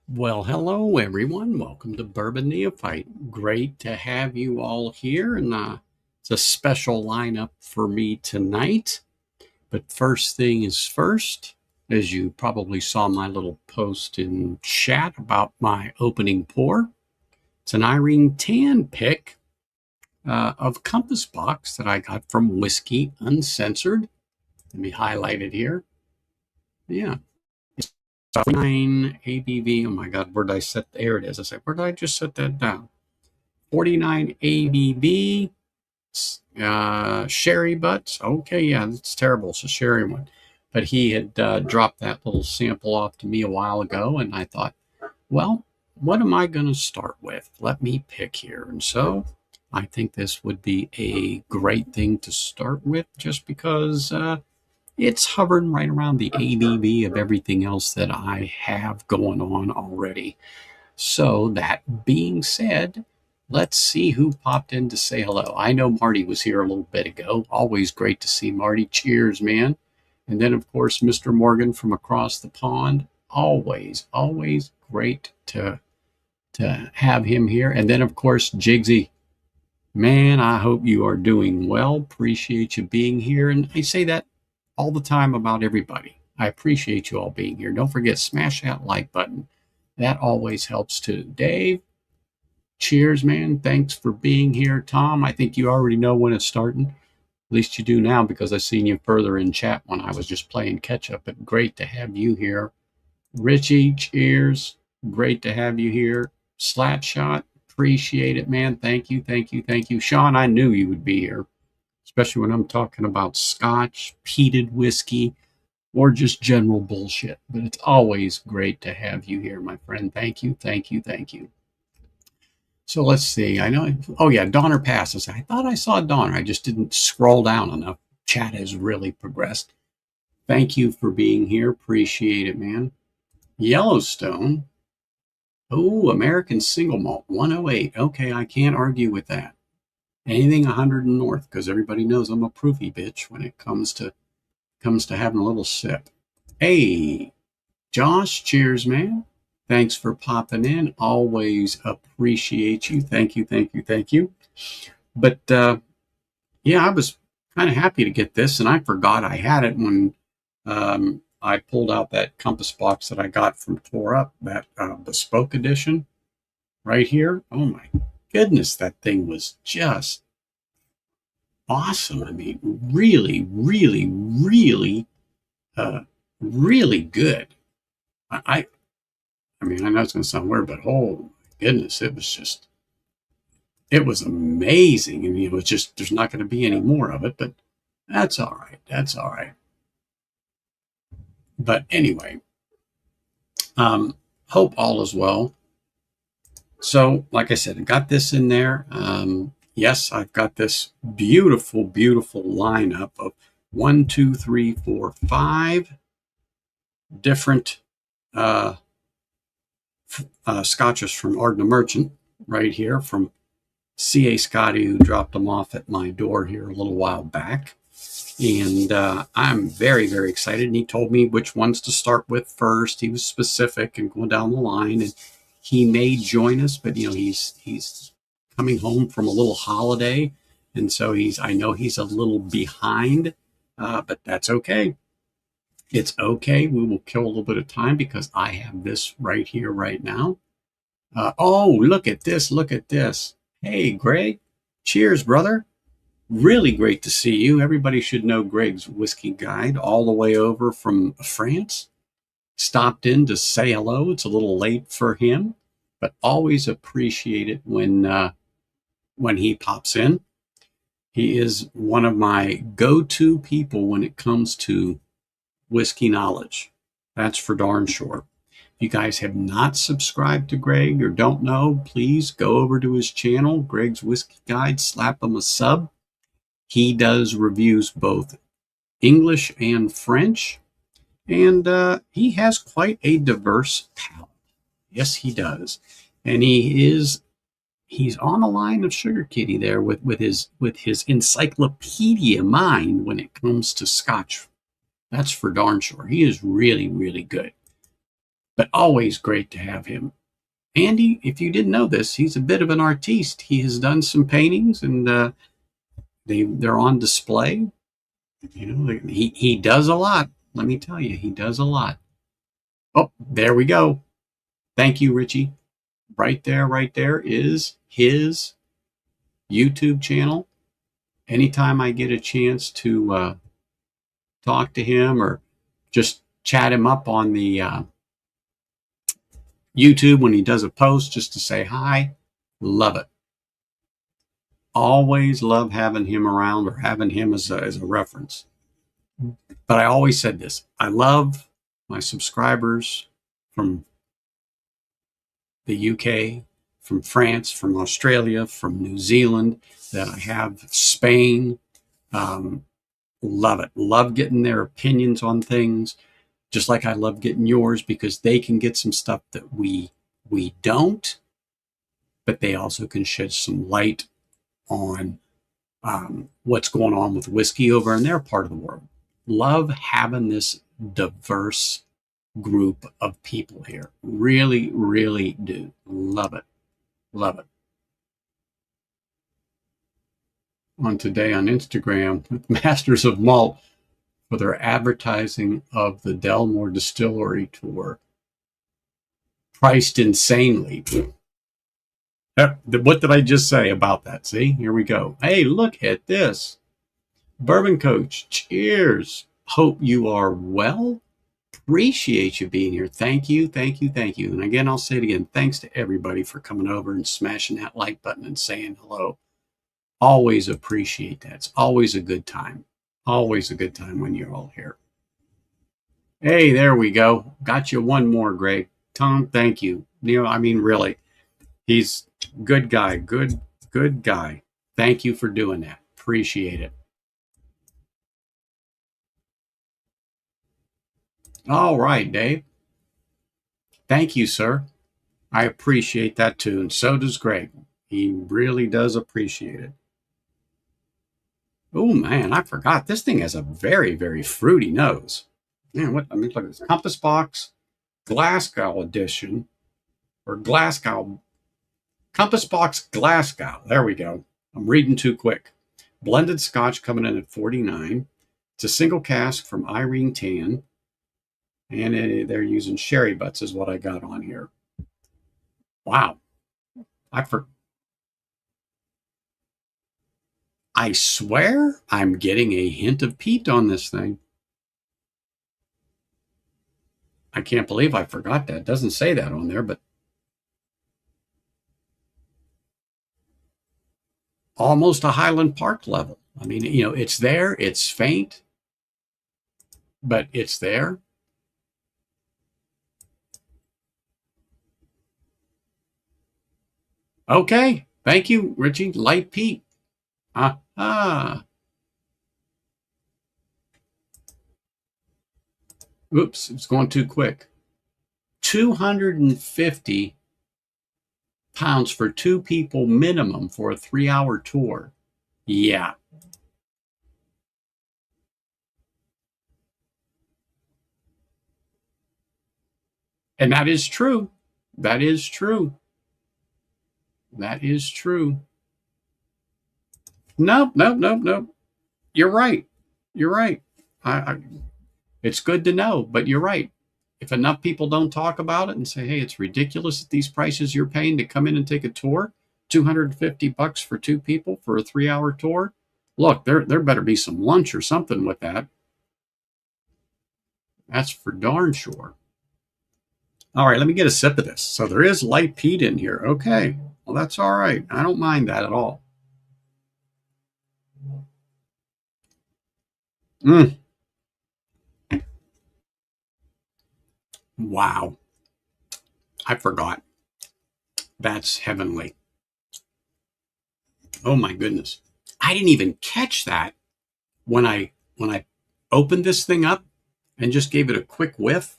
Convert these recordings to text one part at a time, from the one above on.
Well, hello everyone. Welcome to Bourbon Neophyte. Great to have you all here, and it's a special lineup for me tonight. But first thing is first, as you probably saw my little post in chat about my opening pour, it's an Irene Tan pick of Compass Box that I got from Whiskey Uncensored. Let me highlight it here. Yeah, 9 ABV. Oh my God, where did I set? There it is. I said, where did I just set that down? 49 ABV. Sherry butts. Okay, yeah, that's terrible. It's a sherry one. But he had dropped that little sample off to me a while ago, and I thought, well, what am I going to start with? Let me pick here. And so I think this would be a great thing to start with just because it's hovering right around the ABV of everything else that I have going on already. So that being said, let's see who popped in to say hello. I know Marty was here a little bit ago. Always great to see Marty. Cheers, man. And then, of course, Mr. Morgan from across the pond. Always great to have him here. And then, of course, Jigsy. Man, I hope you are doing well. Appreciate you being here. And I say that all the time about everybody. I appreciate you all being here. Don't forget, smash that like button. That always helps too. Dave, cheers, man. Thanks for being here. Tom, I think you already know when it's starting. At least you do now because I've seen you further in chat when I was just playing catch up. But great to have you here. Richie, cheers. Great to have you here. Slapshot, appreciate it, man. Thank you. Sean, I knew you would be here, especially when I'm talking about Scotch, peated whiskey, or just general bullshit. But it's always great to have you here, my friend. Thank you. So let's see. I know. Oh, yeah. Donner passes. I thought I saw Donner. I just didn't scroll down enough. Chat has really progressed. Thank you for being here. Appreciate it, man. Yellowstone. Oh, American Single Malt 108. Okay, I can't argue with that. Anything 100 and north, because everybody knows I'm a proofy bitch when it comes to having a little sip. Hey, Josh, cheers, man. Thanks for popping in. Always appreciate you. Thank you. But yeah, I was kind of happy to get this, and I forgot I had it when I pulled out that Compass box that I got from Tore Up, that bespoke edition right here. Oh my goodness, that thing was just awesome. I mean, really good. I mean, I know it's going to sound weird, but oh my goodness, it was amazing. I mean, it was just, there's not going to be any more of it, but that's all right. But anyway, hope all is well. So, like I said, I got this in there. Yes, I've got this beautiful lineup of 1, 2, 3, 4, 5 different scotches from Ardnamurchan right here from CA-Scotty, who dropped them off at my door here a little while back. And I'm very excited. And he told me which ones to start with first. He was specific and going down the line. And he may join us, but you know, he's coming home from a little holiday, and so I know he's a little behind, but that's okay. It's okay. We will kill a little bit of time because I have this right here, right now. Oh, look at this. Hey, Greg. Cheers, brother. Really great to see you. Everybody should know Greg's whiskey guide all the way over from France. Stopped in to say hello. It's a little late for him, but always appreciate it when he pops in. He is one of my go-to people when it comes to whiskey knowledge. That's for darn sure. If you guys have not subscribed to Greg or don't know, please go over to his channel, Greg's Whiskey Guide, slap him a sub. He does reviews both English and French, and he has quite a diverse palate. Yes, he does. And he's on the line of Sugar Kitty there with his encyclopedia mind when it comes to Scotch. That's for darn sure. He is really good. but always great to have him. Andy, if you didn't know this, he's a bit of an artiste. He has done some paintings, and they're on display. You know, he does a lot. Let me tell you, he does a lot. Oh, there we go. Thank you, Richie. Right there is his YouTube channel. Anytime I get a chance to talk to him or just chat him up on the YouTube when he does a post just to say hi, love it. Always love having him around or having him as a reference. But I always said this. I love my subscribers from the UK, from France, from Australia, from New Zealand, that I have Spain. Love it. Love getting their opinions on things, just like I love getting yours, because they can get some stuff that we don't, but they also can shed some light on what's going on with whiskey over in their part of the world. Love having this diverse group of people here. Really, really do. Love it. Love it. On today on Instagram with Masters of Malt for their advertising of the Delmore Distillery tour. Priced insanely. What did I just say about that? See, here we go. Hey, look at this. Bourbon Coach, cheers. Hope you are well. Appreciate you being here. Thank you, thank you, thank you. And again, I'll say it again. Thanks to everybody for coming over and smashing that like button and saying hello. Always appreciate that. It's always a good time. Always a good time when you're all here. Hey, there we go. Got you one more, Greg. Tom, thank you. You know, I mean, really, he's good guy. Good guy. Thank you for doing that. Appreciate it. All right, Dave. Thank you, sir. I appreciate that too, and so does Greg. He really does appreciate it. Oh man, I forgot. This thing has a very, very fruity nose. Man, what? I mean, look at this. Compass Box Glasgow edition, or Glasgow Compass Box Glasgow. There we go. I'm reading too quick. Blended Scotch coming in at 49. It's a single cask from Irene Tan, and they're using sherry butts is what I got on here. Wow, I swear I'm getting a hint of peat on this thing. I can't believe I forgot that. It doesn't say that on there, but almost a Highland Park level. I mean, you know, it's there. It's faint, but it's there. Okay. Thank you, Richie. Light peat. Oops, it's going too quick. 250 pounds for 2 people minimum for a 3-hour tour. Yeah. And that is true. That is true. That is true. Nope. You're right. You're right. It's good to know, but you're right. If enough people don't talk about it and say, hey, it's ridiculous at these prices you're paying to come in and take a tour, $250 for 2 people for a 3-hour tour. Look, there better be some lunch or something with that. That's for darn sure. All right, let me get a sip of this. So there is light peat in here. Okay, well, that's all right. I don't mind that at all. Wow. I forgot. That's heavenly. Oh my goodness. I didn't even catch that when I opened this thing up and just gave it a quick whiff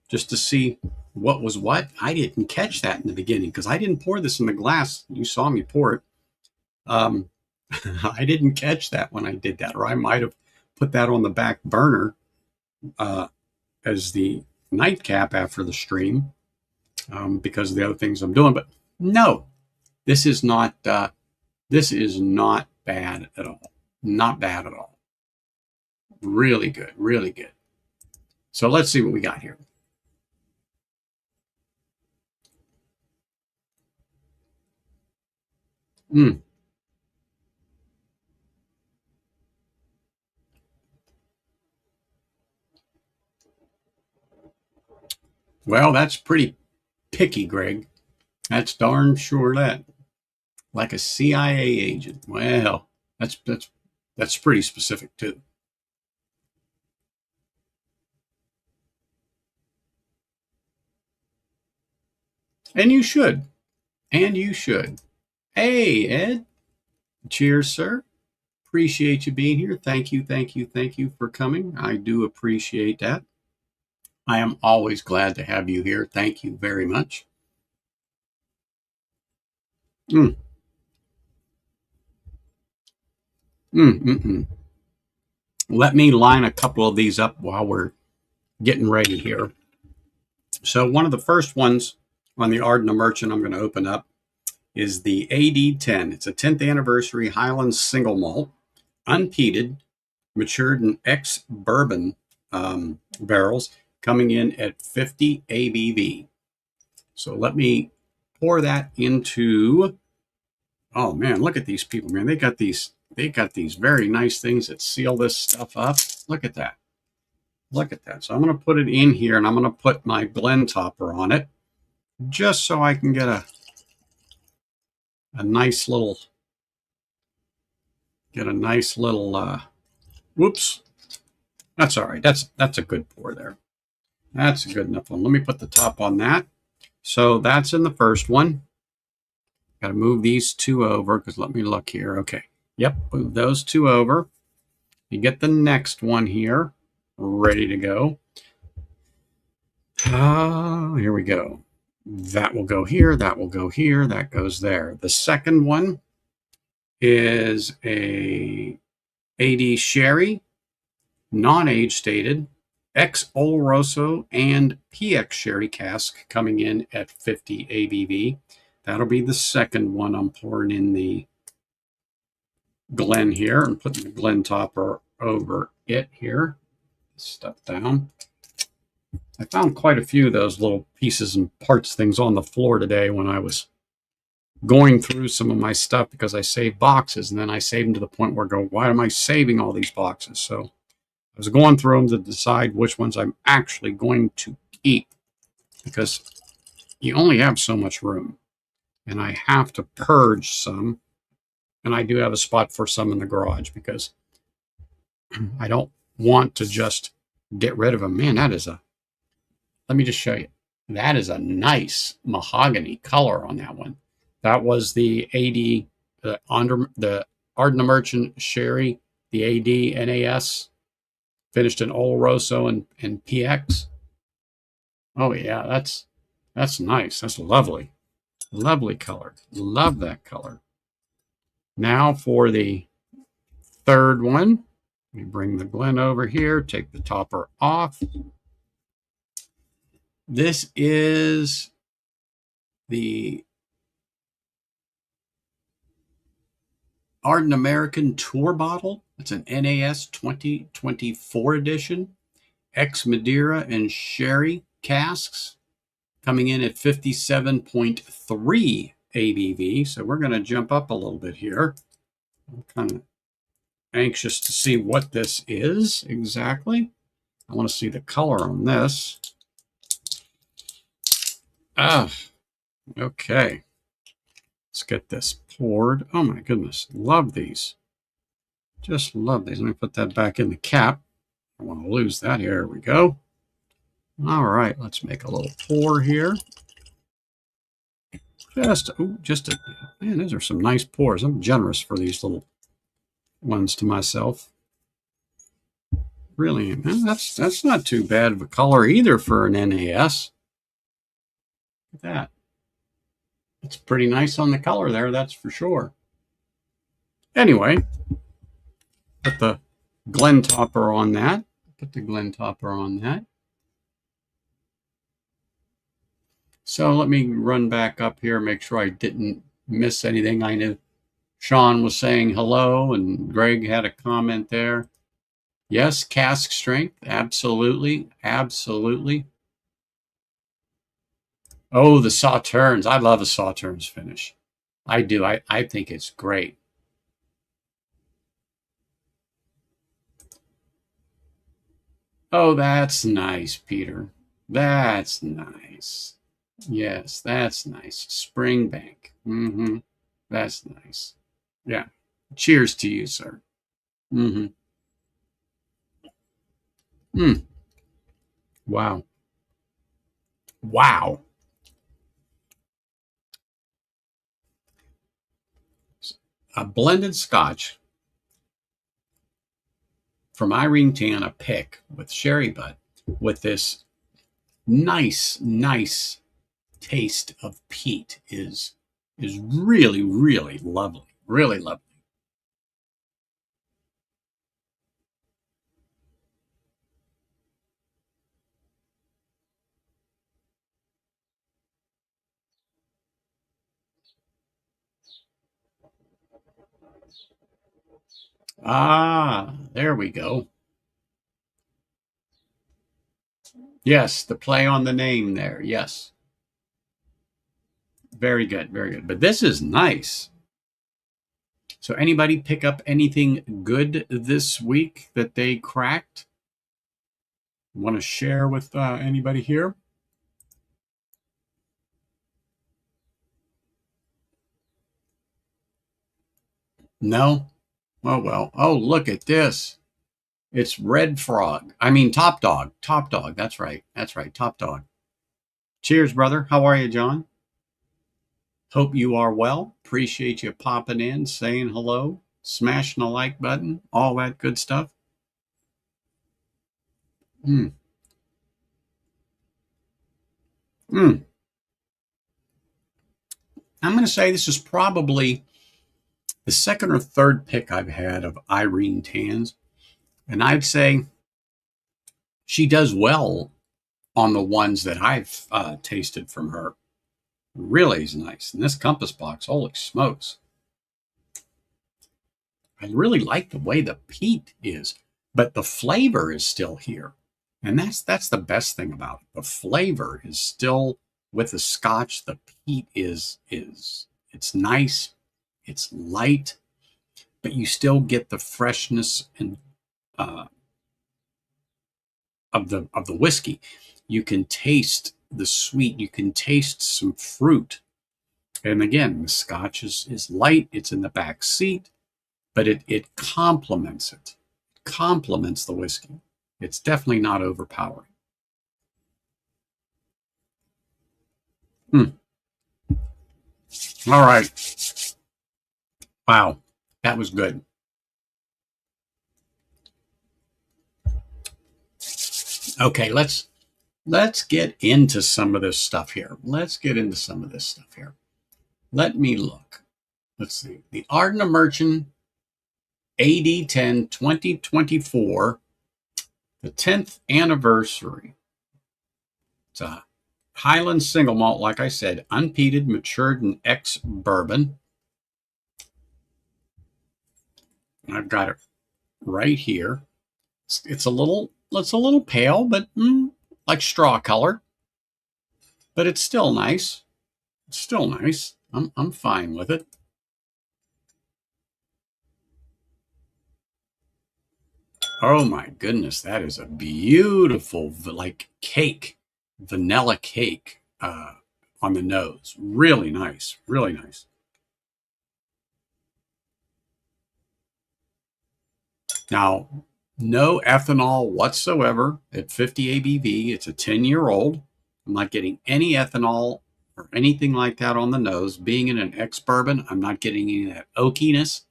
just to see what was what. I didn't catch that in the beginning because I didn't pour this in the glass. You saw me pour it. I didn't catch that when I did that, or I might have put that on the back burner as the nightcap after the stream because of the other things I'm doing. But no, this is not bad at all. Not bad at all. Really good, really good. So let's see what we got here. Well, that's pretty picky, Greg. That's darn sure that. Like a CIA agent. Well, that's pretty specific too. And you should. And you should. Hey, Ed. Cheers, sir. Appreciate you being here. Thank you, thank you, thank you for coming. I do appreciate that. I am always glad to have you here. Thank you very much. Let me line a couple of these up while we're getting ready here. So one of the first ones on the Ardnamurchan I'm going to open up is the AD10. It's a 10th anniversary Highland Single Malt, unpeated, matured in ex-bourbon barrels, coming in at 50 ABV. So let me pour that into, oh man, look at these people, man. They got these very nice things that seal this stuff up. Look at that. Look at that. So I'm going to put it in here, and I'm going to put my blend topper on it just so I can get a nice little, whoops. That's all right. That's a good pour there. That's a good enough one. Let me put the top on that. So that's in the first one. Got to move these two over because let me look here. Okay. Yep. Move those two over. You get the next one here ready to go. Here we go. That will go here. That will go here. That goes there. The second one is a AD Sherry, non-age stated, ex Oloroso and PX Sherry cask coming in at 50 ABV. That'll be the second one. I'm pouring in the Glen here and putting the Glen topper over it here. Stuff down. I found quite a few of those little pieces and parts things on the floor today when I was going through some of my stuff because I saved boxes, and then I saved them to the point where I go, why am I saving all these boxes? So I was going through them to decide which ones I'm actually going to keep because you only have so much room, and I have to purge some, and I do have a spot for some in the garage because I don't want to just get rid of them. Man, that is let me just show you. That is a nice mahogany color on that one. That was the AD, the Ardnamurchan Sherry, the AD NAS, finished in Oloroso and PX. Oh yeah, that's nice. That's lovely. Lovely color. Love that color. Now for the third one. Let me bring the Glen over here, take the topper off. This is the ArdnAmerican Tour Bottle. It's an NAS 2024 edition. Ex Madeira and Sherry casks coming in at 57.3 ABV. So we're going to jump up a little bit here. I'm kind of anxious to see what this is exactly. I want to see the color on this. Okay. Let's get this poured. Oh my goodness. Love these. Just love these. Let me put that back in the cap. I don't want to lose that. Here we go. All right. Let's make a little pour here. Man, those are some nice pours. I'm generous for these little ones to myself. Really, man, that's not too bad of a color either for an NAS. Look at that. It's pretty nice on the color there, that's for sure. Anyway, put the Glen topper on that. Put the Glen topper on that. So let me run back up here, make sure I didn't miss anything. I knew Sean was saying hello, and Greg had a comment there. Yes, cask strength, absolutely, absolutely. Oh, the sauternes. I love a sauternes finish. I do. I think it's great. Oh, that's nice, Peter. That's nice. Yes, that's nice. Springbank. Mm-hmm. That's nice. Yeah. Cheers to you, sir. Mm-hmm. Mm. Wow. Wow. A blended scotch from Irene Tan, a pick with sherry butt, with this nice taste of peat is really lovely. Really lovely. Ah, there we go. Yes, the play on the name there. Yes. Very good, very good. But this is nice. So anybody pick up anything good this week that they cracked? Want to share with anybody here? No? Oh, well. Oh, look at this. It's Red Frog. I mean, Top Dog. Top Dog. That's right. That's right. Top Dog. Cheers, brother. How are you, John? Hope you are well. Appreciate you popping in, saying hello, smashing the like button, all that good stuff. Mm. Mm. I'm going to say this is probably the second or third pick I've had of Irene Tan's. And I'd say she does well on the ones that I've tasted from her. Really is nice. And this Compass box, holy smokes. I really like the way the peat is, but the flavor is still here. And that's the best thing about it. The flavor is still with the scotch. The peat is it's nice, it's light, but you still get the freshness and uh, of the whiskey. You can taste the sweet. You can taste some fruit. And again, the scotch is light. It's in the back seat, but it complements it. Complements the whiskey. It's definitely not overpowering. Hmm. All right. Wow, that was good. Okay, let's get into some of this stuff here. Let's get into some of this stuff here. Let me look. Let's see. The Ardnamurchan AD10 2024, the 10th anniversary. It's a Highland single malt, like I said, unpeated, matured, and ex bourbon. I've got it right here. It's a little pale, but like straw color. But it's still nice. It's still nice. I'm fine with it. Oh my goodness, that is a beautiful like cake, vanilla cake on the nose. Really nice. Really nice. Now, no ethanol whatsoever at 50 ABV. It's a 10-year-old. I'm not getting any ethanol or anything like that on the nose. Being in an ex bourbon, I'm not getting any of that oakiness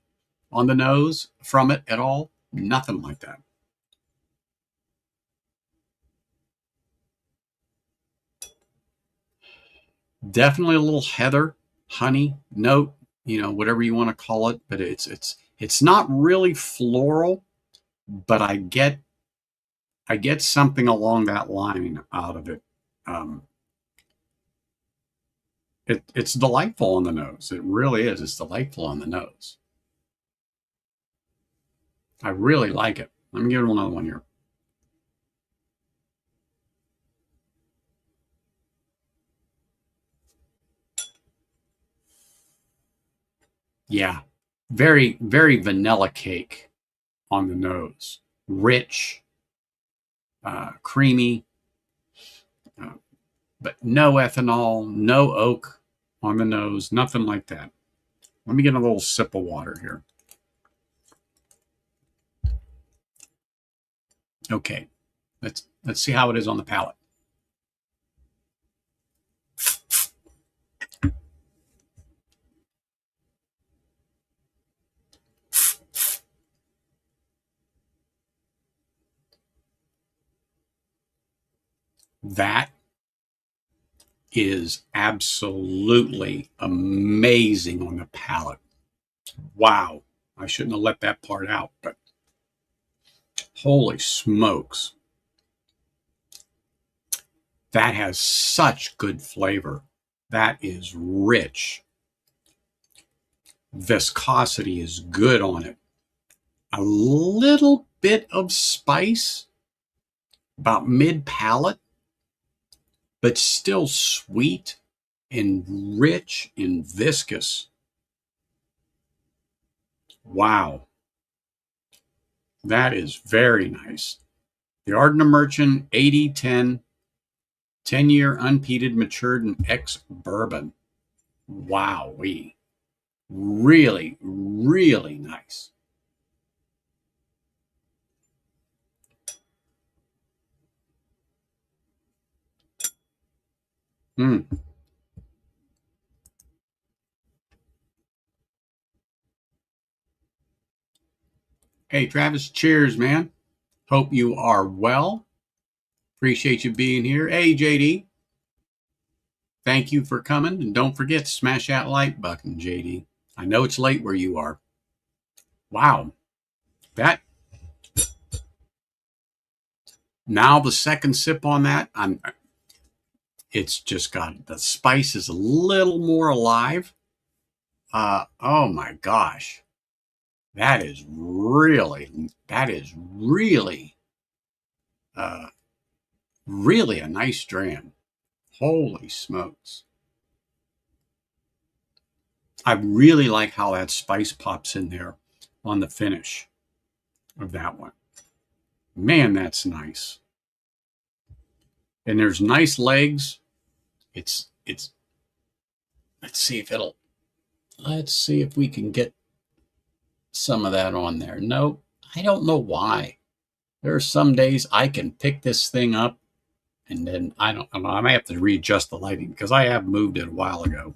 on the nose from it at all. Nothing like that. Definitely a little heather, honey note, whatever you want to call it, but it's not really floral, but I get something along that line out of it. Um, It's delightful on the nose. It really is. It's delightful on the nose. I really like it. Let me give it another one here. Yeah, very, very vanilla cake on the nose. Rich, creamy, uh, but no ethanol, no oak on the nose, nothing like that. Let me get a little sip of water here. Okay, let's see how it is on the palate. That is absolutely amazing on the palate. Wow. I shouldn't have let that part out, but holy smokes. That has such good flavor. That is rich. Viscosity is good on it. A little bit of spice, about mid-palate, but still sweet and rich and viscous. Wow. That is very nice. The Ardnamurchan 8010 10-year unpeated matured and ex-bourbon. Wowee. Really, really nice. Mm. Hey, Travis, cheers, man. Hope you are well. Appreciate you being here. Hey, JD. Thank you for coming. And don't forget to smash that like button, JD. I know it's late where you are. Wow. That. Now the second sip on that, it's just got, the spice is a little more alive. Oh my gosh. That is really, really a nice dram. Holy smokes. I really like how that spice pops in there on the finish of that one. Man, that's nice. And there's nice legs. It's, let's see if we can get some of that on there. No, I don't know why. There are some days I can pick this thing up and then I don't know. I may have to readjust the lighting because I have moved it a while ago.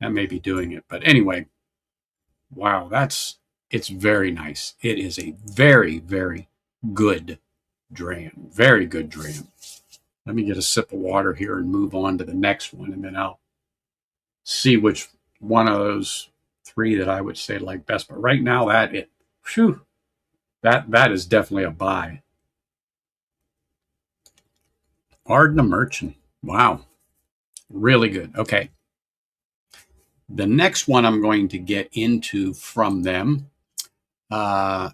That may be doing it. But anyway, wow, it's very nice. It is a very, very good dram. Very good dram. Let me get a sip of water here and move on to the next one, and then I'll see which one of those three that I would say like best. But right now, that is definitely a buy. Ardnamurchan. Wow. Really good. Okay. The next one I'm going to get into from them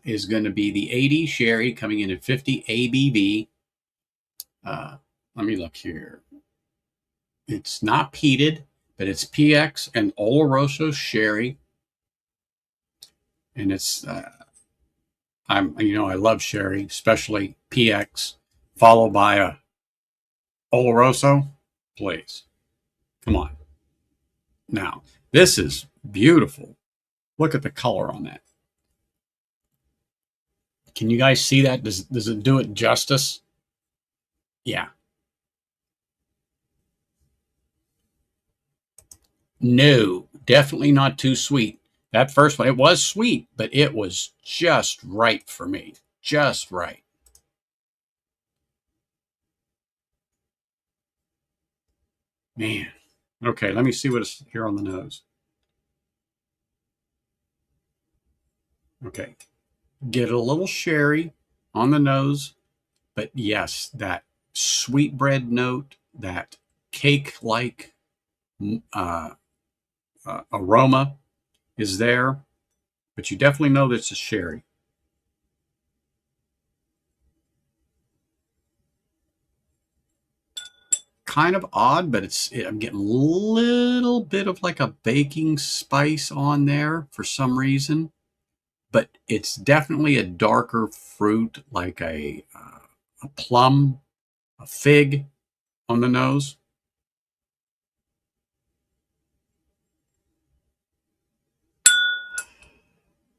is going to be the 80 Sherry coming in at 50 ABV. Let me look here. It's not peated, but it's PX and Oloroso Sherry. And it's, I love Sherry, especially PX, followed by a Oloroso. Please. Come on. Now, this is beautiful. Look at the color on that. Can you guys see that? Does it do it justice? Yeah. No, definitely not too sweet. That first one, it was sweet, but it was just right for me. Just right. Man. Okay, let me see what is here on the nose. Okay. Get a little sherry on the nose, but yes, that sweetbread note, that cake-like aroma is there, but you definitely know that it's a sherry. Kind of odd, but I'm getting a little bit of like a baking spice on there for some reason, but it's definitely a darker fruit, like a plum, a fig on the nose.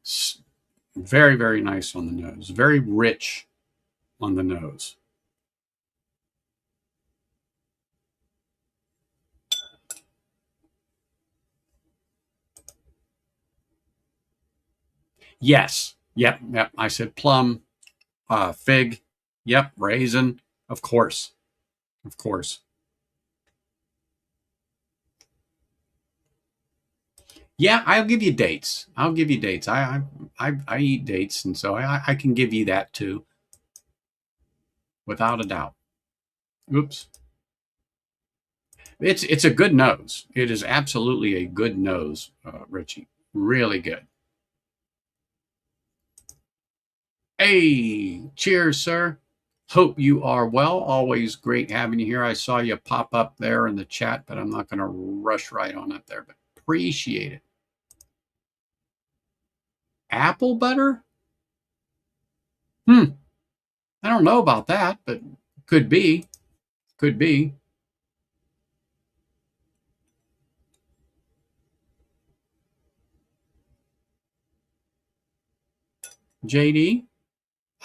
It's very, very nice on the nose, very rich on the nose. Yes. Yep. Yep. I said plum, fig. Yep. Raisin. Of course. Of course. Yeah, I'll give you dates. I'll give you dates. I eat dates, and so I can give you that too, without a doubt. Oops. It's a good nose. It is absolutely a good nose, Richie. Really good. Hey, cheers, sir. Hope you are well. Always great having you here. I saw you pop up there in the chat, but I'm not going to rush right on up there, but appreciate it. Apple butter? I don't know about that, but could be. Could be. JD?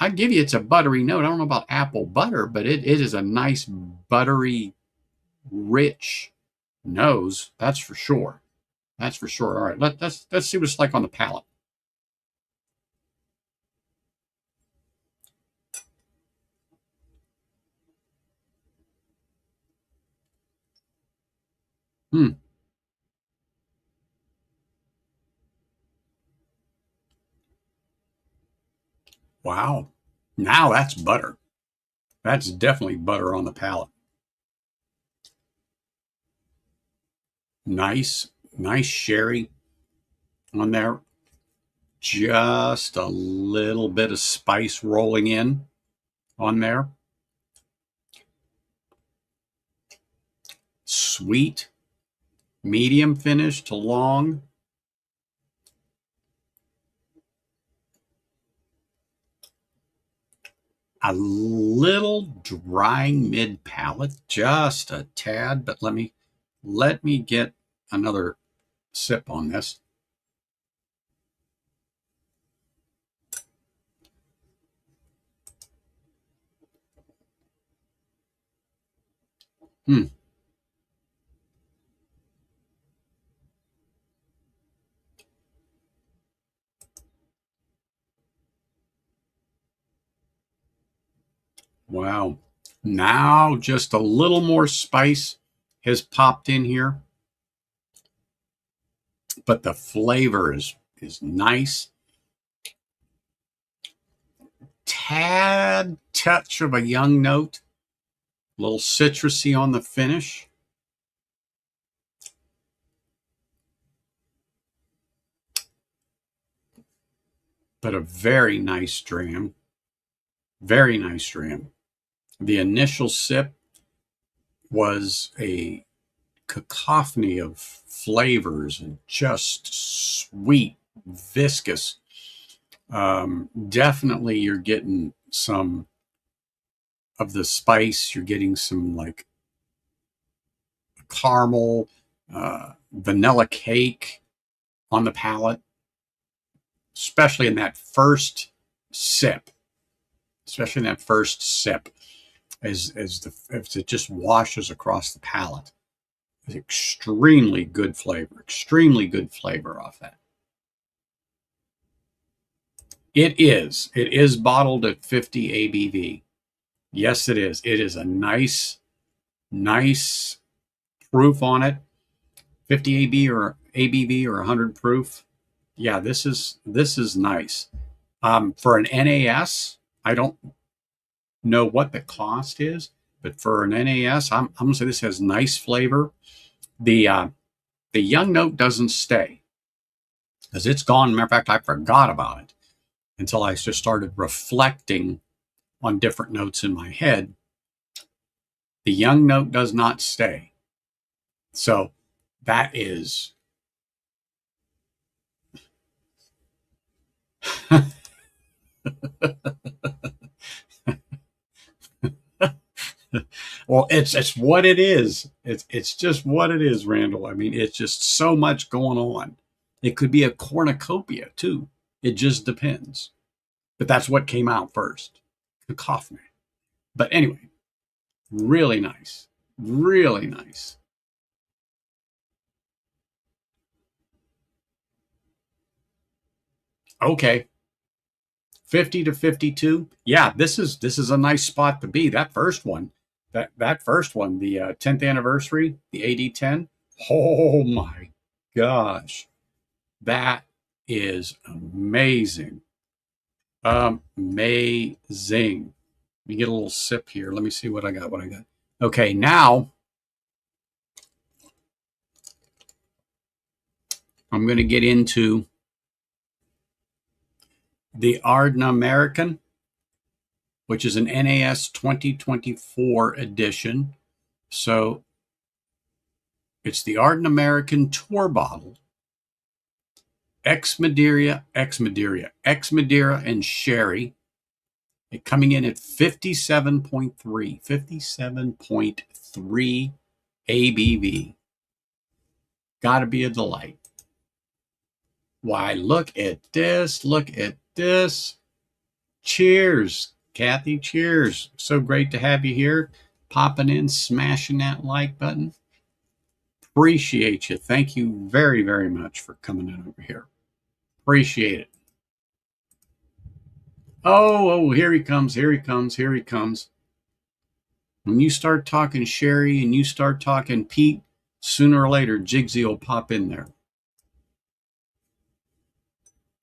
I'd give you it's a buttery note. I don't know about apple butter, but it is a nice buttery, rich nose. That's for sure. That's for sure. All right, let's see what it's like on the palate. Wow. Now that's butter. That's definitely butter on the palate. Nice, nice sherry on there. Just a little bit of spice rolling in on there. Sweet, medium finish to long. A little drying mid palate, just a tad, but let me get another sip on this. Wow. Now just a little more spice has popped in here, but the flavor is nice. Tad touch of a young note, a little citrusy on the finish. But a very nice dram. Very nice dram. The initial sip was a cacophony of flavors and just sweet, viscous. Definitely you're getting some of the spice. You're getting some like caramel, vanilla cake on the palate, especially in that first sip. Especially in that first sip, as it just washes across the palate. Extremely good flavor. Extremely good flavor off that. It is. It is bottled at 50 ABV. Yes, it is. It is a nice proof on it. 50 ABV or 100 proof. Yeah, this is nice. For an NAS, I don't know what the cost is, but for an NAS, I'm gonna say this has nice flavor. The young note doesn't stay because it's gone. Matter of fact, I forgot about it until I just started reflecting on different notes in my head. The young note does not stay. So that is well, it's what it is. It's just what it is, Randall. I mean, it's just so much going on. It could be a cornucopia too. It just depends. But that's what came out first. Cacophony. But anyway, really nice. Really nice. Okay. 50 to 52. Yeah, this is a nice spot to be. That first one, that first one, the 10th anniversary, the AD10. Oh my gosh. That is amazing. Amazing. Let me get a little sip here. Let me see what I got. Okay, now I'm going to get into the ArdnAmerican, which is an NAS 2024 edition. So it's the ArdnAmerican Tour Bottle, Ex-Madeira, and Sherry. It coming in at 57.3 ABV. Gotta be a delight. Why, look at this. Look at this. Cheers, Kathy. Cheers. So great to have you here. Popping in, smashing that like button. Appreciate you. Thank you very, very much for coming in over here. Appreciate it. Oh, here he comes. Here he comes. Here he comes. When you start talking Sherry and you start talking Pete, sooner or later, Jigsy will pop in there.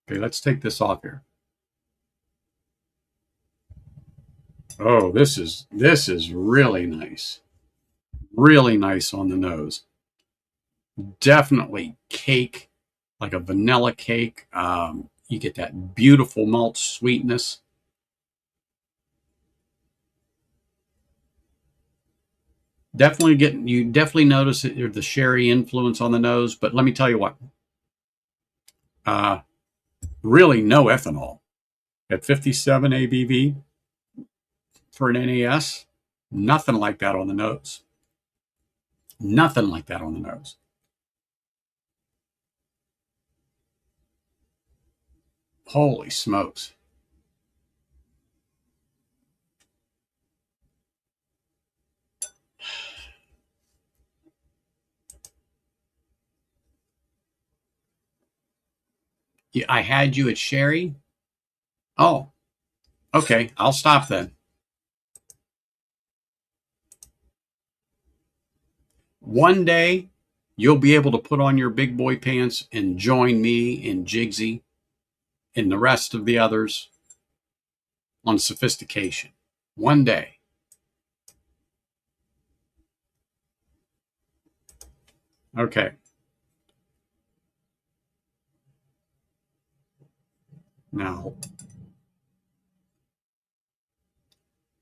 Okay, let's take this off here. Oh, this is really nice. Really nice on the nose. Definitely cake, like a vanilla cake. You get that beautiful malt sweetness. You definitely notice the sherry influence on the nose, but let me tell you what. Really no ethanol at 57 ABV for an NAS. Nothing like that on the nose. Nothing like that on the nose. Holy smokes. Yeah, I had you at Sherry. Oh, okay. I'll stop then. One day, you'll be able to put on your big boy pants and join me and Jigsy and the rest of the others on sophistication. One day. Okay. Now,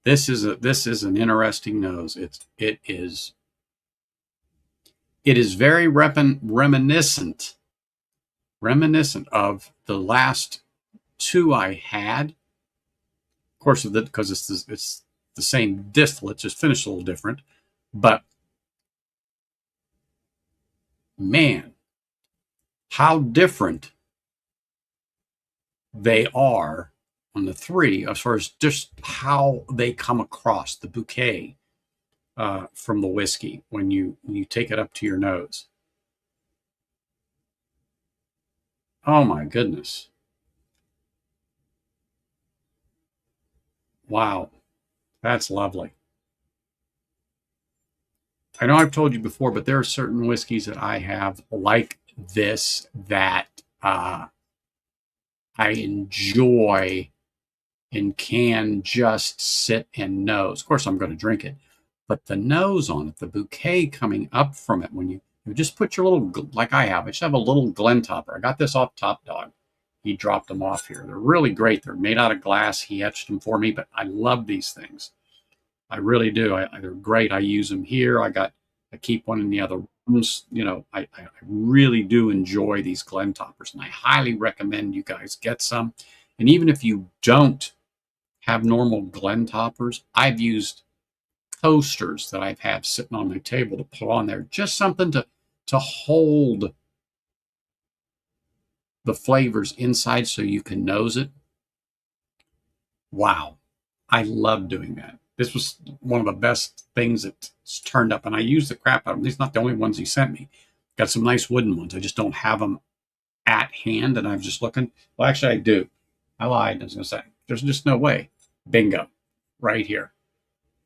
this is an interesting nose. It is very reminiscent of the last two I had. Of course, because it's the same distillate, just finished a little different. But man, how different they are on the three as far as just how they come across the bouquet from the whiskey when you take it up to your nose. Oh my goodness. Wow. That's lovely. I know I've told you before, but there are certain whiskeys that I have like this that I enjoy and can just sit and nose. Of course, I'm going to drink it, but the nose on it, the bouquet coming up from it, when You just put your little, like I have, I just have a little Glen topper. I got this off Top Dog. He dropped them off here. They're really great. They're made out of glass. He etched them for me, but I love these things. I really do. They're great. I use them here. I keep one in the other rooms. You know, I really do enjoy these Glen toppers, and I highly recommend you guys get some. And even if you don't have normal Glen toppers, I've used coasters that I've had sitting on my table to put on there, just something to hold the flavors inside so you can nose it. Wow. I love doing that. This was one of the best things that's turned up, and I use the crap out of them. These are not the only ones he sent me. Got some nice wooden ones. I just don't have them at hand, and I'm just looking. Well, actually, I do. I lied. I was going to say, there's just no way. Bingo. Right here.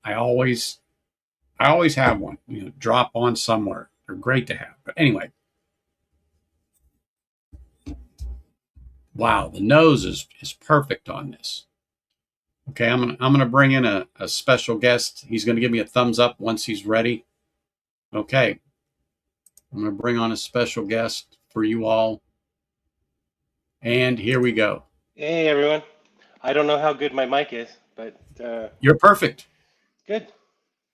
I always have one. You know, drop on somewhere. They're great to have. But anyway. Wow, the nose is perfect on this. Okay, I'm gonna bring in a special guest. He's gonna give me a thumbs up once he's ready. Okay, I'm gonna bring on a special guest for you all, and here we go. Hey everyone. I don't know how good my mic is, but You're perfect. good.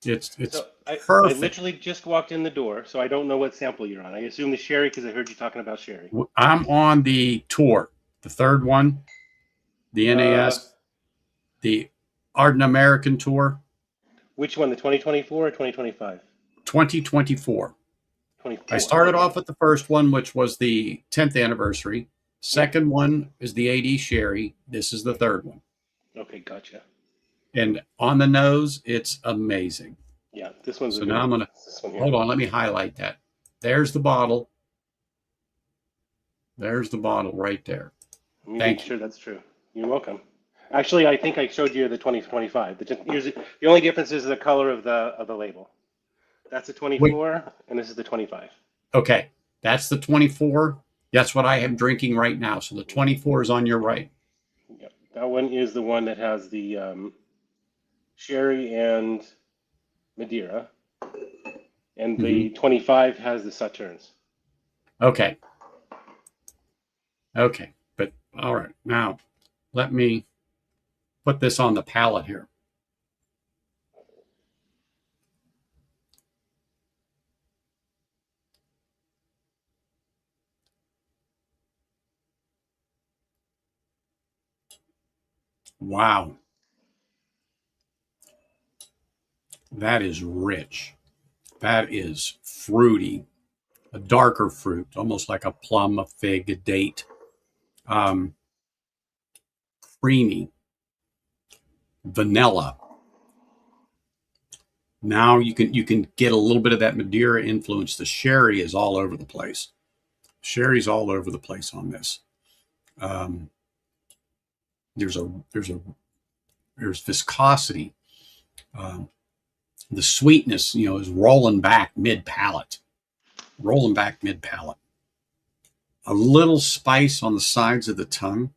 It's So I perfect. literally just walked in the door, so I don't know what sample you're on. I assume the sherry because I heard you talking about sherry. I'm on the tour, the third one, the NAS, the ArdnAmerican tour, Which one, the 2024 or 2025? 2024. 24. I started Okay. off with the first one, which was the 10th anniversary. Second one is the AD Sherry. This is the third one. Okay, gotcha. And on the nose, it's amazing. Yeah, this one's So a good now I'm one. going to, This one here. hold on, let me highlight that. There's the bottle. There's the bottle right there. Let me Thank make you. sure that's true. You're welcome. Actually, I think I showed you the 2025. The only difference is the color of the label. That's the Wait, 24, and this is the 25. okay. That's the 24. That's what I am drinking right now. So the 24 is on your right. Yep. That one is the one that has the sherry and Madeira, and the 25 has the Sauternes. Okay. Okay. But all right. Now let me put this on the palette here. Wow. That is rich. That is fruity, a darker fruit, almost like a plum, a fig, a date. Um, Creamy, vanilla. Now you can get a little bit of that Madeira influence. The sherry is all over the place. Sherry's all over the place on this. Um, there's viscosity. Um, the sweetness, is rolling back mid palate. Rolling back mid palate. A little spice on the sides of the tongue.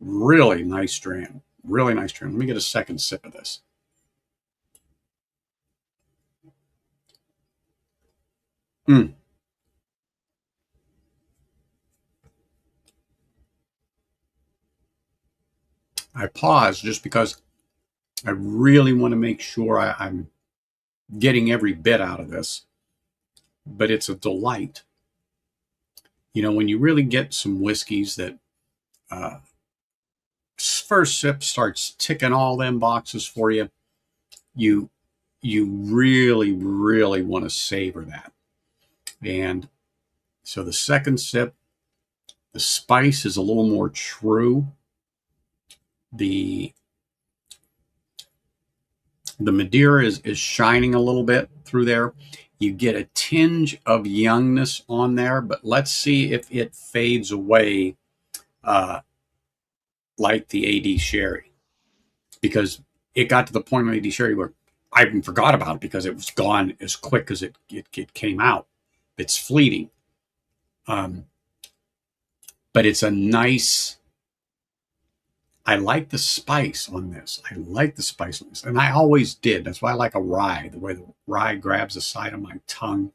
Really nice dram. Really nice dram. Let me get a second sip of this. I pause just because I really want to make sure I'm getting every bit out of this, but it's a delight. When you really get some whiskeys that uh, first sip starts ticking all them boxes for you, you really, really want to savor that. And so the second sip, the spice is a little more true. The Madeira is shining a little bit through there. You get a tinge of youngness on there, but let's see if it fades away like the AD Sherry, because it got to the point of AD Sherry where I even forgot about it because it was gone as quick as it came out. It's fleeting. But it's a nice I like the spice on this. I like the spice on this. And I always did. That's why I like a rye, the way the rye grabs the side of my tongue.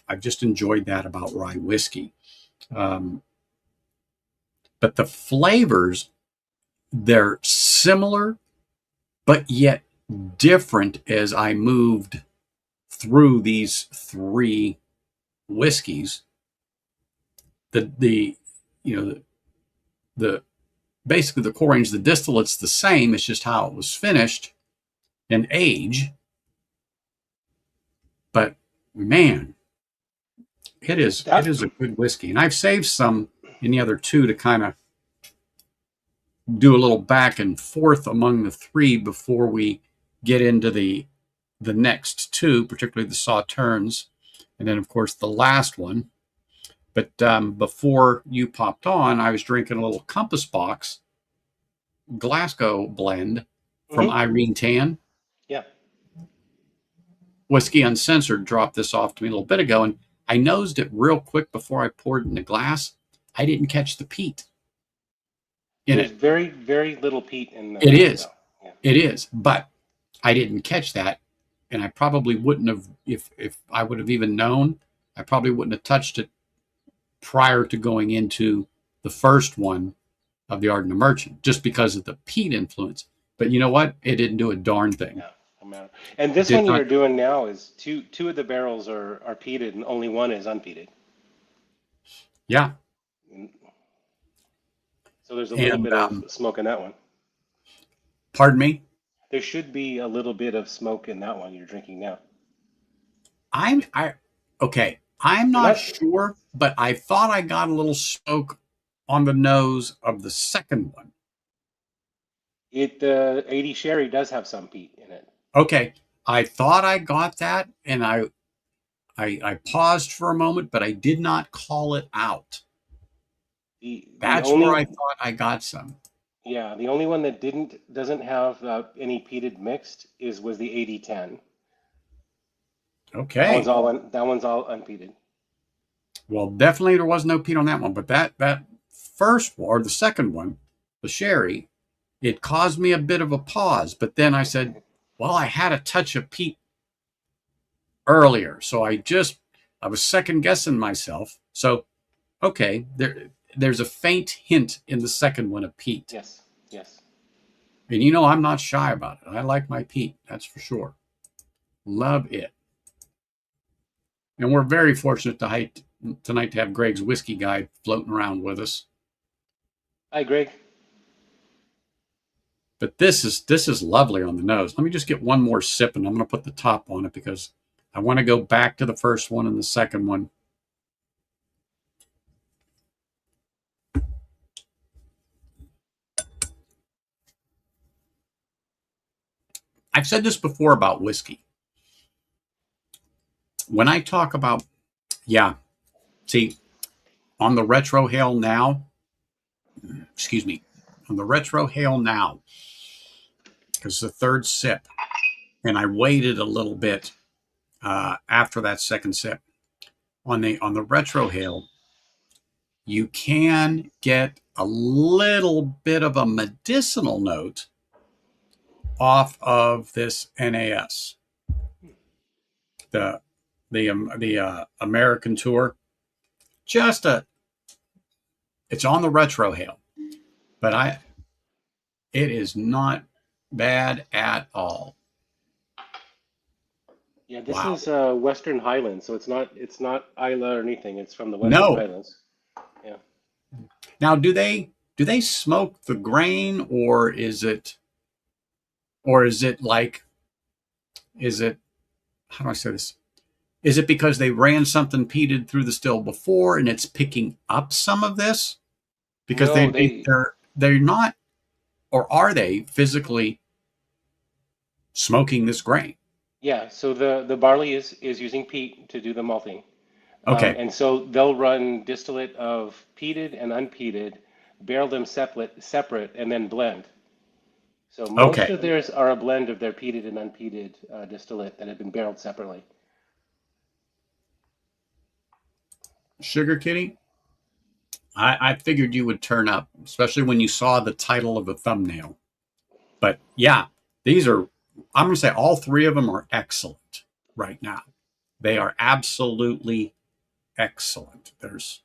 I've just enjoyed that about rye whiskey. Um, but the flavors, they're similar, but yet different as I moved through these three whiskeys. The you know the basically the core range, the distillate's the same. It's just how it was finished and age. But man, it is a good whiskey, and I've saved some in the other two to kind of do a little back and forth among the three before we get into the next two, particularly the Sauternes, and then of course the last one. But before you popped on, I was drinking a little Compass Box Glasgow blend from Irene Tan. Yeah. Whiskey Uncensored dropped this off to me a little bit ago, and I nosed it real quick before I poured it in the glass. I didn't catch the peat in There's it. very, very little peat in the It is. Yeah. It is. But I didn't catch that, and I probably wouldn't have, if I would have even known, I probably wouldn't have touched it prior to going into the first one of the Ardnamurchan, just because of the peat influence. But you know what? It didn't do a darn thing. Yeah, no matter. And this one you're doing now is two of the barrels are peated and only one is unpeated. Yeah. So there's a little bit of smoke in that one. Pardon me? There should be a little bit of smoke in that one you're drinking now. Okay. I'm not sure, but I thought I got a little smoke on the nose of the second one. The 80 Sherry does have some peat in it. Okay. I thought I got that, and I paused for a moment, but I did not call it out. That's where I thought I got some. Yeah, the only one that doesn't have any peated mixed was the 8010. Okay. That one's all unpeated. Well, definitely there was no peat on that one, but that first one, or the second one, the Sherry, it caused me a bit of a pause. But then I said, well, I had a touch of peat earlier, so I was second guessing myself. So, okay, there's a faint hint in the second one of peat. Yes, yes. And I'm not shy about it. I like my peat, that's for sure. Love it. And we're very fortunate tonight to have Greg's whiskey guide floating around with us. Hi, Greg. But this is lovely on the nose. Let me just get one more sip, and I'm going to put the top on it because I want to go back to the first one and the second one. I've said this before about whiskey. When I talk about, on the retrohale now, on the retrohale now, because the third sip, and I waited a little bit after that second sip. On the retrohale, you can get a little bit of a medicinal note off of this NAS, the American tour. It's on the retrohale, but it is not bad at all. Yeah, this is Western Highlands, so it's not Isla or anything. It's from the Western Highlands. Yeah. Now, do they smoke the grain, or is it like, how do I say this? Is it because they ran something peated through the still before and it's picking up some of this? Because they're not, or are they physically smoking this grain? Yeah, so the barley is using peat to do the malting. Okay. And so they'll run distillate of peated and unpeated, barrel them separate, and then blend. So most of theirs are a blend of their peated and unpeated distillate that have been barreled separately. Sugar Kitty, I figured you would turn up, especially when you saw the title of the thumbnail. But yeah, these are, I'm going to say all three of them are excellent right now. They are absolutely excellent. There's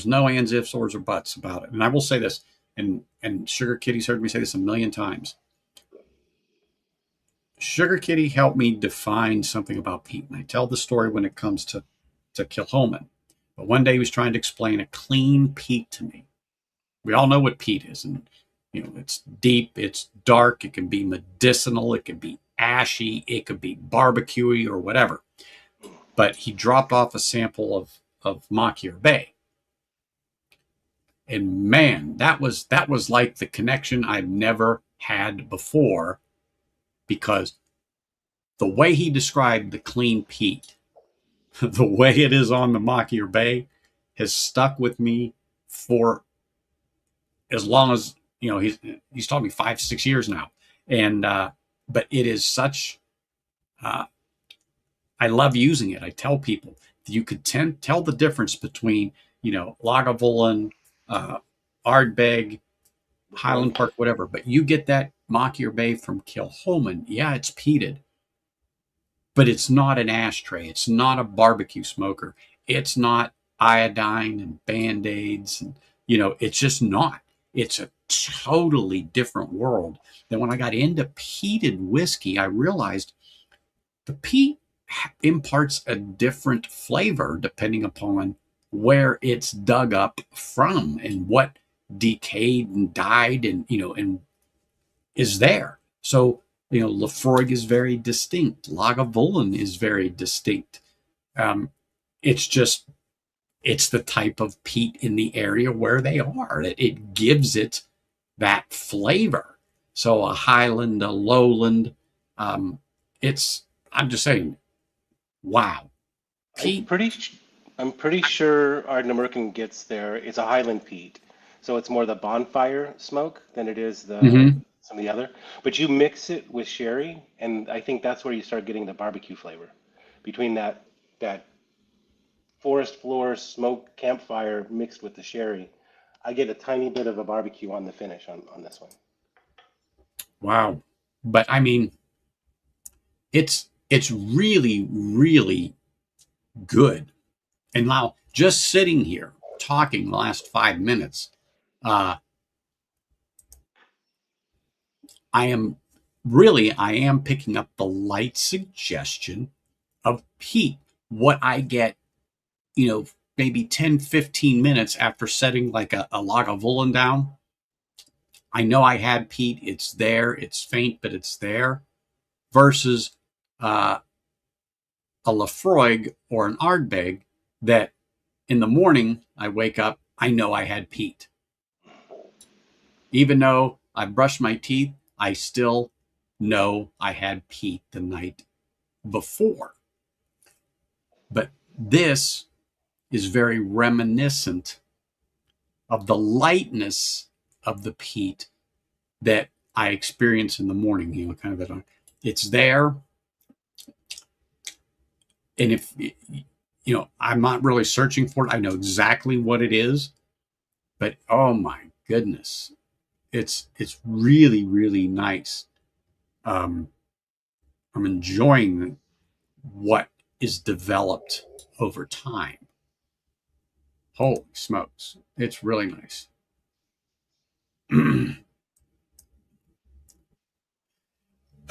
no ands, ifs, ors, or buts about it. And I will say this, and Sugar Kitty's heard me say this a million times. Sugar Kitty helped me define something about peat. And I tell the story when it comes to Kilhoman. But one day he was trying to explain a clean peat to me. We all know what peat is. And, it's deep, it's dark, it can be medicinal, it can be ashy, it could be barbecuey or whatever. But he dropped off a sample of Machier Bay. And man, that was like the connection I've never had before, because the way he described the clean peat, the way it is on the Machier Bay, has stuck with me for as long as, he's taught me 5-6 years now. And but it is such, I love using it. I tell people you could tell the difference between, Lagavulin, Ardbeg, Highland Park, whatever. But you get that Machier Bay from Kilhoman. Yeah, it's peated, but it's not an ashtray. It's not a barbecue smoker. It's not iodine and Band-Aids. And, it's just not. It's a totally different world. Then when I got into peated whiskey, I realized the peat imparts a different flavor depending upon where it's dug up from and what decayed and died and is there. So, Lefroy is very distinct. Lagavulin is very distinct. It's the type of peat in the area where they are. It gives it that flavor. So a highland, a lowland, I'm just saying, wow. Peat. I'm pretty sure Ardnamurchan gets there. It's a highland peat, so it's more the bonfire smoke than it is some of the other. But you mix it with sherry, and I think that's where you start getting the barbecue flavor. Between that forest floor smoke campfire mixed with the sherry, I get a tiny bit of a barbecue on the finish on this one. Wow. But I mean, it's really, really good. And now, just sitting here talking the last 5 minutes, I am picking up the light suggestion of peat. What I get, maybe 10, 15 minutes after setting like a Lagavulin down, I know I had peat. It's there. It's faint, but it's there. Versus a Lefroy or an Ardbeg that in the morning I wake up, I know I had peat. Even though I brushed my teeth, I still know I had peat the night before. But this is very reminiscent of the lightness of the peat that I experience in the morning, kind of that it's there. And if, I'm not really searching for it, I know exactly what it is, but oh my goodness, it's really, really nice. I'm enjoying what is developed over time. Holy smokes, it's really nice.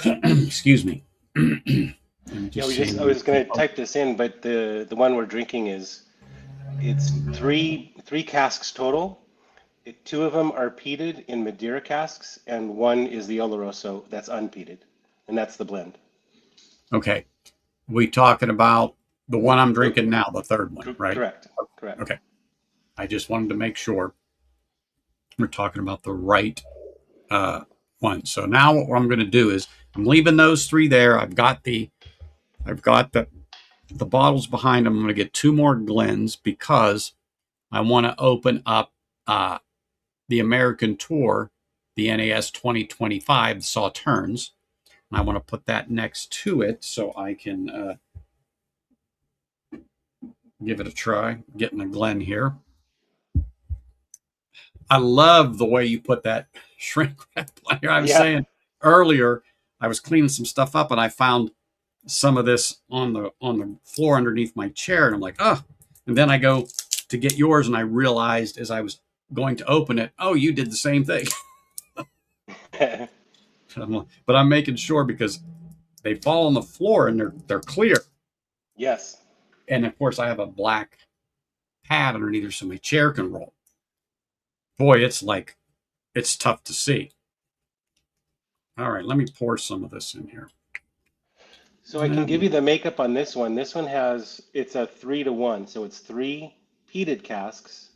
Excuse me. I was going to type this in, but the one we're drinking it's three casks total. Two of them are peated in Madeira casks, and one is the Oloroso that's unpeated, and that's the blend. Okay, we talking about the one I'm drinking now, the third one, right? Correct. Okay, I just wanted to make sure we're talking about the right one. So now what I'm going to do is I'm leaving those three there. I've got the bottles behind them. I'm going to get 2 more Glens because I want to open up the American Tour, the NAS 2025 Sauternes. And I want to put that next to it so I can give it a try. Getting a Glen here. I love the way you put that shrink wrap on here. I was Yeah. saying earlier, I was cleaning some stuff up and I found some of this on the floor underneath my chair, and I'm like, oh. And then I go to get yours, and I realized as I was going to open it, oh, you did the same thing. But I'm making sure because they fall on the floor and they're clear. Yes. And of course, I have a black pad underneath there so my chair can roll. Boy, it's tough to see. All right, let me pour some of this in here. So I can give you the makeup on this one. This one it's a 3-to-1. So it's 3 peated casks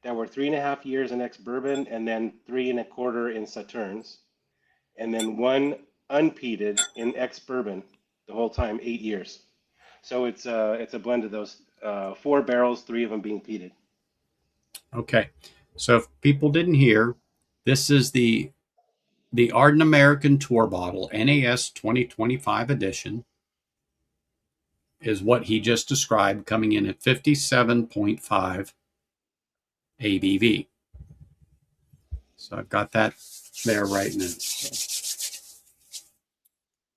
that were 3.5 years in ex-bourbon and then 3 1/4 in Sauternes. And then 1 unpeated in ex-bourbon the whole time, 8 years. So it's a blend of those 4 barrels, 3 of them being peated. Okay, so if people didn't hear, this is the ArdnAmerican Tour Bottle NAS 2025 edition is what he just described, coming in at 57.5 ABV. So I've got that there right now.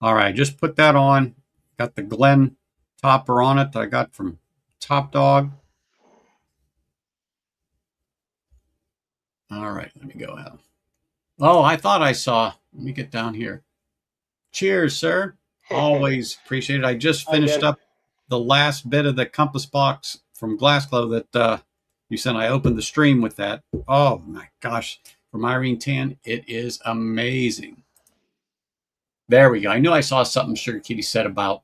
All right, just put that on. Got the Glen topper on it that I got from Top Dog. All right, let me go out. Oh, I thought I saw. Let me get down here. Cheers, sir. Always appreciate it. I just finished up the last bit of the compass box from Glassglow that you sent. I opened the stream with that. Oh my gosh. From Irene Tan, it is amazing. There we go. I knew I saw something Sugar Kitty said about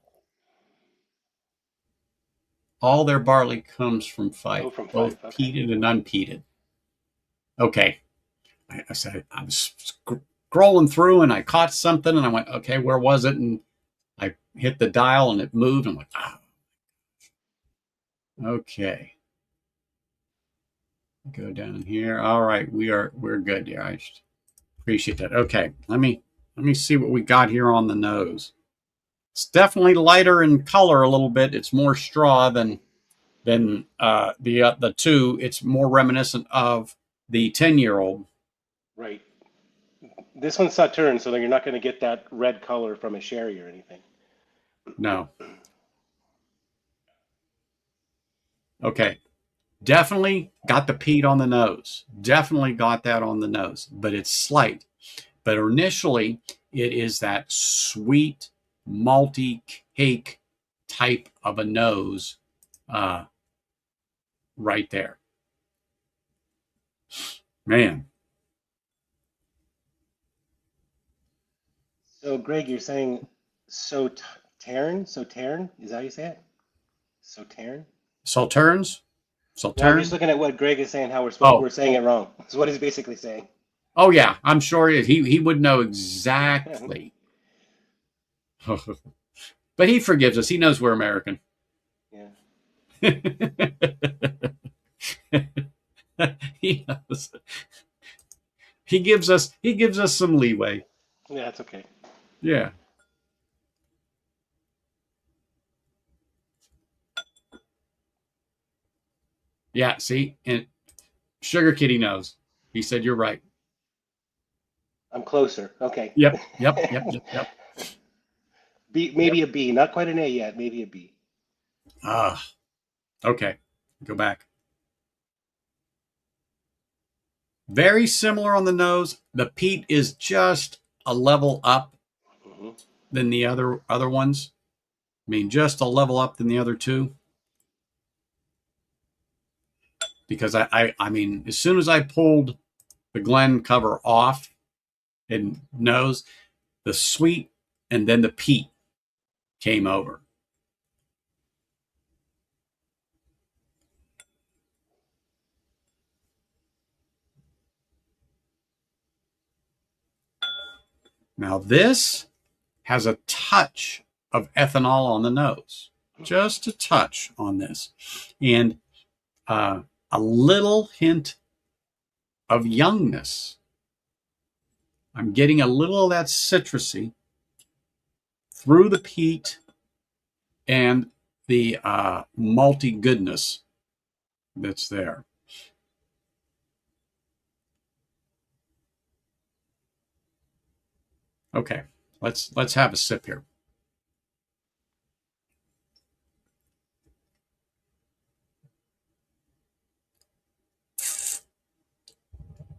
all their barley comes from Fife, both peated and unpeated. Okay. I said, I was scrolling through and I caught something and I went, okay, where was it? And I hit the dial and it moved. I'm like, oh. Okay. Go down here. All right, we're good here. I appreciate that. Okay, let me see what we got here on the nose. It's definitely lighter in color a little bit. It's more straw than the two. It's more reminiscent of the 10-year-old. Right. This one's Sauternes, so you're not going to get that red color from a sherry or anything. No. Okay. Definitely got the peat on the nose. Definitely got that on the nose, but it's slight. But initially, it is that sweet, malty cake type of a nose right there. Man. So, Greg, you're saying Sauternes? Is that how you say it? Sauternes? Sauternes? No, I'm just looking at what Greg is saying, how we're saying it wrong. That's what he's basically saying. Oh, yeah, I'm sure he would know exactly. But he forgives us. He knows we're American. Yeah. He knows. He gives us some leeway. Yeah, that's okay. Yeah. Yeah, see, and Sugar Kitty knows. He said you're right. I'm closer. Okay. Yep. B, maybe a B, not quite an A yet. Maybe a B. Okay. Go back. Very similar on the nose. The peat is just a level up than the other ones. I mean, just a level up than the other two. Because I mean, as soon as I pulled the Glen cover off and nose, the sweet and then the peat came over. Now this has a touch of ethanol on the nose, just a touch on this, and a little hint of youngness. I'm getting a little of that citrusy through the peat and the malty goodness that's there. Okay, let's have a sip here.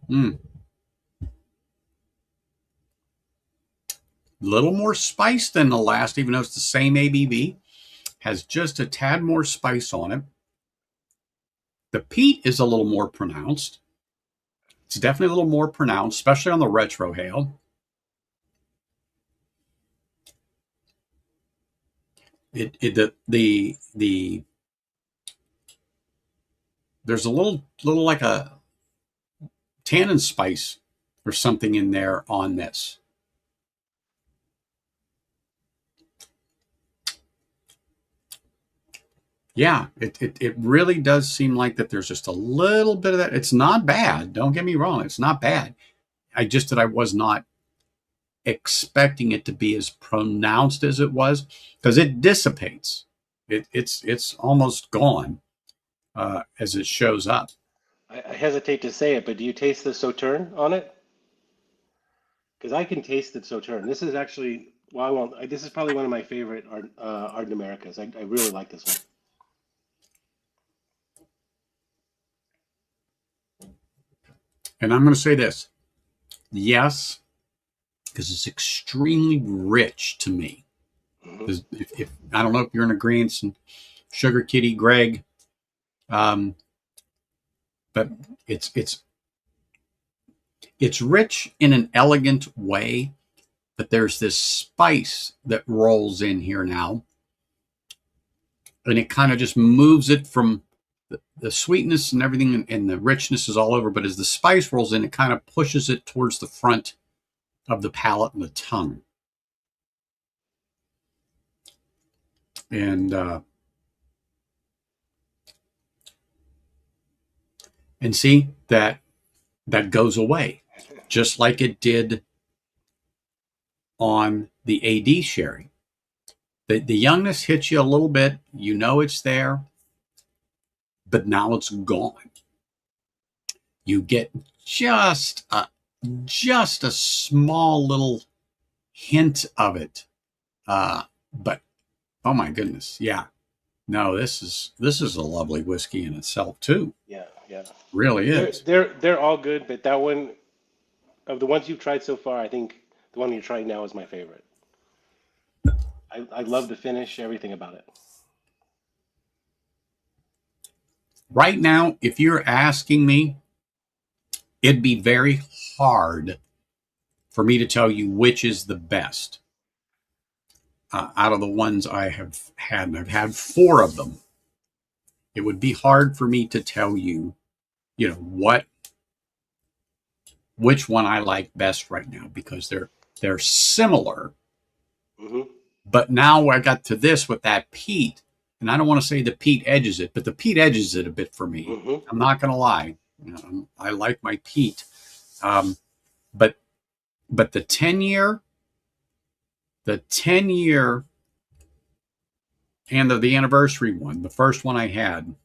Mm. Little more spice than the last, even though it's the same ABV. Has just a tad more spice on it. The peat is a little more pronounced. It's definitely a little more pronounced, especially on the retrohale. The there's a little like a tannin spice or something in there on this. Yeah, it really does seem like that there's just a little bit of that. It's not bad. Don't get me wrong. It's not bad. I was not expecting it to be as pronounced as it was, because it dissipates. It's almost gone as it shows up. I hesitate to say it, but do you taste the Sauterne on it? Because I can taste the Sauterne. This is actually, well, I won't. This is probably one of my favorite Ardnamericas. I really like this one. And I'm going to say this. Yes, because it's extremely rich to me. Mm-hmm. If I don't know if you're in agreement, and Sugar Kitty, Greg, but it's rich in an elegant way, but there's this spice that rolls in here now, and it kind of just moves it from the sweetness and everything, and the richness is all over. But as the spice rolls in, it kind of pushes it towards the front of the palate and the tongue. And see that goes away, just like it did on the AD sherry. The youngness hits you a little bit. You know it's there, but now it's gone. You get just a small little hint of it, but oh my goodness, yeah. No, this is a lovely whiskey in itself too. Yeah, yeah. Really is. They're all good, but that one, of the ones you've tried so far, I think the one you're trying now is my favorite. I love the finish, everything about it. Right now, if you're asking me, it'd be very hard for me to tell you which is the best out of the ones I have had. And I've had 4 of them. It would be hard for me to tell you, which one I like best right now, because they're similar. Mm-hmm. But now I got to this with that peat, and I don't want to say the peat edges it, but the peat edges it a bit for me. Mm-hmm. I'm not going to lie. I like my peat. But the 10-year and the anniversary one, the first one I had,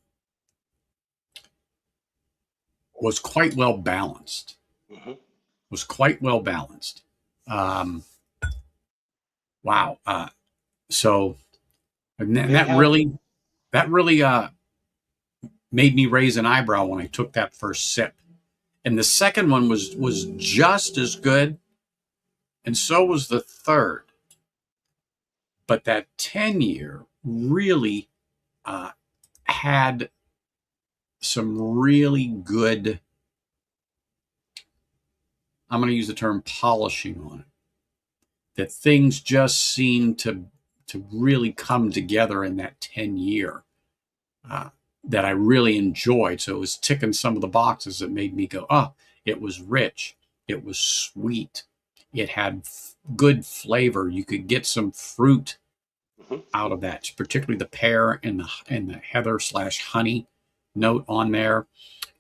was quite well balanced. Mm-hmm. Was quite well balanced. Wow. So that really made me raise an eyebrow when I took that first sip. And the second one was just as good, and so was the third. But that 10-year really had some really good, I'm going to use the term polishing on it, that things just seemed to really come together in that 10-year that I really enjoyed. So it was ticking some of the boxes that made me go, oh, it was rich. It was sweet. It had good flavor. You could get some fruit out of that, particularly the pear and the heather/honey note on there.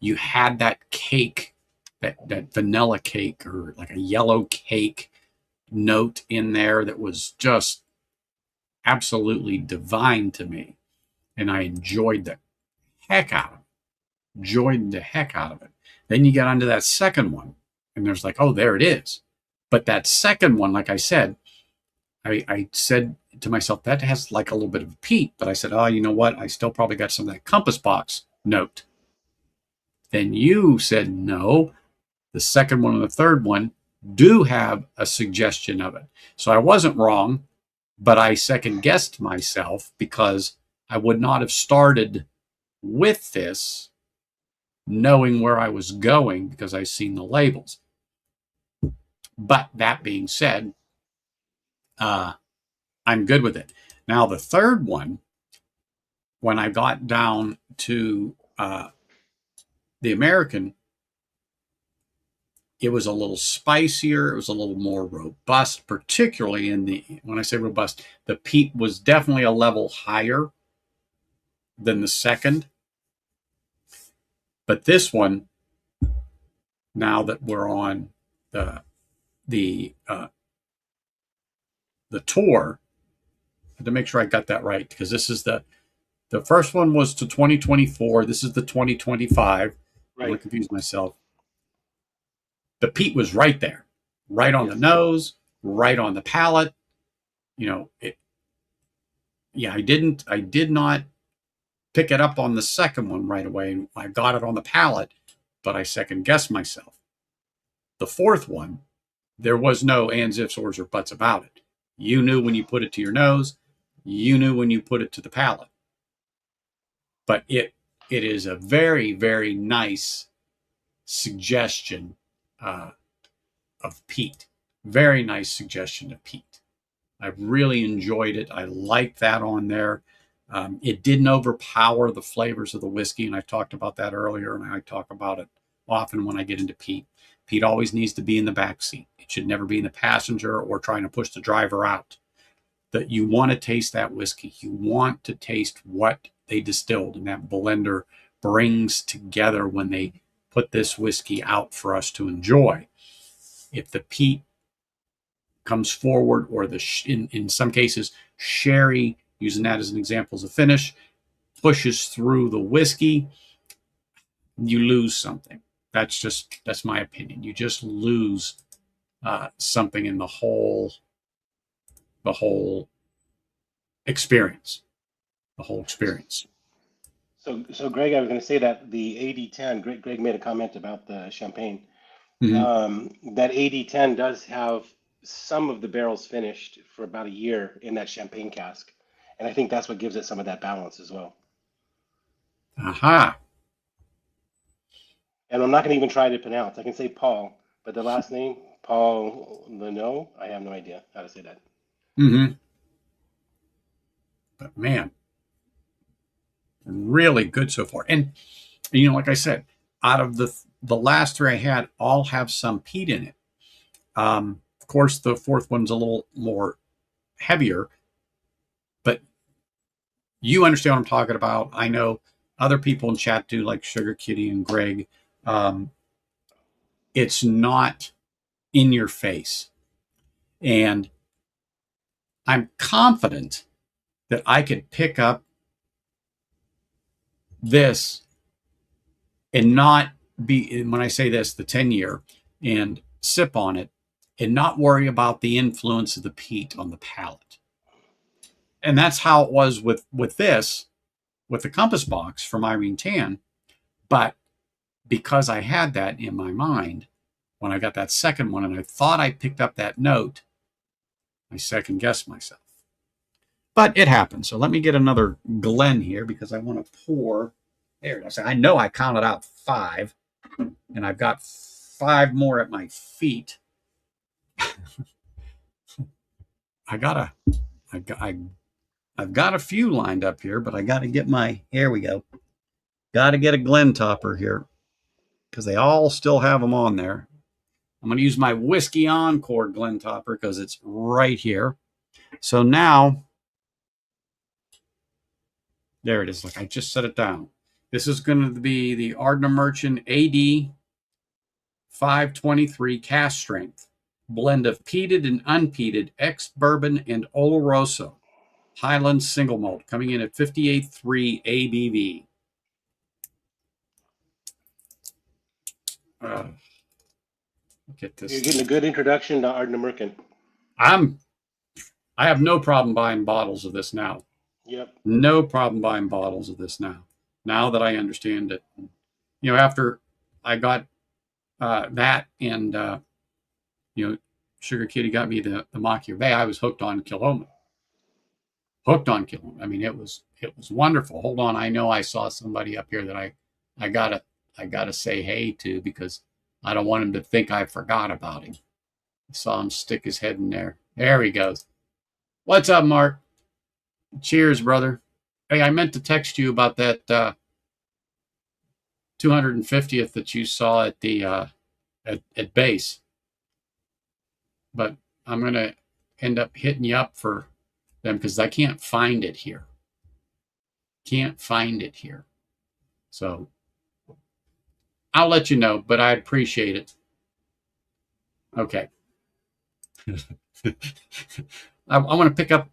You had that cake, that vanilla cake, or like a yellow cake note in there that was just absolutely divine to me. And I enjoyed the heck out of it. Then you get onto that second one, and there's like, oh, there it is. But that second one, like I said, I said to myself, that has like a little bit of peat. But I said, oh, you know what? I still probably got some of that compass box note. Then you said, no, the second one and the third one do have a suggestion of it. So I wasn't wrong, but I second guessed myself because I would not have started with this knowing where I was going because I've seen the labels. But that being said, I'm good with it. Now, the third one, when I got down to the American, it was a little spicier. It was a little more robust, particularly when I say robust, the peat was definitely a level higher than the second. But this one, now that we're on the tour, I had to make sure I got that right because this is the first one was to 2024. This is the 2025. Right. I don't confuse myself. The peat was right there, right on the nose, right on the palate. You know, I did not pick it up on the second one right away. I got it on the palate, but I second guessed myself. The fourth one, there was no ands, ifs, ors, or buts about it. You knew when you put it to your nose. You knew when you put it to the palate. But it is a very, very nice suggestion of peat. Very nice suggestion of peat. I really enjoyed it. I liked that on there. It didn't overpower the flavors of the whiskey, and I talked about that earlier, and I talk about it often when I get into peat. Peat always needs to be in the back seat. It should never be in the passenger or trying to push the driver out. That you want to taste that whiskey. You want to taste what they distilled and that blender brings together when they put this whiskey out for us to enjoy. If the peat comes forward, or in some cases, sherry, using that as an example as a finish, pushes through the whiskey, you lose something. That's my opinion. You just lose something in the whole experience. The whole experience. So Greg, I was going to say that the 80-10, Greg made a comment about the champagne. That 80-10 does have some of the barrels finished for about a year in that champagne cask. And I think that's what gives it some of that balance as well. Aha. And I'm not going to even try to pronounce. I can say Paul, but the last name, Paul Leno, I have no idea how to say that. But man, really good so far. And you know, like I said, out of the last three I had, all have some peat in it. Of course, the fourth one's a little more heavier, but you understand what I'm talking about. I know other people in chat do, like Sugar Kitty and Greg. It's not in your face. And I'm confident that I could pick up this and not be, when I say this, the 10-year, and sip on it and not worry about the influence of the peat on the palate. And that's how it was with this, with the compass box from Irene Tan. But because I had that in my mind when I got that second one, and I thought I picked up that note, I second guessed myself. But it happened. So let me get another Glen here because I want to pour. There it is. I know I counted out 5, and I've got 5 more at my feet. I've got a few lined up here, but I got to get here we go. Got to get a Glen topper here because they all still have them on there. I'm going to use my Whiskey Encore Glen topper because it's right here. So now, there it is. Like I just set it down. This is going to be the Ardnamurchan AD 523 cask strength blend of peated and unpeated ex-bourbon and Oloroso Highland single malt, coming in at 58.3 ABV. Get You're this getting a thing. good introduction to Ardnamurchan. I have no problem buying bottles of this now. Yep. No problem buying bottles of this now. Now that I understand it, after I got that and you know, Sugar Kitty got me the Machio Bay, I was hooked on Kilhoman. Hooked on Kilhoman. I mean, it was wonderful. Hold on, I know I saw somebody up here that I gotta say hey to because I don't want him to think I forgot about him. I saw him stick his head in there. There he goes. What's up, Mark? Cheers, brother. Hey, I meant to text you about that 250th that you saw at the at base, but I'm gonna end up hitting you up for them because I can't find it here. Can't find it here. So I'll let you know, but I appreciate it. Okay. I want to pick up,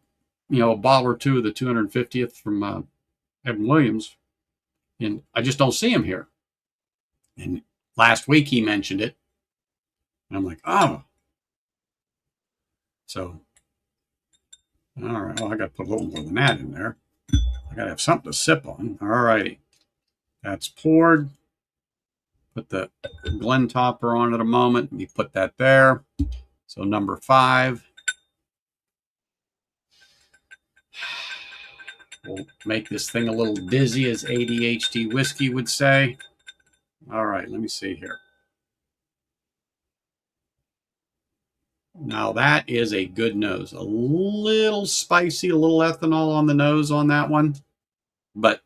a bottle or two of the 250th from Evan Williams, and I just don't see him here. And last week he mentioned it, and I'm like, oh. So, all right. Well, I got to put a little more than that in there. I got to have something to sip on. All righty. That's poured. Put the Glen topper on it a moment. We put that there. So number 5. We'll make this thing a little dizzy, as ADHD whiskey would say. All right, let me see here. Now that is a good nose. A little spicy, a little ethanol on the nose on that one, but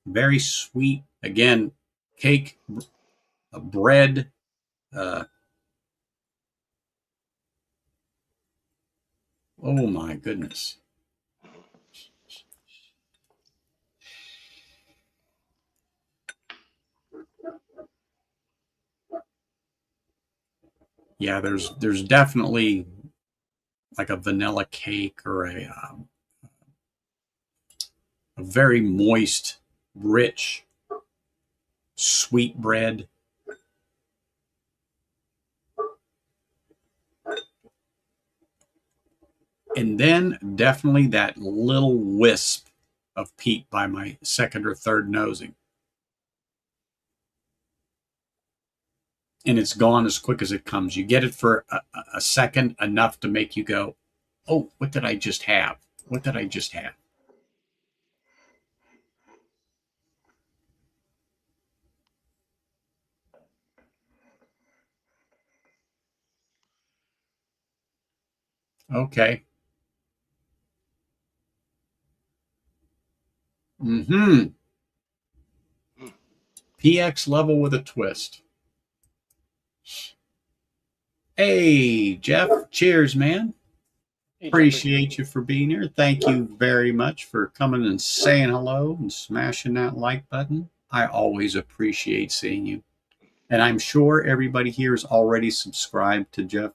very sweet. Again, cake, bread. Oh my goodness. Yeah, there's definitely like a vanilla cake or a very moist, rich, sweet bread. And then definitely that little wisp of peat by my second or third nosing. And it's gone as quick as it comes. You get it for a second, enough to make you go, oh, what did I just have? What did I just have? Okay. Mm-hmm. PX level with a twist. Hey, Jeff. Cheers, man. Hey, Appreciate you for being here. Thank you very much for coming and saying hello and smashing that like button. I always appreciate seeing you. And I'm sure everybody here is already subscribed to Jeff.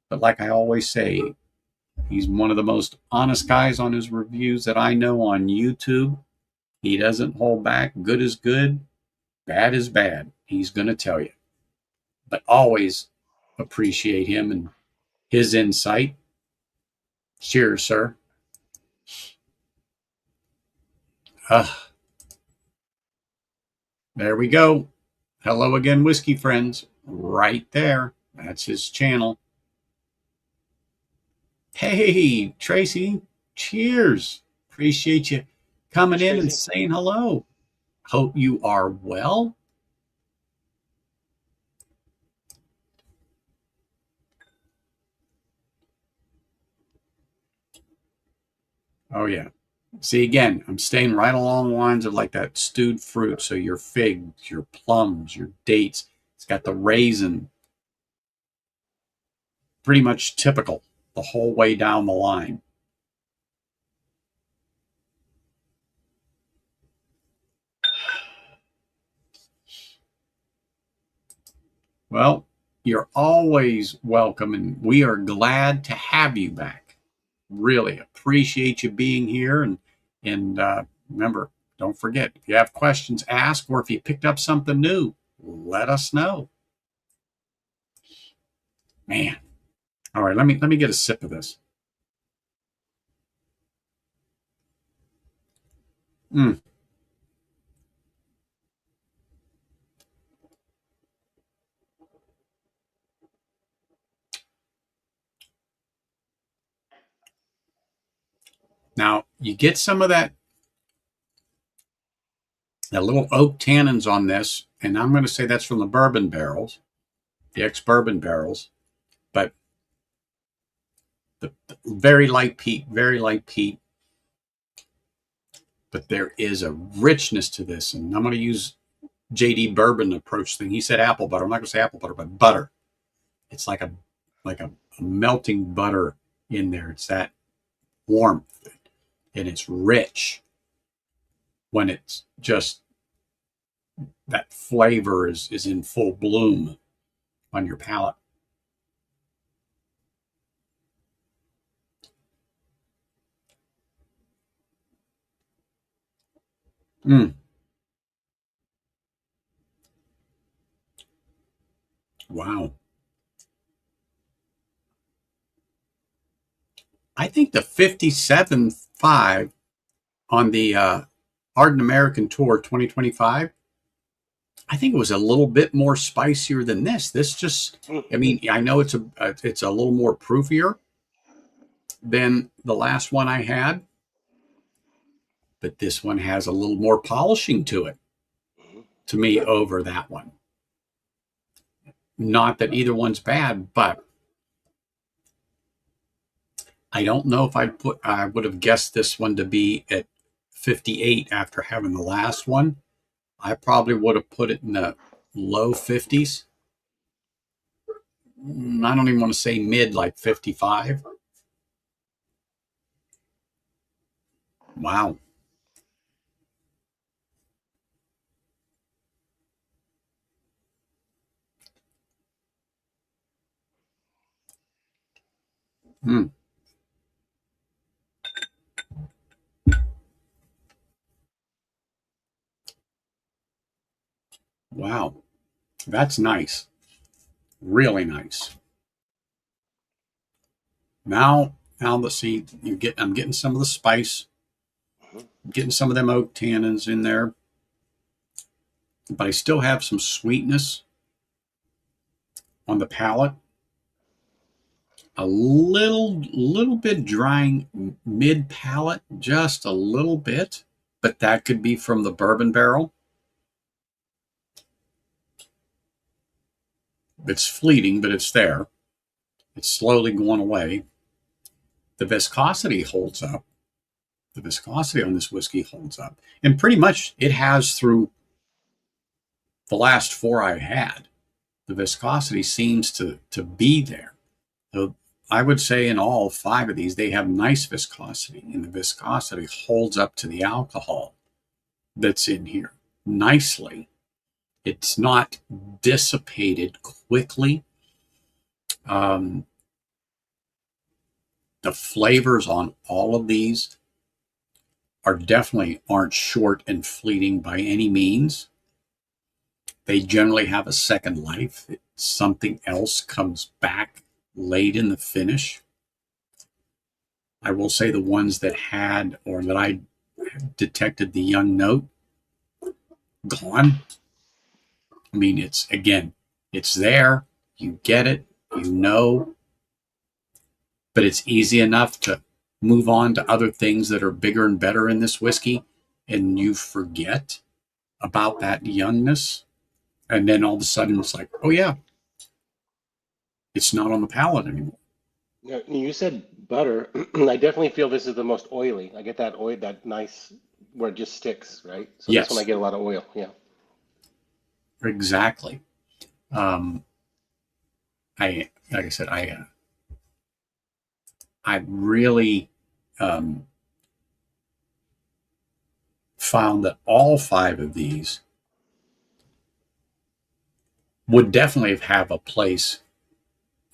But like I always say, he's one of the most honest guys on his reviews that I know on YouTube. He doesn't hold back. Good is good, bad is bad. He's going to tell you. But always appreciate him and his insight. Cheers, sir. There we go. Hello again, whiskey friends. Right there. That's his channel. Hey, Tracy. Cheers. Appreciate you coming in and saying hello. Hope you are well. Oh, yeah. See, again, I'm staying right along the lines of like that stewed fruit. So your figs, your plums, your dates. It's got the raisin. Pretty much typical the whole way down the line. Well, you're always welcome, and we are glad to have you back. Really appreciate you being here, and remember, don't forget, if you have questions, ask, or if you picked up something new, let us know. Man. All right, let me get a sip of this. Mm. Now you get some of that little oak tannins on this, and I'm going to say that's from the bourbon barrels, the ex-bourbon barrels, but the very light peat, very light peat. But there is a richness to this, and I'm going to use JD Bourbon approach thing. He said apple butter. I'm not going to say apple butter, but butter. It's like a melting butter in there. It's that warmth, and it's rich when it's just that flavor is in full bloom on your palate. Mm. Wow. I think the 57.5 on the ArdnAmerican Tour 2025, I think it was a little bit more spicier than this. This just, I mean, I know it's a little more proofier than the last one I had, but this one has a little more polishing to it, to me, over that one. Not that either one's bad, but I don't know if I would have guessed this one to be at 58 after having the last one. I probably would have put it in the low 50s. I don't even want to say mid, like 55. Wow. Mm, wow. That's nice. Really nice. Now let's see. I'm getting some of the spice, getting some of them oak tannins in there, but I still have some sweetness on the palate. A little bit drying mid palate, just a little bit, but that could be from the bourbon barrel. It's fleeting, but it's there. It's slowly going away. The viscosity holds up. The viscosity on this whiskey holds up. And pretty much it has through the last four I had. The viscosity seems to be there. So I would say in all five of these, they have nice viscosity, and the viscosity holds up to the alcohol that's in here nicely. It's not dissipated quickly. Um, the flavors on all of these aren't short and fleeting by any means. They generally have a second life. Something else comes back late in the finish. I will say the ones that had, or that I detected the young note, gone. I mean, it's there. You get it, you know, but it's easy enough to move on to other things that are bigger and better in this whiskey, and you forget about that youngness. And then all of a sudden it's like, oh yeah, it's not on the palate anymore. Now, you said butter. I definitely feel this is the most oily. I get that oil, that nice where it just sticks, right? So this one I Yes, get a lot of oil. Yeah. exactly. Um, like I said, I really found that all five of these would definitely have a place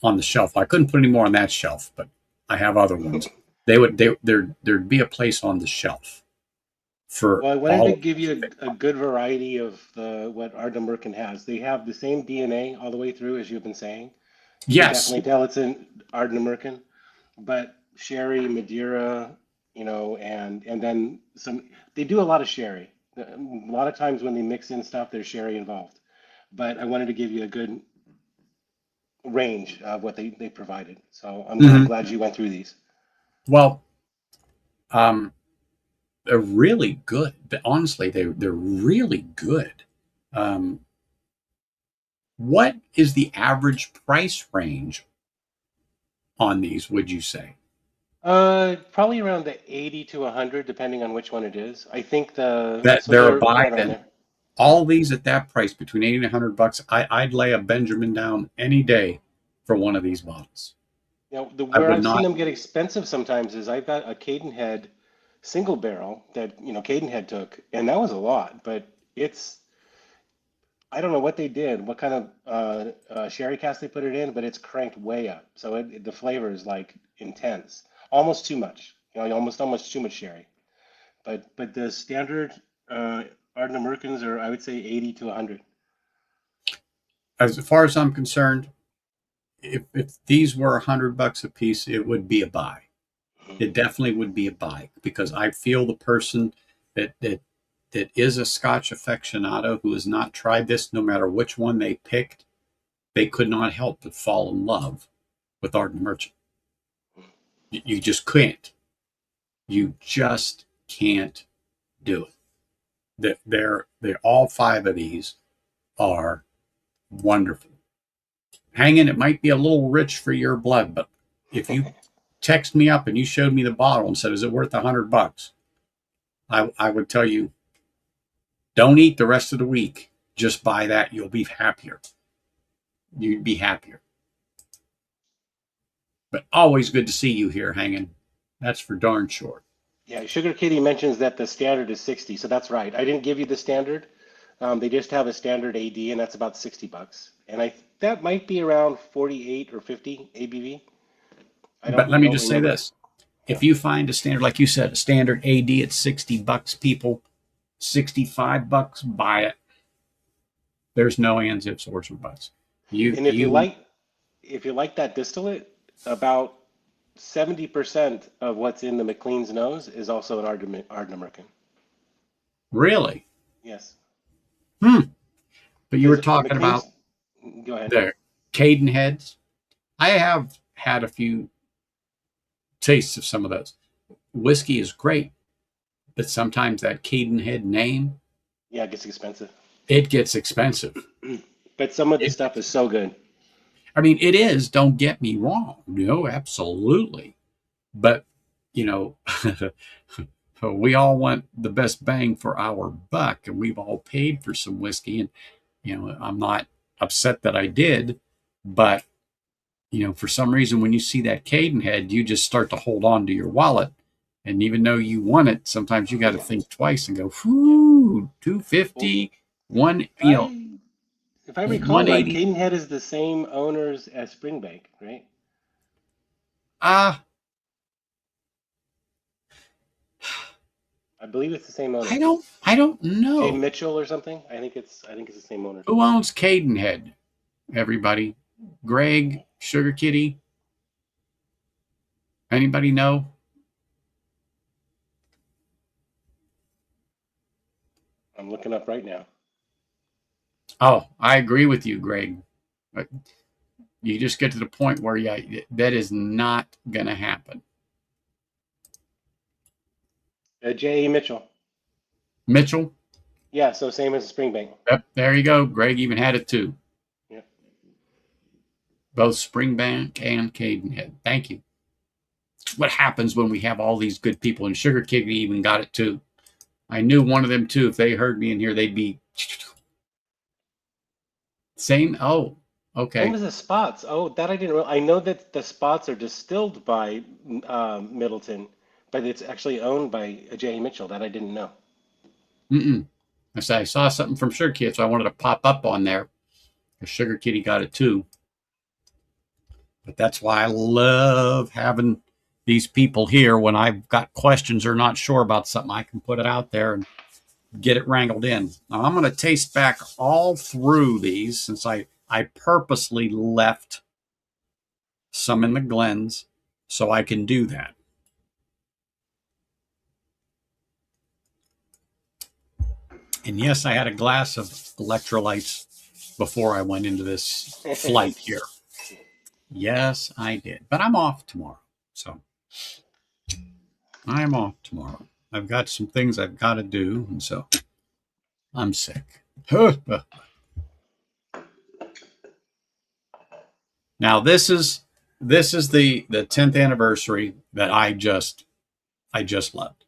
on the shelf. I couldn't put any more on that shelf, but I have other ones. There'd be a place on the shelf for Well, I wanted to all. give you a good variety of what Ardnamurchan has. They have the same DNA all the way through, as you've been saying. You can Yes. definitely tell it's an Ardnamurchan, but sherry, Madeira, and then some. They do a lot of sherry. A lot of times when they mix in stuff, there's sherry involved. But I wanted to give you a good range of what they provided. So I'm Hmm. glad you went through these. Well, um, they're really good. Honestly, they're really good. Um, what is the average price range on these, would you say? Probably around the 80 to 100, depending on which one it is. I think That so they're a they're buy around then. there. Yeah. All these at that price, between 80 and $100, I'd lay a Benjamin down any day for one of these bottles. I Where would I've seen not. them get expensive sometimes is I've got a Cadenhead single barrel that, Cadenhead took, and that was a lot, but it's, I don't know what they did, what kind of sherry cask they put it in, but it's cranked way up. So the flavor is like intense, almost too much, almost too much sherry. But the standard uh, Ardent Americans are, I would say, 80 to 100. As far as I'm concerned, if these were $100 a piece, it would be a buy. It definitely would be a buy because I feel the person that is a Scotch aficionado who has not tried this, no matter which one they picked, they could not help but fall in love with Ardnamurchan. You just can't. You just can't do it. They're all five of these are wonderful. Hanging, it might be a little rich for your blood, but if you text me up and you showed me the bottle and said, "Is it worth $100?" I would tell you, don't eat the rest of the week. Just buy that. You'll be happier. You'd be happier. But always good to see you here, Hanging. That's for darn sure. Yeah, Sugar Kitty mentions that the standard is 60, so that's right. I didn't give you the standard. They just have a standard AD, and that's about $60. And that might be around 48 or 50 ABV. But I let me don't just say remember. this: Yeah. if you find a standard, like you said, a standard AD at $60, people, $65, buy it. There's no ands, ifs, or buts. You And you if you like that distillate, about 70% of what's in the McLean's nose is also an Ardent American. really. Yes. Hmm. But you were Because talking about McLean's, go ahead. the Caden heads. I have had a few tastes of some of those. Whiskey is great, but sometimes that Cadenhead name, Yeah, it gets expensive. it gets expensive. But some of the It, stuff is so good. I mean, it is. Don't get me wrong. No, absolutely. But you know, we all want the best bang for our buck, and we've all paid for some whiskey. And I'm not upset that I did, but for some reason, when you see that Cadenhead, you just start to hold on to your wallet. And even though you want it, sometimes you got to think twice and go, Yeah. whoo, Well, 250, one, if I if I recall right, 180. Cadenhead is the same owners as Springbank, right? Ah, I believe it's the same I owners. don't, I don't Jay know Mitchell or something. I think it's the same owner. who owns Cadenhead. Everybody, Greg, Sugar Kitty, anybody know? I'm looking up right now. Oh, I agree with you, Greg. But you just get to the point where, yeah, that is not going to happen. J.A. Mitchell. Mitchell, Yeah, so same as Springbank. yep, there you go. Greg even had it too. Yeah. Both Springbank and Cadenhead. Thank you. What happens when we have all these good people, and Sugar Kitty even got it too. I knew one of them too. If they heard me in here, they'd be same. Oh, Same okay. as the spots. Oh, that I didn't realize. I know that the spots are distilled by Middleton, but it's actually owned by J.A. Mitchell. That I didn't know. Mm-mm. I saw something from Sugar Kitty, so I wanted to pop up on there. Sugar Kitty got it too. But that's why I love having these people here when I've got questions or not sure about something. I can put it out there and get it wrangled in. Now I'm going to taste back all through these since I purposely left some in the Glens, so I can do that. And yes, I had a glass of electrolytes before I went into this flight here. Yes, I did. But I'm off tomorrow. So I'm off tomorrow. I've got some things I've got to do, and so I'm sick. Now this is the 10th anniversary that I just loved.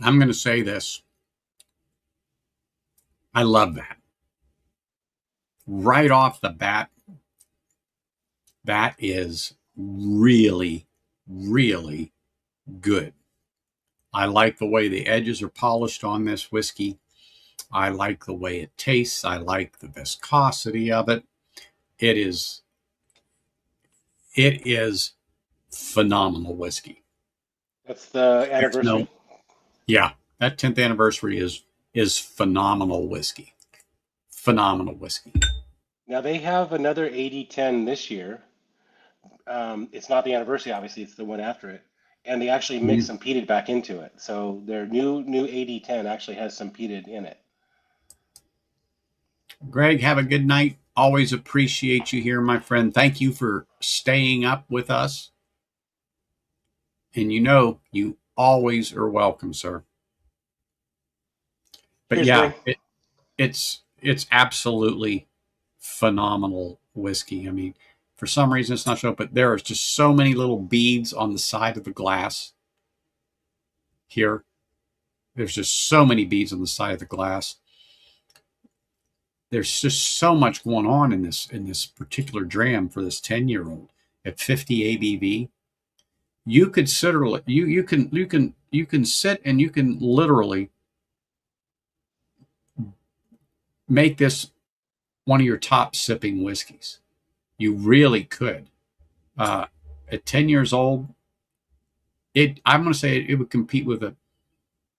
I'm going to say this. I love that. Right off the bat, that is really, really good. I like the way the edges are polished on this whiskey. I like the way it tastes. I like the viscosity of it. It is phenomenal whiskey. That's the anniversary? Yeah, that 10th anniversary is phenomenal whiskey. Phenomenal whiskey. Now they have another 80-10 this year. It's not the anniversary, obviously, it's the one after it. And they actually mix some peated back into it. So their new 80-10 actually has some peated in it. Greg, have a good night. Always appreciate you here, my friend. Thank you for staying up with us. And you always are welcome, sir. But Cheers, yeah, Greg. it's absolutely phenomenal whiskey. I mean, for some reason it's not showing, but there are just so many little beads on the side of the glass here. There's just so many beads on the side of the glass. There's just so much going on in this particular dram for this 10-year-old at 50 ABV. You consider you can sit and you can literally make this one of your top sipping whiskeys. You really could. At 10 years old, I'm going to say it would compete with a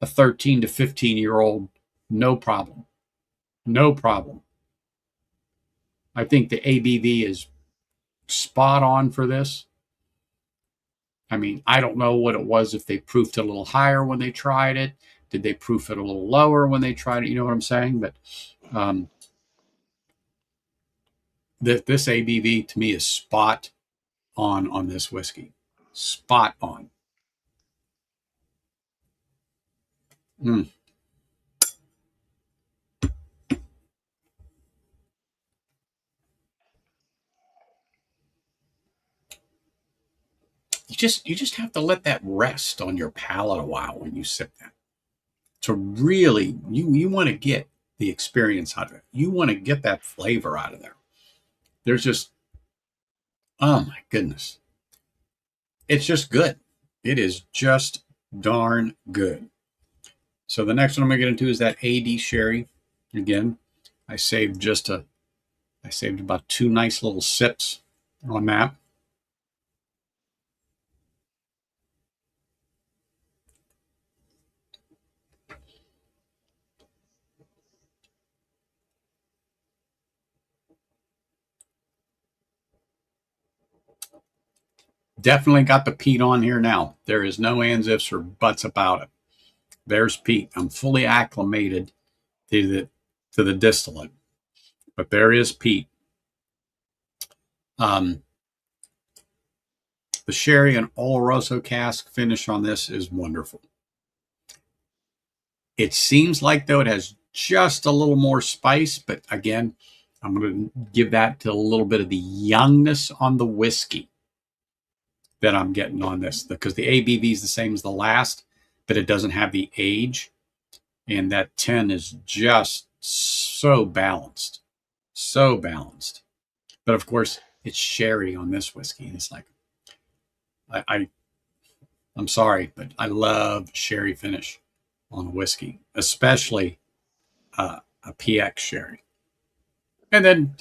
13 to 15-year-old, no problem. No problem. I think the ABV is spot on for this. I mean, I don't know what it was, if they proofed it a little higher when they tried it. Did they proof it a little lower when they tried it? You know what I'm saying? But this ABV to me is spot on this whiskey. Spot on. Mm. You just have to let that rest on your palate a while when you sip that. To really, you want to get the experience out of it. You want to get that flavor out of there. There's just, oh my goodness. It's just good. It is just darn good. So the next one I'm going to get into is that AD Sherry. Again, I saved about 2 nice little sips on that. Definitely got the peat on here now. There is no ands, ifs, or buts about it. There's peat. I'm fully acclimated to the distillate, but there is peat. The sherry and Oloroso cask finish on this is wonderful. It seems like, though, it has just a little more spice, but again, I'm going to give that to a little bit of the youngness on the whiskey that I'm getting on this, because the ABV is the same as the last, but it doesn't have the age. And that 10 is just so balanced. So balanced. But of course, it's sherry on this whiskey. It's like, I'm sorry, but I love sherry finish on a whiskey, especially a PX sherry. And then,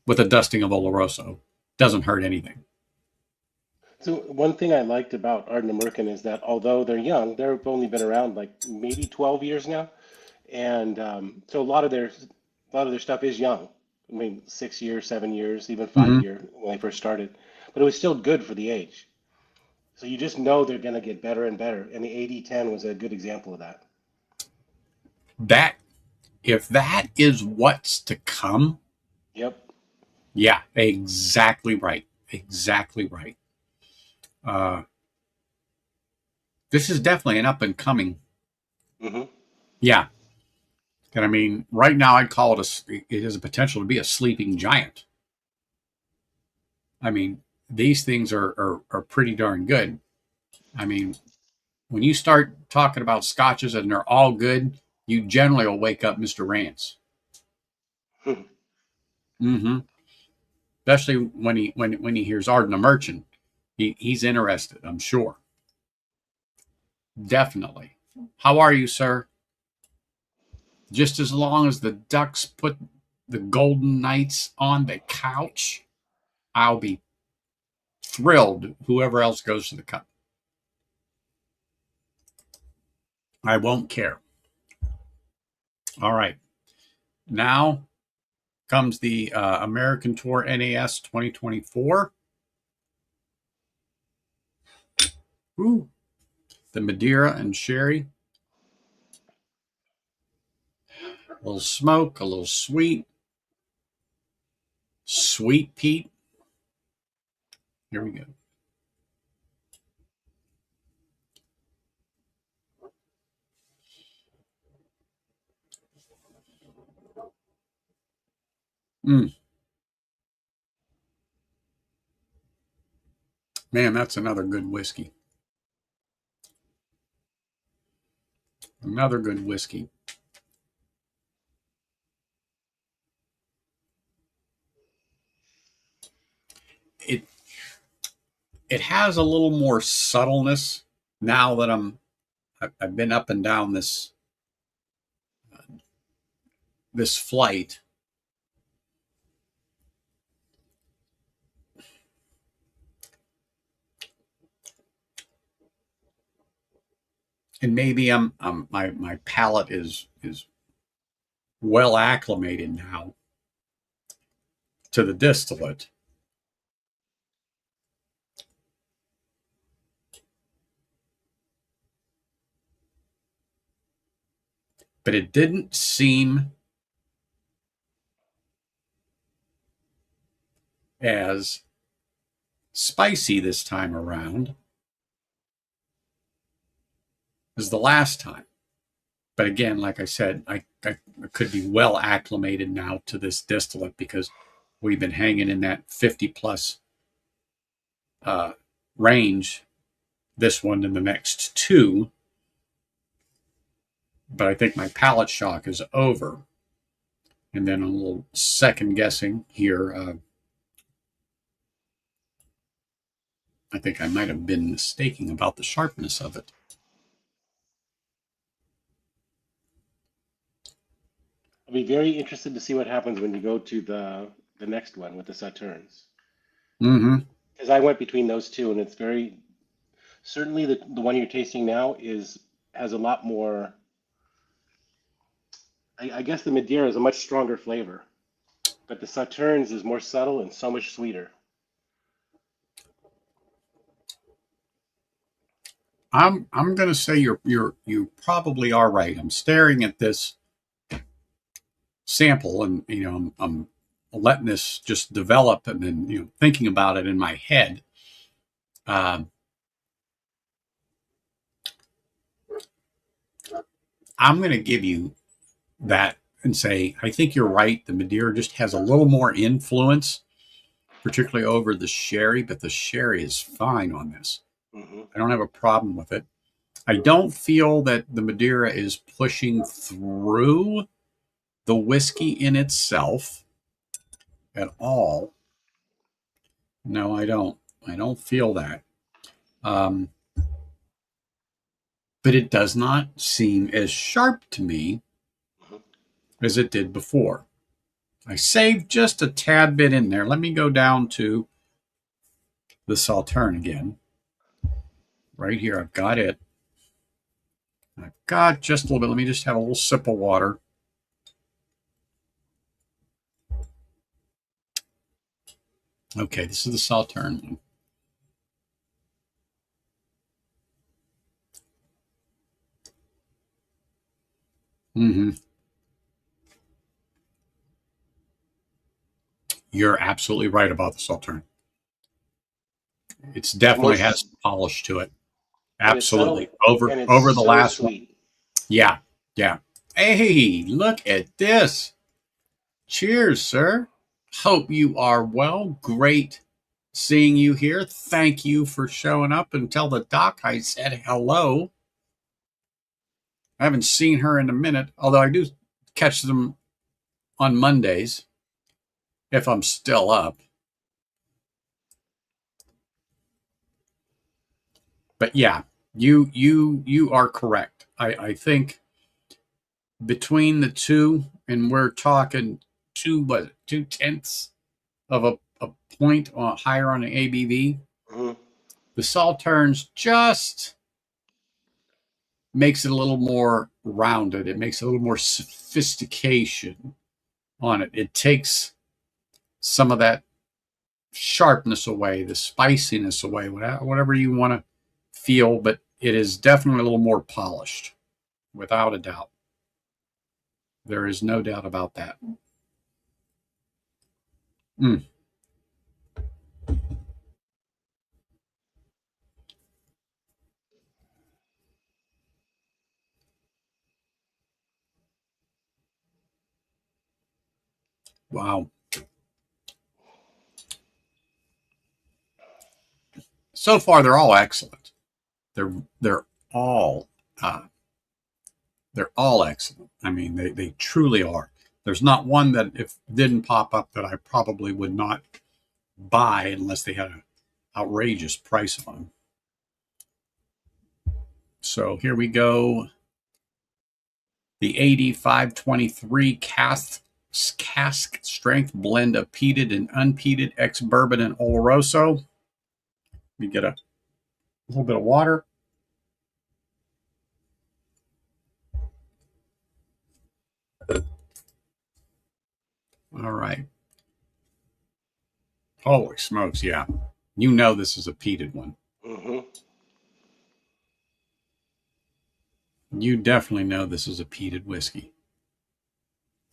with a dusting of Oloroso, doesn't hurt anything. So one thing I liked about Ardnamurchan is that although they're young, they've only been around like maybe 12 years now, and so a lot of their stuff is young. I mean, 6 years, 7 years, even five Mm-hmm. year when I first started, but it was still good for the age. So you just know they're going to get better and better, and the 80-10 was a good example of that. That if that is what's to come, Yep. yeah, exactly right. Exactly right. Uh, this is definitely an up and coming. Hmm. Yeah. And I mean, right now I'd call it has a potential to be a sleeping giant. I mean, these things are pretty darn good. I mean, when you start talking about scotches and they're all good, you generally will wake up Mr. Rance. Mm-hmm. Especially when he hears Ardnamurchan, he's interested. I'm sure. Definitely. How are you, sir? Just as long as the Ducks put the Golden Knights on the couch, I'll be thrilled. Whoever else goes to the cup, I won't care. All right. Now comes the American Tour NAS 2024. Ooh, the Madeira and Sherry. A little smoke, a little sweet. Sweet Pete. Here we go. Mm, man, that's another good whiskey. Another good whiskey. It it has a little more subtleness now that I've been up and down this flight. And maybe my palate is well acclimated now to the distillate, but it didn't seem as spicy this time around as the last time. But again, like I said, I could be well acclimated now to this distillate because we've been hanging in that 50 plus uh, range, this one and the next two. But I think my palate shock is over. And then a little second guessing here. I think I might have been mistaken about the sharpness of it. I'll be very interested to see what happens when you go to the next one with the Sauternes. Mm-hmm. Because I went between those two, and it's very certainly the one you're tasting now is has a lot more. I guess the Madeira is a much stronger flavor, but the Sauternes is more subtle and so much sweeter. I'm going to say you probably are right. I'm staring at this sample, and I'm letting this just develop, and then thinking about it in my head. Um, I'm going to give you that and say I think you're right. The Madeira just has a little more influence, particularly over the sherry, but the sherry is fine on this. Hmm. I don't have a problem with it. I don't feel that the Madeira is pushing through the whiskey in itself at all. No, I don't. I don't feel that. Um, but it does not seem as sharp to me Hmm. as it did before. I saved just a tad bit in there. Let me go down to the Sauterne again. Right here, I've got it. I've got just a little bit. Let me just have a little sip of water. Okay, this is the Sauterne one. Mm-hmm. You're absolutely right about the Sauterne. It's definitely has some polish to it. Absolutely. And it's Over the so last one. sweet. Yeah, yeah. Hey, look at this. Cheers, sir. Hope you are well. Great seeing you here. Thank you for showing up, and tell the doc I said hello. I haven't seen her in a minute, although I do catch them on Mondays if I'm still up. But yeah, you are correct. I think between the two, and we're talking 2/2 of a point higher on the ABV. Mm-hmm. The Sauternes just makes it a little more rounded. It makes it a little more sophistication on it. It takes some of that sharpness away, the spiciness away, whatever you want to feel, but it is definitely a little more polished, without a doubt. There is no doubt about that. Mm. Wow. So far, they're all excellent. They're all uh, they're all excellent. I mean, they truly are. There's not one that if didn't pop up that I probably would not buy unless they had an outrageous price on them. So here we go. The AD 523 cask strength blend of peated and unpeated ex bourbon and Oloroso. We get a little bit of water. All right. Holy smokes, yeah. You know this is a peated one. Mm-hmm. You definitely know this is a peated whiskey.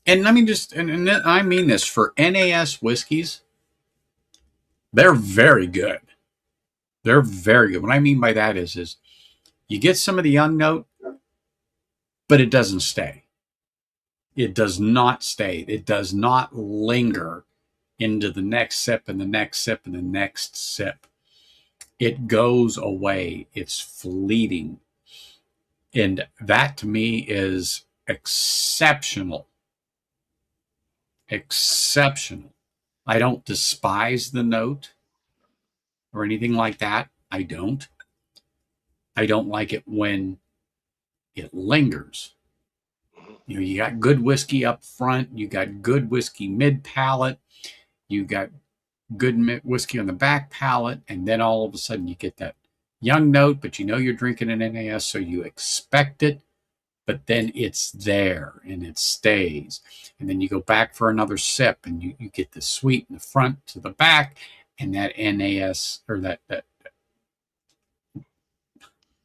And I mean, and I mean this, for NAS whiskeys, they're very good. They're very good. What I mean by that is you get some of the young note, but it doesn't stay. It does not stay. It does not linger into the next sip and the next sip and the next sip. It goes away. It's fleeting. And that to me is exceptional. Exceptional. I don't despise the note or anything like that. I don't. I don't like it when it lingers. You know, you got good whiskey up front, you got good whiskey mid palate, you got good whiskey on the back palate, and then all of a sudden you get that young note, but you know you're drinking an NAS, so you expect it, but then it's there and it stays. And then you go back for another sip and you get the sweet in the front to the back, and that NAS, or that I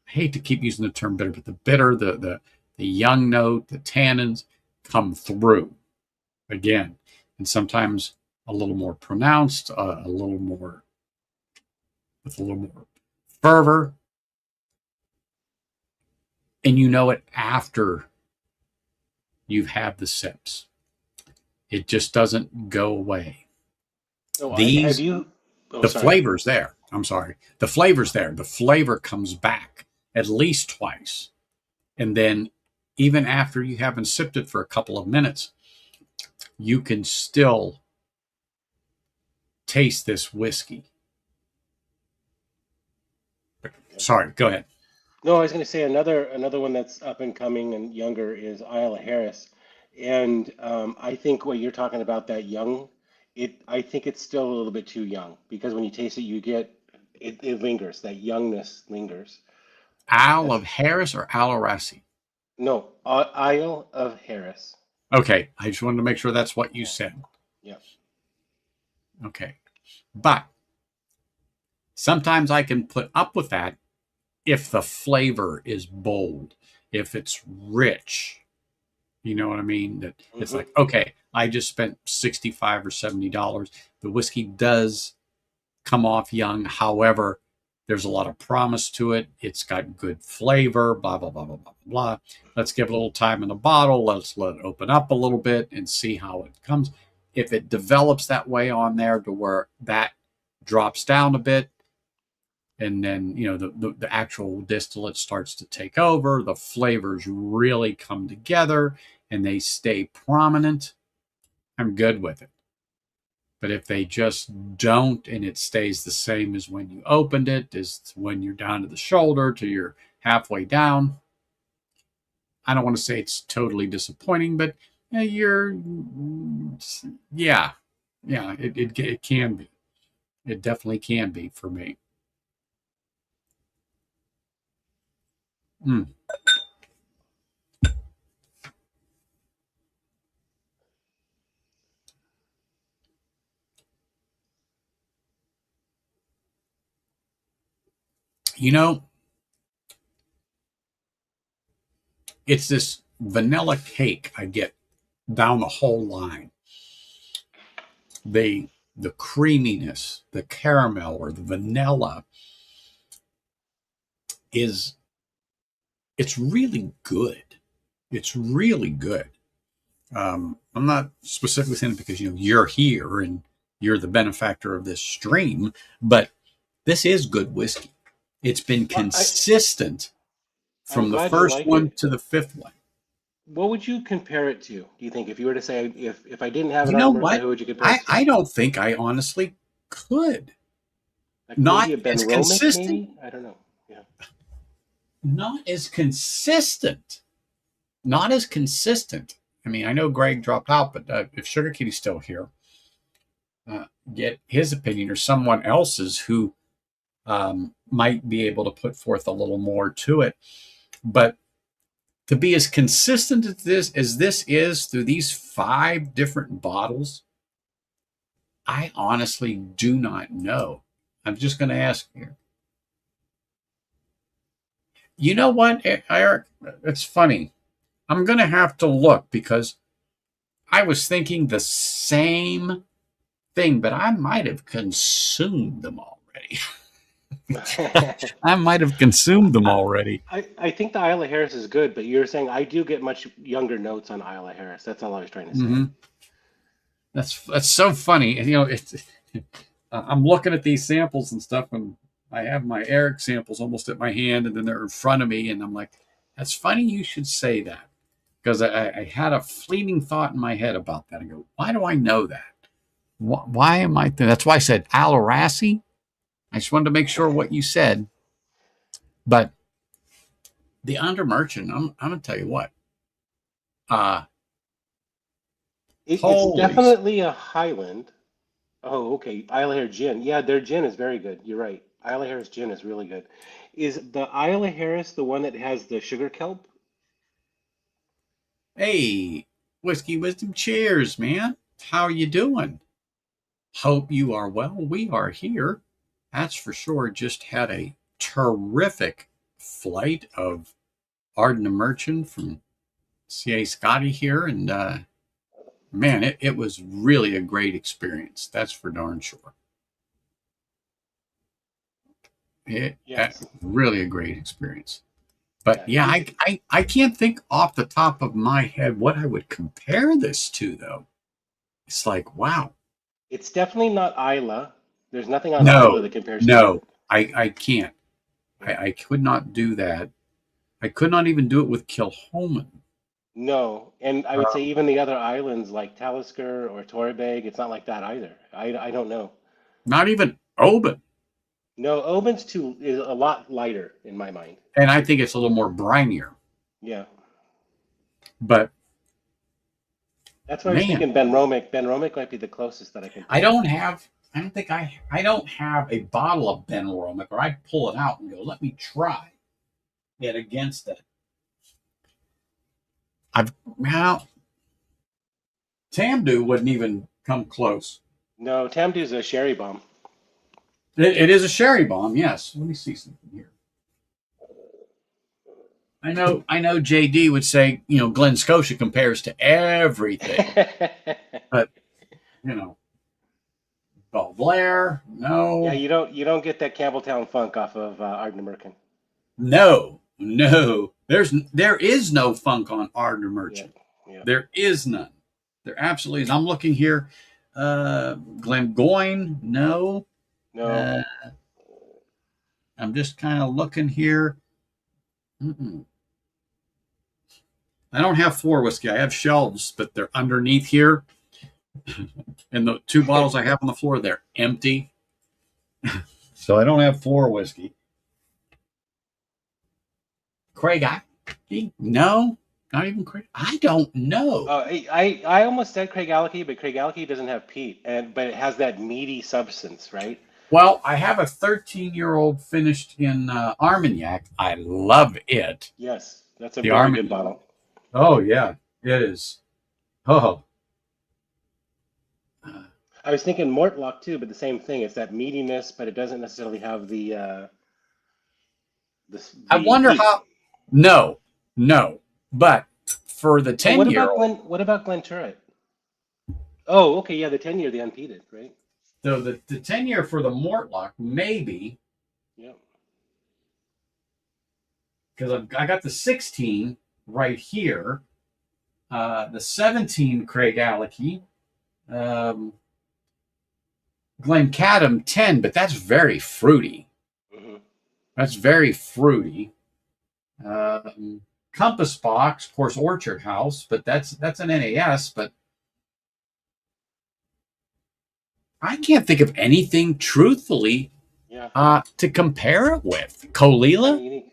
hate to keep using the term bitter, but the bitter, the young note, the tannins come through again, and sometimes a little more pronounced, a little more with a little more fervor, and you know it after you've had the sips. It just doesn't go away. Oh, These, have you? Oh, the sorry. flavor's there. I'm sorry. The flavor's there. The flavor comes back at least twice. And then even after you haven't sipped it for a couple of minutes, you can still taste this whiskey. Sorry, go ahead. No, I was going to say another one that's up and coming and younger is Isla Harris, and I think what you're talking about, that young, I think it's still a little bit too young, because when you taste it, you get It lingers. That youngness lingers. Isle That's of Harris or Alarasi? no Isle of Harris. Okay, I just wanted to make sure that's what you Yeah, said. yeah. Okay. But sometimes I can put up with that if the flavor is bold, if it's rich. You know what I mean? That it's Hmm. like, okay, I just spent $65 or $70. The whiskey does come off young. However, there's a lot of promise to it. It's got good flavor, blah, blah, blah, blah, blah, blah. Let's give it a little time in the bottle. Let's let it open up a little bit and see how it comes. If it develops that way on there to where that drops down a bit, and then the actual distillate starts to take over, the flavors really come together and they stay prominent, I'm good with it. But if they just don't and it stays the same as when you opened it, as when you're down to the shoulder to you're halfway down, I don't want to say it's totally disappointing, but you're, yeah, it can be. It definitely can be for me. Mm. You know, it's this vanilla cake I get down the whole line. The creaminess, the caramel or the vanilla is it's really good. It's really good. I'm not specifically saying it because you're here and you're the benefactor of this stream, but this is good whiskey. It's been Well, consistent I'm from the glad you first like one it. to the fifth one. What would you compare it to? Do you think if you were to say if I didn't have an You know Ardnamurchan, what? who would you compare I, it to? I don't think I honestly could. Like Not maybe a Ben as Romick, consistent. maybe? I don't know. Yeah. Not as consistent. Not as consistent. I mean, I know Greg dropped out, but if Sugar Kitty's still here, get his opinion or someone else's who might be able to put forth a little more to it. But to be as consistent as this is through these 5 different bottles, I honestly do not know. I'm just going to ask here. You know what, Eric? It's funny. I'm going to have to look because I was thinking the same thing, but I might have consumed them already. I might have consumed them I, already. I think the Isla Harris is good, but you're saying I do get much younger notes on Isla Harris. That's all I was trying to say. Mm-hmm. That's so funny. And I'm looking at these samples and stuff, and I have my Eric samples almost at my hand, and then they're in front of me, and I'm like, that's funny you should say that because I had a fleeting thought in my head about that. I go, why do I know that? Why am I? That's why I said Alarasi. I just wanted to make sure what you said, but the Ardnamurchan, I'm gonna tell you what. Uh It's holy, definitely a Highland. Oh, okay. Isla Harris gin. Yeah, their gin is very good. You're right. Isla Harris gin is really good. Is the Isla Harris the one that has the sugar kelp? hey, whiskey wisdom, cheers, man. How you doing? Hope you are well. We are here. That's for sure. Just had a terrific flight of Ardnamurchan from CA-Scotty here. And man, it was really a great experience. That's for darn sure. Yes. Really a great experience. But Yeah. yeah, I can't think off the top of my head what I would compare this to, though. It's like, wow. It's definitely not Isla. There's nothing on Isla No, that compares to no, it. I can't. Yeah. I could not do that. I could not even do it with Kilhoman. No, and I would say even the other islands like Talisker or Torrebeg, it's not like that either. I don't know. Not even Oban. No, Oban's too is a lot lighter in my mind. And I think it's a little more brinier. Yeah, But that's why I was man, thinking Ben Romick. Ben Romick might be the closest that I can I put it. don't have I don't think I don't have a bottle of Benromic, or I'd pull it out and go, let me try it against it. Now Tamdu wouldn't even come close. No, Tamdu's a sherry bomb. It is a sherry bomb, yes. Let me see something here. I know JD would say, Glen Scotia compares to everything. But, Belle Blair, no. Yeah, you don't get that Campbelltown funk off of Ardnamurchan. No. There is no funk on Ardnamurchan. Yeah. There is none. There absolutely is. I'm looking here. Glengoyne, no. No. I'm just kind of looking here. Mm-mm. I don't have floor whiskey. I have shelves, but they're underneath here. And the 2 bottles I have on the floor, they're empty. So I don't have floor whiskey. Craig, no, not even Craig. I don't know. I almost said Craig Alecky, but Craig Alecky doesn't have peat, but it has that meaty substance, right? Well, I have a 13-year-old finished in Armagnac. I love it. Yes, that's a very good bottle. Oh, yeah, it is. Oh. I was thinking Mortlock too, but the same thing. It's that meatiness, but it doesn't necessarily have the I wonder heat. how. No. But for the 10-year-old. What about Glen Turret? Oh, okay, yeah, the 10-year, the unpeated, right? So the 10-year for the Mortlock, maybe. Yeah. Because I got the 16 right here. The 17 Craig Alecky. Glencadam 10, but that's very fruity. Mm-hmm. That's very fruity. Compass Box, of course, Orchard House, but that's an NAS. But I can't think of anything truthfully to compare it with. Colila?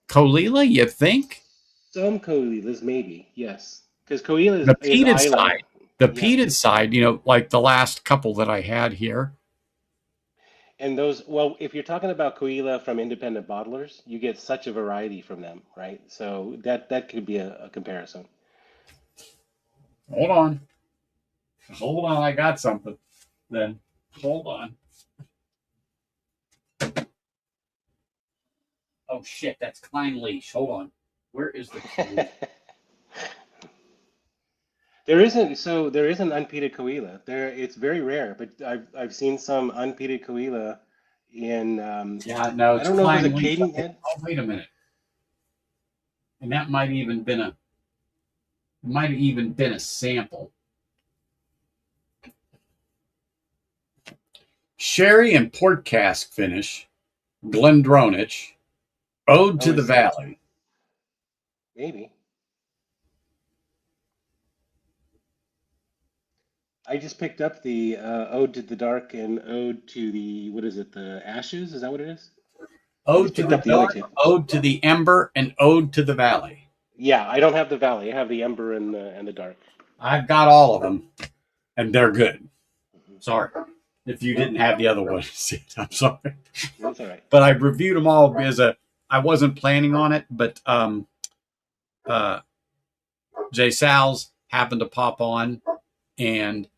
Colila, you think? Some Colilas, maybe, yes. Because Colila the peated side. The peated side, like the last couple that I had here. And those, well, if you're talking about Coila from independent bottlers, you get such a variety from them, right? So that could be a comparison. Hold on, I got something. Then hold on. Oh shit, that's Klein Leash. Hold on. Where is the? There isn't unpeated Coila. It's very rare, but I've seen some unpeated Coila in yeah, no, I don't know if it was a Cadenhead. Oh, wait a minute. And that might have even been a sample. Sherry and port cask finish, Glendronach, Ode to the Valley. Maybe. I just picked up the Ode to the Dark and Ode to the, what is it, the Ashes? Is that what it is? Ode to the Dark, Ode to the Ember, and Ode to the Valley. Yeah, I don't have the Valley. I have the Ember and the Dark. I've got all of them, and they're good. Sorry if you didn't have the other ones. I'm sorry. That's all right. But I reviewed them all I wasn't planning on it, but Jay Sal's happened to pop on, and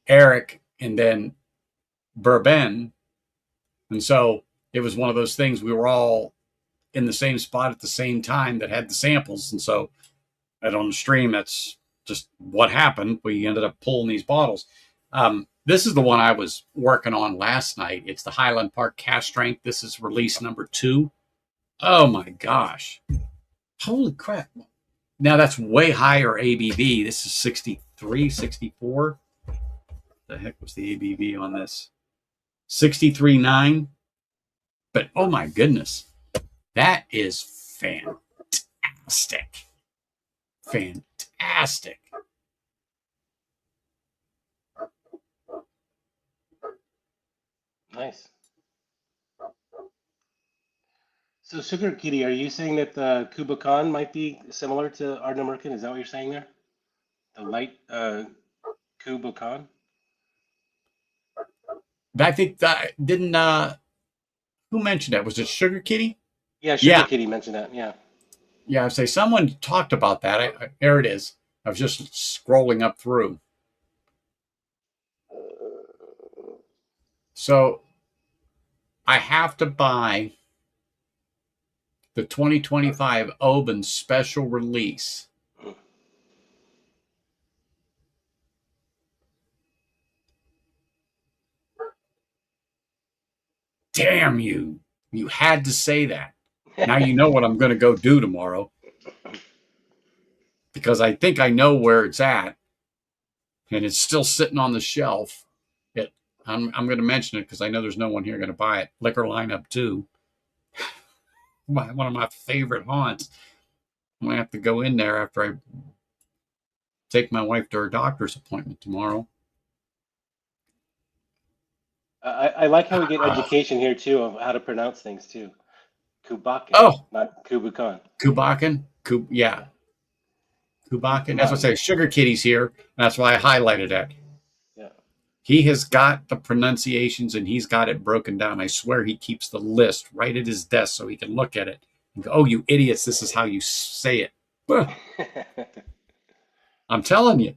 Eric, and then Bourbon. And so it was one of those things, we were all in the same spot at the same time that had the samples. And so on the stream, that's just what happened. We ended up pulling these bottles. This is the one I was working on last night. It's the Highland Park Cask Strength. This is release number 2. Oh my gosh. Holy crap. Now that's way higher ABV. This is 63, 64. What the heck was the ABV on this? 63.9. But oh my goodness, that is fantastic. Fantastic. Nice. So, Sugar Kitty, are you saying that the Kubakan might be similar to Ardnamurchan? Is that what you're saying there? The light Kubakan? I think that didn't. Who mentioned that? Was it Sugar Kitty? Yeah, Sugar Yeah, Kitty mentioned that. Yeah. yeah. I say someone talked about that. There it is. I was just scrolling up through. So I have to buy the 2025 Oban special release. Damn you. You had to say that. Now you know what I'm going to go do tomorrow because I think I know where it's at and it's still sitting on the shelf. I'm going to mention it because I know there's no one here going to buy it. Liquor Lineup 2, one of my favorite haunts. I'm going to have to go in there after I take my wife to her doctor's appointment tomorrow. I like how we get education here too of how to pronounce things too. Kubakin, Oh, not Kubukan. Kubakin. Yeah, Kubakin. That's what I say. Sugar Kitty's here. That's why I highlighted that. Yeah. He has got the pronunciations and he's got it broken down. I swear he keeps the list right at his desk so he can look at it and go, "Oh, you idiots, this is how you say it." I'm telling you,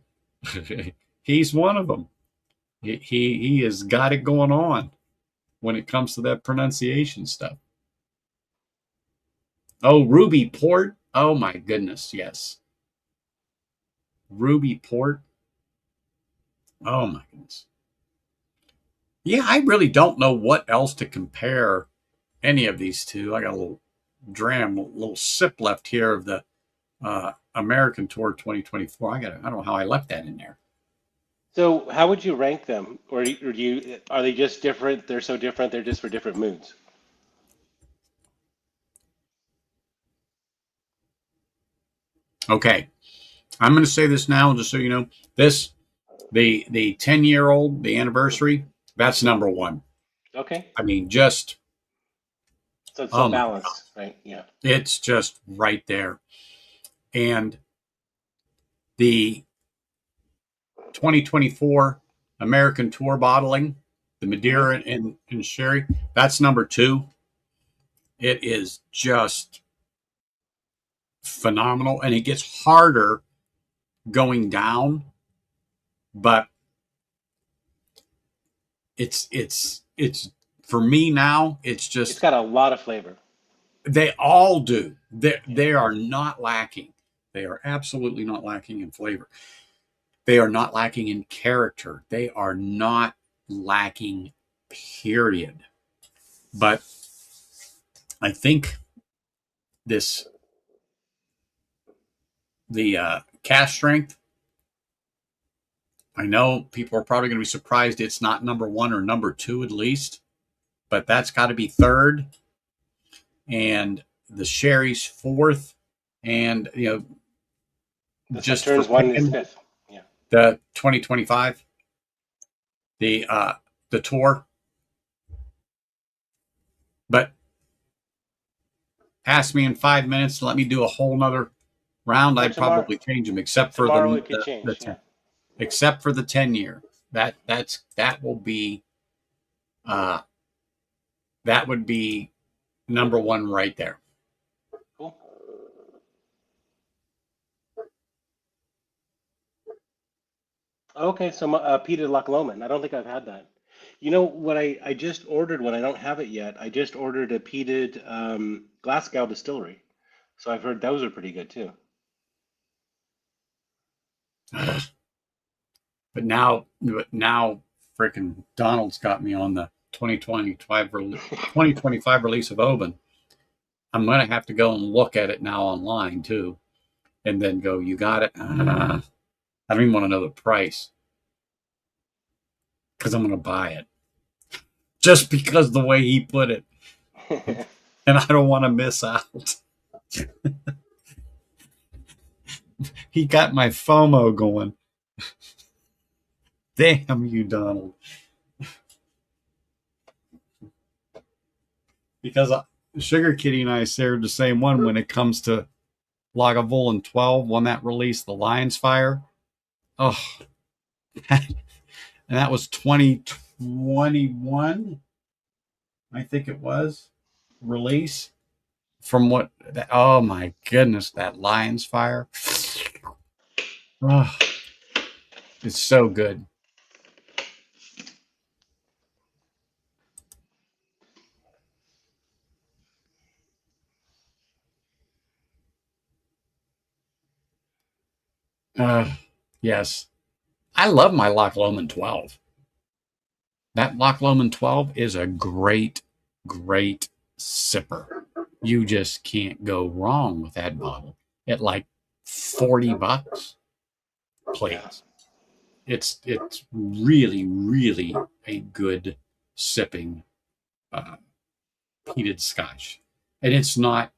he's one of them. He has got it going on when it comes to that pronunciation stuff. Oh, Ruby Port. Oh my goodness, yes. Ruby Port. Oh my goodness. Yeah, I really don't know what else to compare any of these two. I got a little little sip left here of the American Tour 2024. I don't know how I left that in there. So how would you rank them, or are they just different? They're so different. They're just for different moods. Okay, I'm going to say this now, just so you know. This the 10-year-old, the anniversary. That's number one. Okay. I mean, just So it's oh so my balanced, right? Yeah. it's just right there. And the 2024 American Tour bottling, the Hmm. Madeira and Sherry, that's number two. It is just phenomenal, and it gets harder going down, but it's for me now. It's It's just got a lot of flavor. they all do. Yeah. They are not lacking. They are absolutely not lacking in flavor. They are not lacking in character. They are not lacking, period. But I think this the cash strength. I know people are probably going to be surprised it's not number one or number two at least, but that's got to be third, and the Sherry's fourth, and The just for Saturn's one is picking fifth. Yeah. the 2025, the uh, the tour, but ask me in 5 minutes to let me do a whole nother round, Or I'd tomorrow. probably change them, except for Tomorrow it could the change. 10, Yeah. except for the 10 year. That will be uh, that would be number one right there. Cool. Okay, so Peated Loch Lomond. I don't think I've had that. You know what I just ordered when I don't have it yet? I just ordered a peated Glasgow distillery. So I've heard those are pretty good too. But now, freaking Donald's got me on the 2025 release of Oban. I'm gonna have to go and look at it now online too, and then go. You got it. I don't even want to know the price because I'm gonna buy it just because the way he put it, and I don't want to miss out. He got my FOMO going. Damn you, Donald. Because Sugar Kitty and I shared the same one when it comes to Lagavulin 12 when that released the Lion's Fire. Oh, and that was 20. 2021, I think it was, release. From what, oh my goodness, that Lion's Fire. Oh, it's so good. Yes. I love my Loch Lomond 12. That Loch Lomond 12 is a great, great sipper. You just can't go wrong with that bottle at like $40, Yeah. please. It's really, really a good sipping uh, peated Scotch, and it's not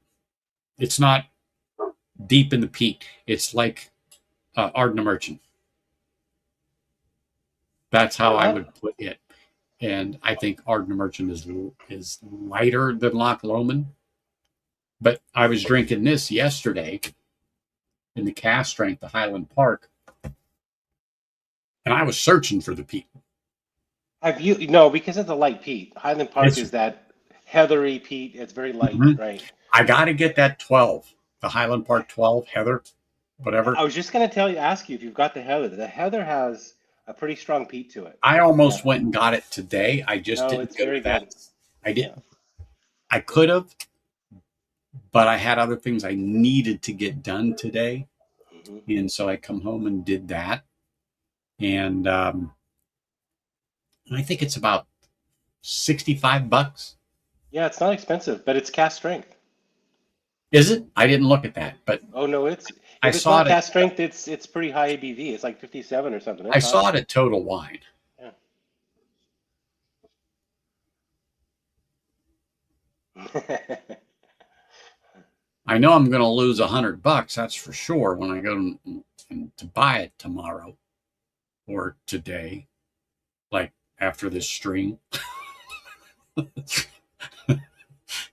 deep in the peat. It's like Ardnamurchan. That's how I Yeah. would put it. And I think Ardnamurchan is lighter than Loch Lomond. But I was drinking this yesterday in the cask strength, the Highland Park, and I was searching for the peat. Have you? No, because it's a light peat. Highland Park It's is that heathery peat. It's very light, mhm. right? I got to get that 12, the Highland Park 12 Heather, I whatever. was just gonna ask you if you've got the heather. The heather has a pretty strong peat to it. I almost Yeah. went and got it today. I just No, didn't it's go very that. good. I Yeah. didn't. I could have, but I had other things I needed to get done today, Hmm. and so I come home and did that. And I think it's about $65. Yeah, it's not expensive, but it's cast strength. Is it? I didn't look at that, but Oh no, it's I if it's saw not it. cast strength, it's pretty high ABV. It's like 57 or something. I It's high. saw it at Total Wine. Yeah. I know I'm going to lose $100. That's for sure when I go to buy it tomorrow or today, like after this stream,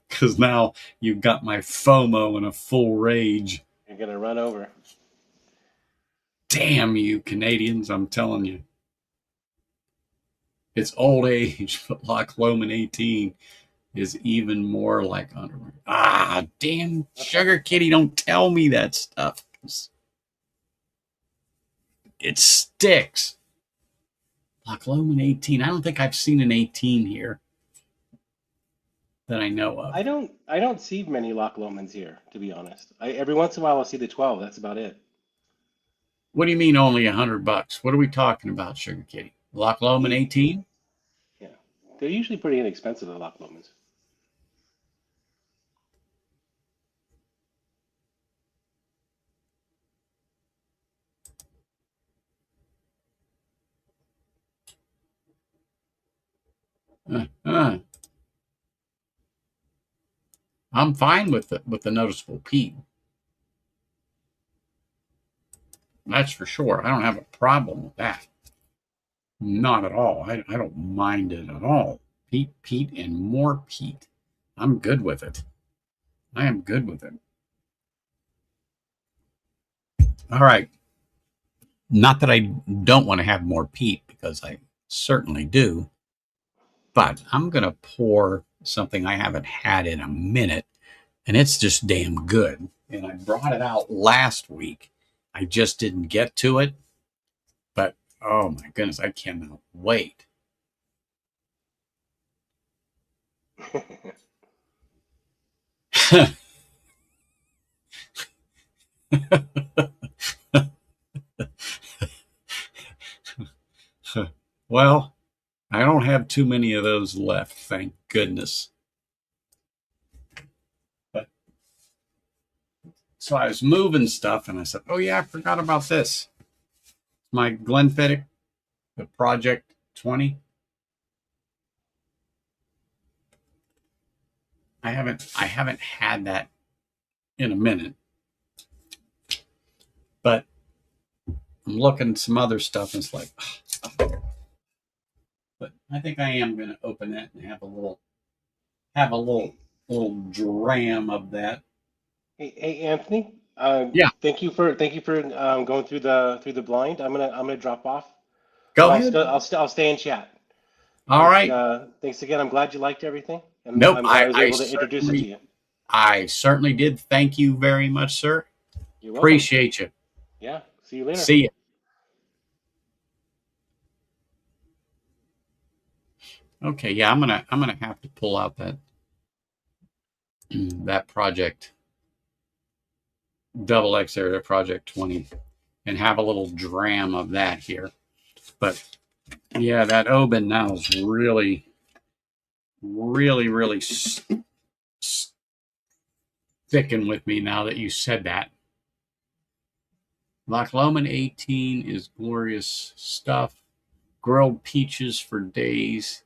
because now you've got my FOMO in a full rage. You're gonna run over. Damn you, Canadians! I'm telling you, it's old age, but Loch Lomond 18 is even more like under. Ah, damn, Okay. Sugar Kitty, don't tell me that stuff. It sticks. Loch Lomond 18. I don't think I've seen an 18 here that I know of. I don't see many Loch Lomans here, to be honest. Every once in a while I'll see the 12. That's about it. What do you mean only $100? What are we talking about, Sugar Kitty? Loch Lomond Eight, 18? yeah. They're usually pretty inexpensive, the Loch Lomans. Uh, I'm fine with the noticeable peat. That's for sure. I don't have a problem with that. Not at all. I don't mind it at all. Peat, and more peat. I'm good with it. I am good with it. All right. Not that I don't want to have more peat because I certainly do, but I'm going to pour something I haven't had in a minute, and it's just damn good. And I brought it out last week. I just didn't get to it, but oh my goodness, I cannot wait. Well, I don't have too many of those left, thank goodness. But so I was moving stuff and I said, oh yeah, I forgot about this. My Glenfiddich, the Project 20. I haven't had that in a minute. But I'm looking at some other stuff and it's like, oh. But I think I am going to open that and have a little dram of that. Hey, Anthony. Yeah, Thank you for going through the blind. I'm gonna drop off, go but I'll ahead. still I'll stay in chat. All right. Thanks again. I'm glad you liked everything, and Nope. I'm glad I was able to introduce it to you. I certainly did. Thank you very much, sir. You're welcome. Appreciate you. Yeah. See you later. See you. Okay, yeah, I'm gonna have to pull out that that project double X there, the project 20, and have a little dram of that here. But yeah, that Oban now is really, really sticking with me now that you said that. Loch Lomond 18 is glorious stuff. Grilled peaches for days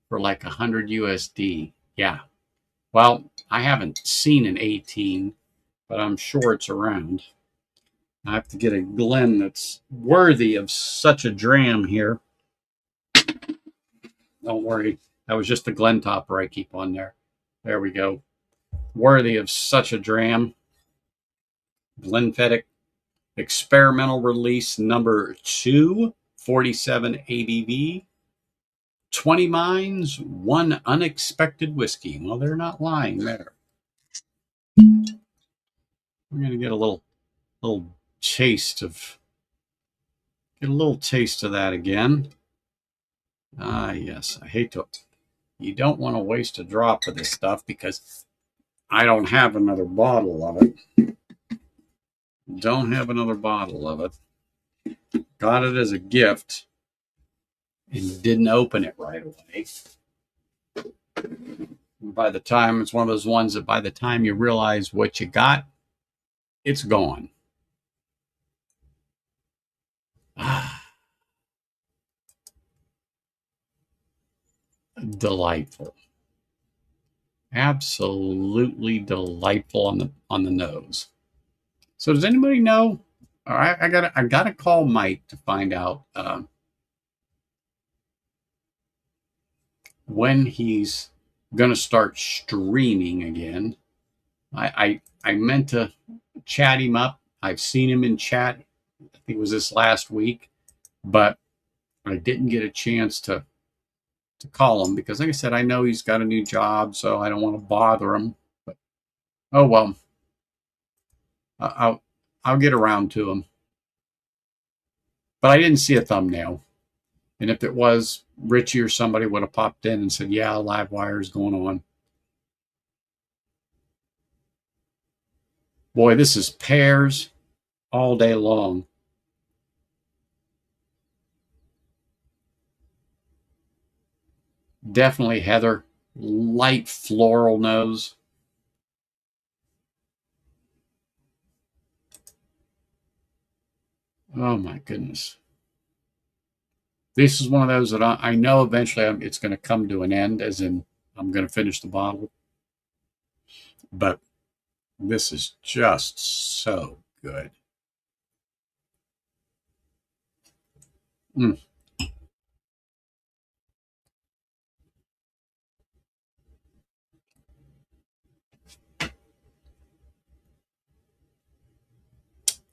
for like 100 USD. Yeah. Well, I haven't seen an 18, but I'm sure it's around. I have to get a Glen that's worthy of such a dram here. Don't worry. That was just the Glen topper I keep on there. There we go. Worthy of such a dram. Glenfiddich experimental release number 2, 47 ABV. 20 mines, 1 unexpected whiskey. Well, they're not lying there. We're going to get a little taste of that again. Ah, yes. I hate to. You don't want to waste a drop of this stuff because I don't have another bottle of it. Don't have another bottle of it. Got it as a gift and didn't open it right away. By the time, it's one of those ones that by the time you realize what you got, it's gone. Delightful. Absolutely delightful on the nose. So does anybody know? All right, I gotta call Mike to find out when he's gonna start streaming again. I meant to chat him up. I've seen him in chat. I think it was this last week, but I didn't get a chance to call him because, like I said, I know he's got a new job, so I don't want to bother him. But oh well, I'll get around to him. But I didn't see a thumbnail, and if it was, Richie or somebody would have popped in and said, "Yeah, live wire is going on." Boy, this is pears all day long. Definitely heather, light floral nose. Oh my goodness. This is one of those that I know eventually it's going to come to an end, as in I'm going to finish the bottle. But this is just so good. Mm.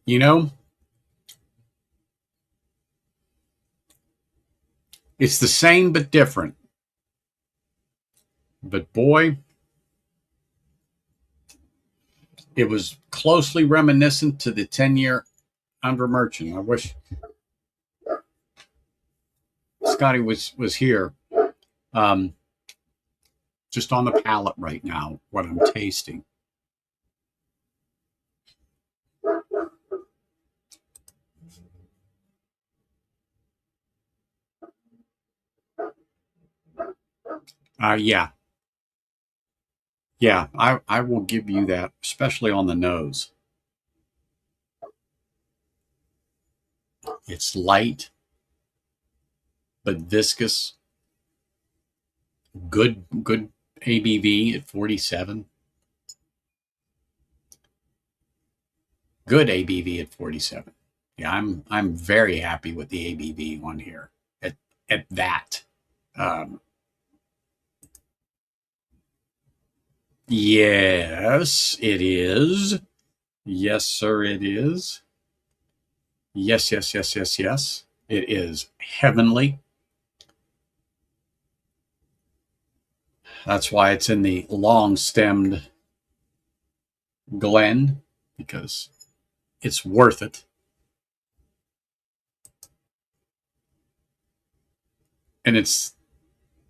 You know, it's the same but different. But boy, it was closely reminiscent to the 10-year Ardnamurchan. I wish Scotty was here. Just on the palate right now, what I'm tasting. Yeah. Yeah, I will give you that, especially on the nose. It's light, but viscous. Good ABV at 47. Good ABV at 47. Yeah, I'm very happy with the ABV on here at that. Yes, it is. Yes, sir, it is. Yes. It is heavenly. That's why it's in the long-stemmed Glen, because it's worth it. And it's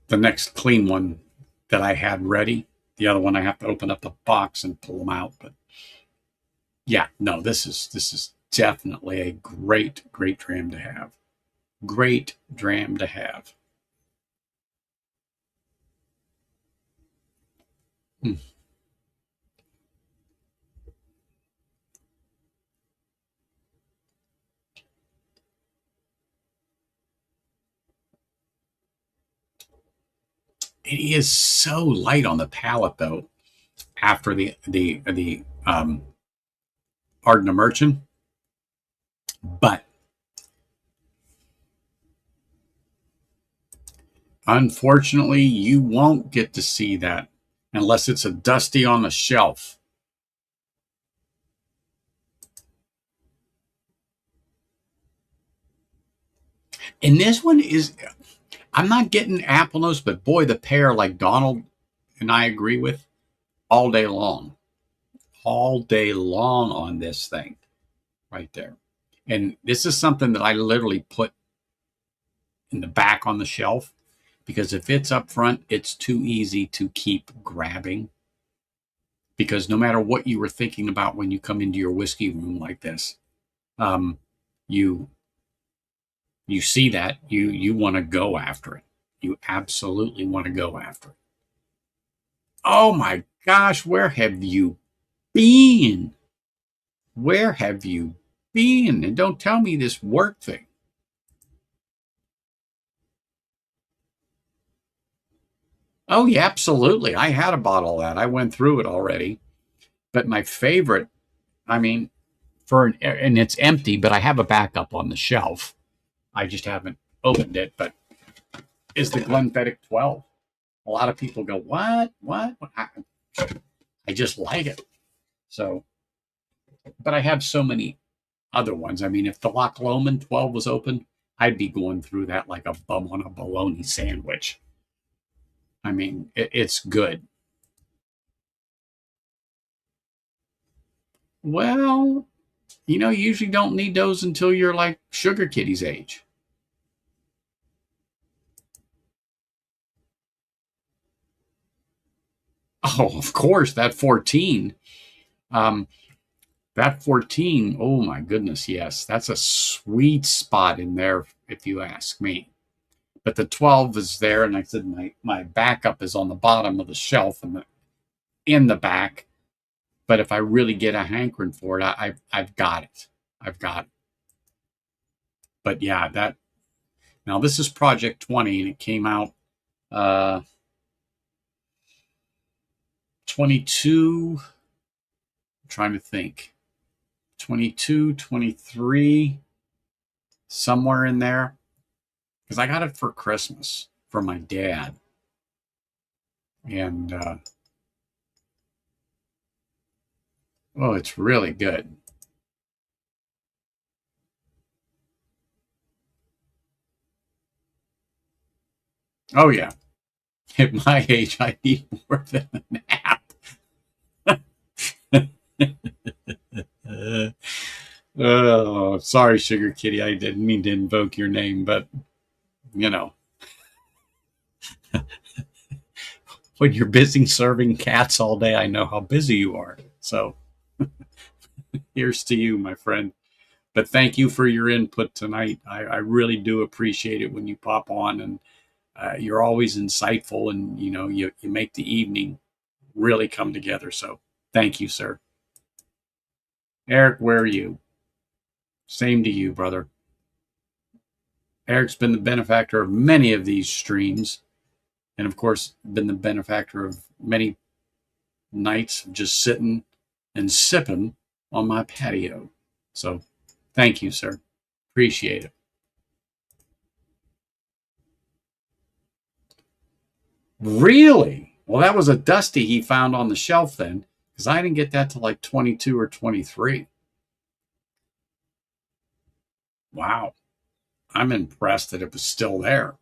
the next clean one that I had ready. The other one I have to open up the box and pull them out. But yeah, no, this is definitely a great dram to have. Great dram to have. Mm. It is so light on the palate though. After the Ardnamurchan, but unfortunately, you won't get to see that unless it's a dusty on the shelf. And this one is, I'm not getting apple notes, but boy, the pear, like Donald and I agree with, all day long. All day long on this thing right there. And this is something that I literally put in the back on the shelf because if it's up front, it's too easy to keep grabbing. Because no matter what you were thinking about when you come into your whiskey room like this, um, you see that you want to go after it. You absolutely want to go after it. Oh my gosh, where have you been? Where have you been? And don't tell me this work thing. Oh yeah, absolutely. I had a bottle of that. I went through it already. But my favorite, I mean, and it's empty, but I have a backup on the shelf. I just haven't opened it, but is the Glenfiddich 12. A lot of people go, what? I just like it. So, but I have so many other ones. I mean, if the Loch Lomond 12 was open, I'd be going through that like a bum on a bologna sandwich. I mean, it's good. Well, you usually don't need those until you're like Sugar Kitty's age. Oh, of course, that 14. Um, that 14, oh my goodness, yes, that's a sweet spot in there, if you ask me. But the 12 is there, and I said my backup is on the bottom of the shelf and in the back. But if I really get a hankering for it, I've got it. I've got it. But yeah, that now this is Project 20, and it came out 22. I'm trying to think. 22, 23, somewhere in there. Because I got it for Christmas from my dad. And oh, it's really good. Oh yeah. At my age, I need more than a nap. Oh, sorry, Sugar Kitty. I didn't mean to invoke your name, but you know, when you're busy serving cats all day, I know how busy you are. So here's to you, my friend. But thank you for your input tonight. I really do appreciate it when you pop on, and you're always insightful, and you make the evening really come together. So thank you, sir. Eric, where are you? Same to you, brother. Eric's been the benefactor of many of these streams, and of course, been the benefactor of many nights of just sitting and sipping on my patio. So thank you, sir. Appreciate it. Really? Well, that was a dusty he found on the shelf then, because I didn't get that to like 22 or 23. Wow. I'm impressed that it was still there.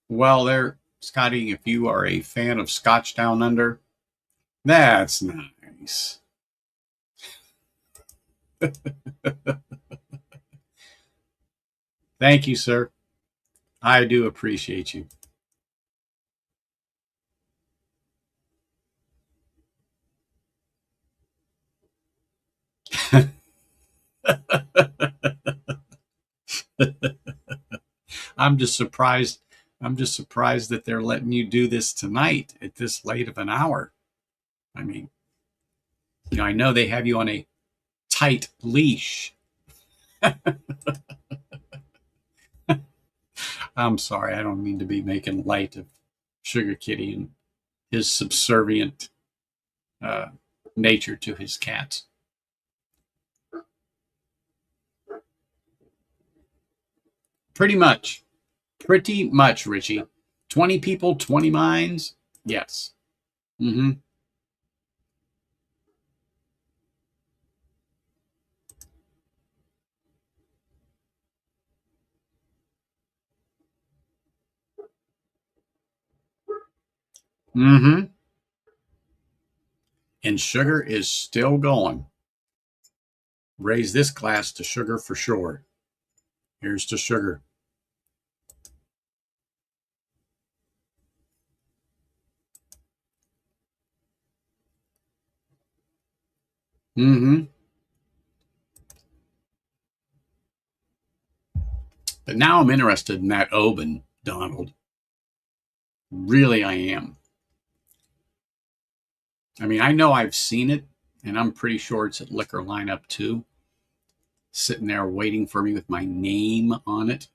Well, there, Scotty, if you are a fan of Scotch Down Under, that's nice. Thank you, sir. I do appreciate you. I'm just surprised. I'm just surprised that they're letting you do this tonight at this late of an hour. I mean, I know they have you on a tight leash. I'm sorry. I don't mean to be making light of Sugar Kitty and his subservient uh, nature to his cats. Pretty much. Pretty much, Richie. 20 people, 20 minds? Yes. Mm-hmm. Mm-hmm. And sugar is still going. Raise this glass to sugar for sure. Here's to sugar. Mm-hmm. But now I'm interested in that Oban, Donald. Really, I am. I mean, I know I've seen it, and I'm pretty sure it's at liquor lineup too. Sitting there waiting for me with my name on it.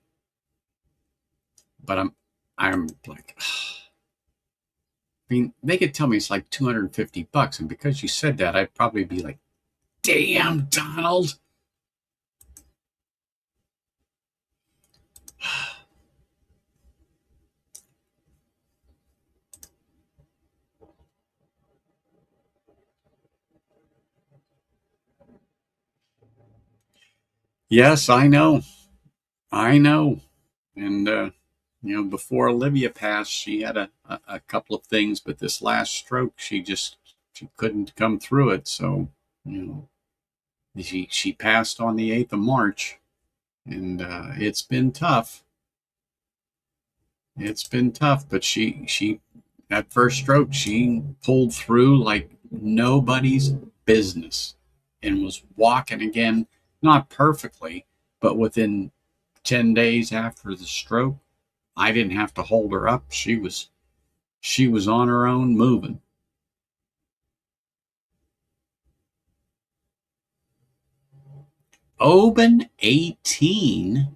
But I'm like, I mean, they could tell me it's like $250, and because you said that, I'd probably be like, damn, Donald. Yes, I know. I know. And, before Olivia passed, she had a couple of things, but this last stroke, she couldn't come through it. So, she passed on the 8th of March, and it's been tough. It's been tough, but she that first stroke, she pulled through like nobody's business and was walking again, not perfectly, but within 10 days after the stroke, I didn't have to hold her up. She was on her own moving. Oban 18.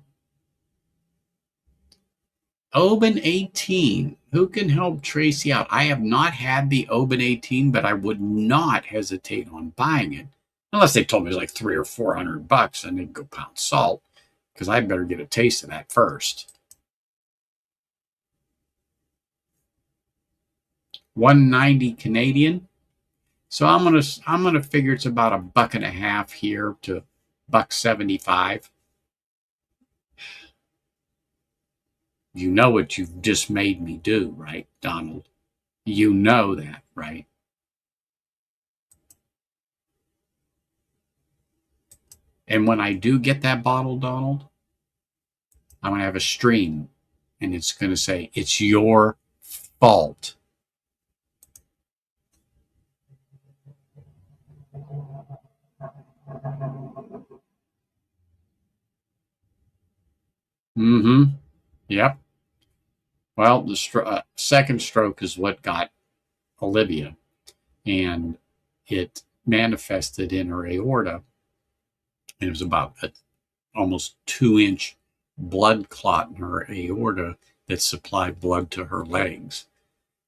Oban 18. Who can help Tracy out? I have not had the Oban 18, but I would not hesitate on buying it. Unless they told me it was like $300 or $400 and they'd go pound salt, because I better get a taste of that first. 190 Canadian. So I'm gonna figure it's about $1.50 here to $1.75. You know what you've just made me do, right, Donald? You know that, right? And when I do get that bottle, Donald, I'm going to have a stream and it's going to say, it's your fault. Mm-hmm. Yep. Well, the second stroke is what got Olivia, and it manifested in her aorta. And it was about an almost 2-inch blood clot in her aorta that supplied blood to her legs.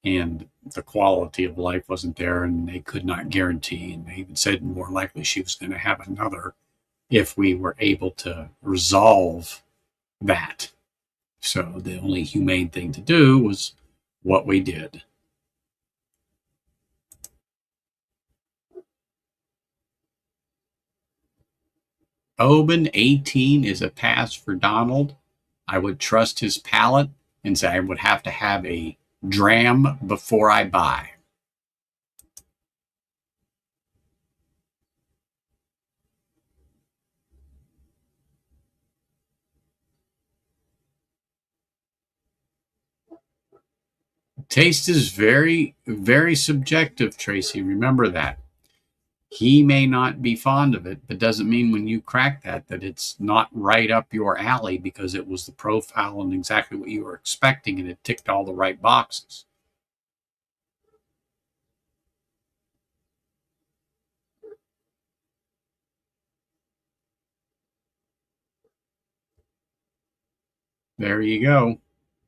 And the quality of life wasn't there, and they could not guarantee. And they even said more likely she was going to have another if we were able to resolve that. So the only humane thing to do was what we did. Oban 18 is a pass for Donald. I would trust his palate. and say I would have to have a dram before I buy. Taste is very, very subjective, Tracy. Remember that. He may not be fond of it, but doesn't mean when you crack that it's not right up your alley because it was the profile and exactly what you were expecting and it ticked all the right boxes. There you go.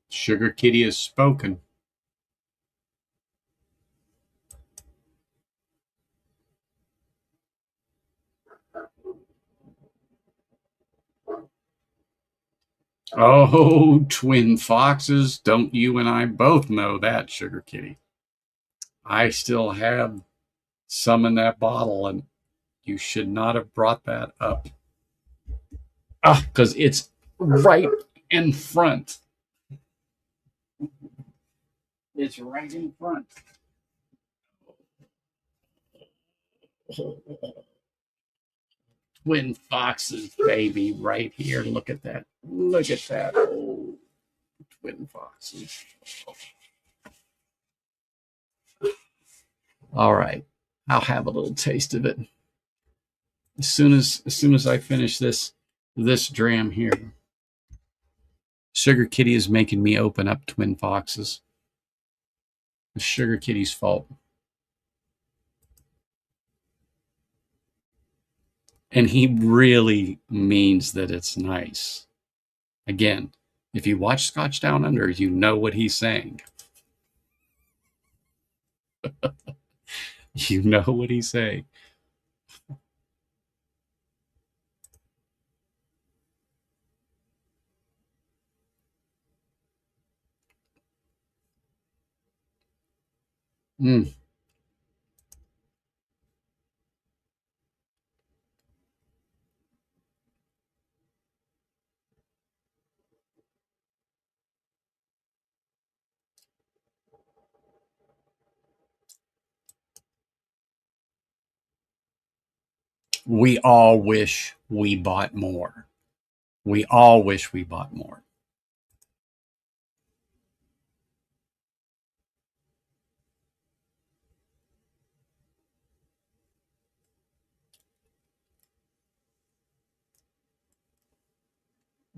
Sugar Kitty has spoken. Oh, twin foxes. Don't you and I both know that, Sugar Kitty? I still have some in that bottle, and you should not have brought that up. Because it's right in front. It's right in front. Twin foxes, baby, right here. Look at that. Look at that. Oh, twin foxes. All right. I'll have a little taste of it. As soon as I finish this dram here. Sugar Kitty is making me open up twin foxes. It's Sugar Kitty's fault. And he really means that it's nice. Again, if you watch Scotch Down Under, you know what he's saying. You know what he's saying. Mm. We all wish we bought more. We all wish we bought more.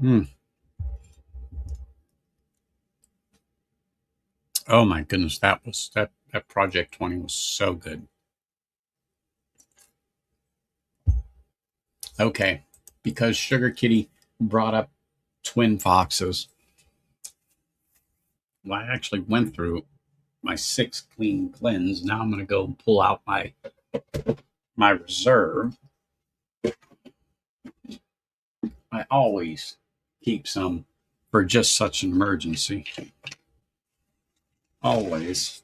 Mm. Oh my goodness, that Project 20 was so good. Okay, because Sugar Kitty brought up twin foxes. Well, I actually went through my 6 clean cleanse. Now I'm going to go pull out my reserve. I always keep some for just such an emergency. Always.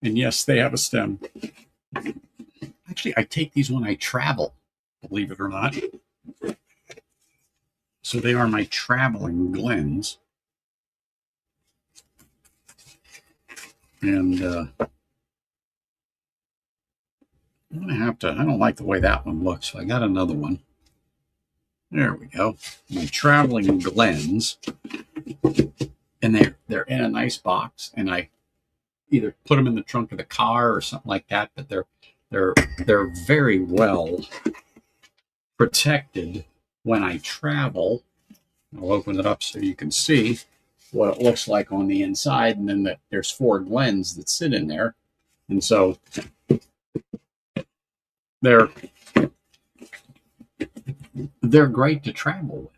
And yes, they have a stem. Actually, I take these when I travel, believe it or not. So they are my traveling Glens. And I'm going to have to, I don't like the way that one looks. So I got another one. There we go. My traveling Glens. And they're in a nice box. And I either put them in the trunk of the car or something like that. But they're very well protected when I travel. I'll open it up so you can see what it looks like on the inside. And then there's 4 Glens that sit in there. And so they're great to travel with.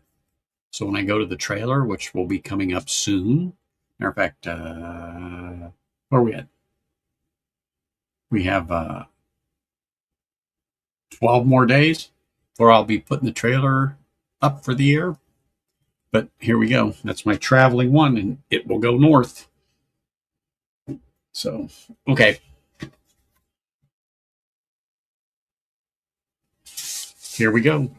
So when I go to the trailer, which will be coming up soon, matter of fact, where are we at? We have 12 more days before I'll be putting the trailer up for the year. But here we go. That's my traveling one, and it will go north. So, okay. Here we go.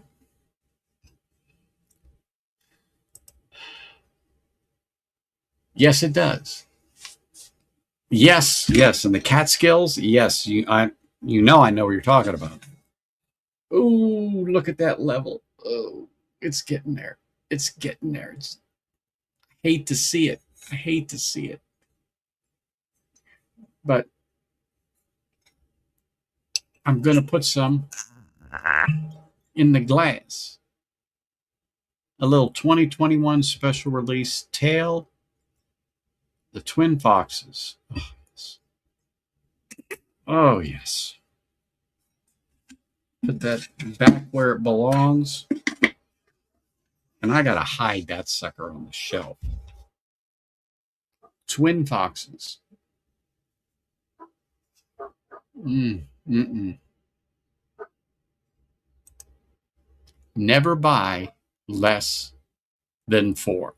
Yes, it does. Yes, yes. And the Catskills, yes, I know what you're talking about. Oh, look at that level. Oh, it's getting there. It's getting there. I hate to see it. I hate to see it. But I'm going to put some in the glass. A little 2021 special release tail, the Twin Foxes. Oh, yes. Oh, yes. Put that back where it belongs. And I got to hide that sucker on the shelf. Twin Foxes. Mm-mm. Never buy less than 4.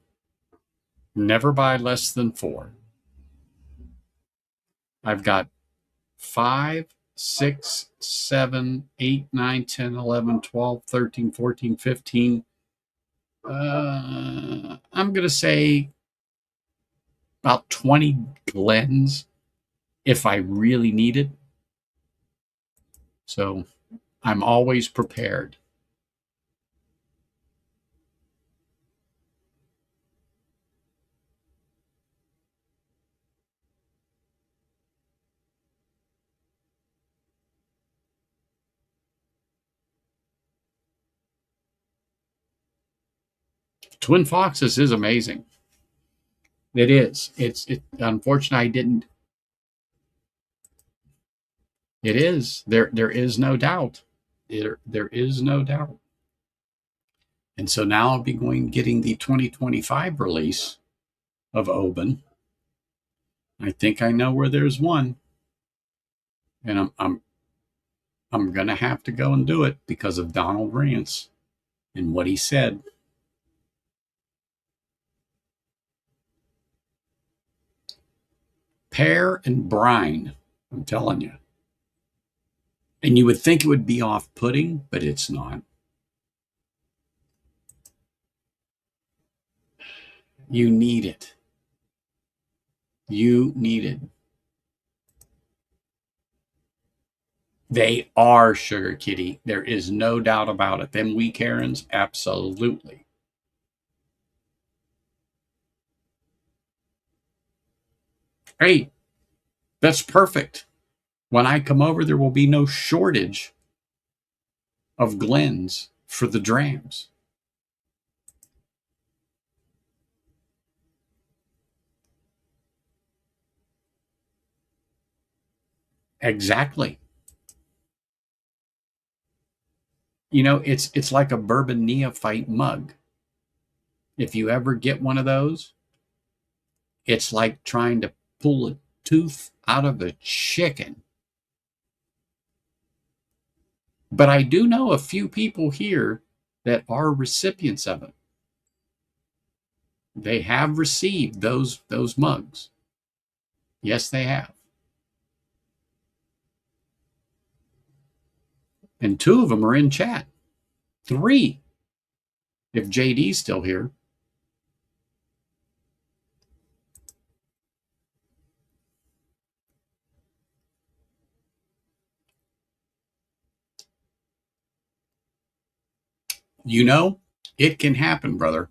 Never buy less than 4. I've got 5, 6, 7, 8, 9, 10, 11, 12, 13, 14, 15. I'm going to say about 20 Glens if I really need it. So I'm always prepared. Twin Foxes is amazing. It is. It's unfortunately I didn't. It is. There is no doubt. There is no doubt. And so now I'll be getting the 2025 release of Oban. I think I know where there's one. And I'm gonna have to go and do it because of Donald Rance and what he said. Pear and brine, I'm telling you. And you would think it would be off-putting, but it's not. You need it. You need it. They are Sugar Kitty. There is no doubt about it. Them wee Karens, absolutely. Hey, that's perfect. When I come over, there will be no shortage of Glens for the drams. Exactly. You know, it's like a bourbon neophyte mug. If you ever get one of those, it's like trying to pull a tooth out of a chicken. But I do know a few people here that are recipients of it. They have received those mugs. Yes, they have. And 2 of them are in chat. 3, if JD's still here. You know, it can happen, brother.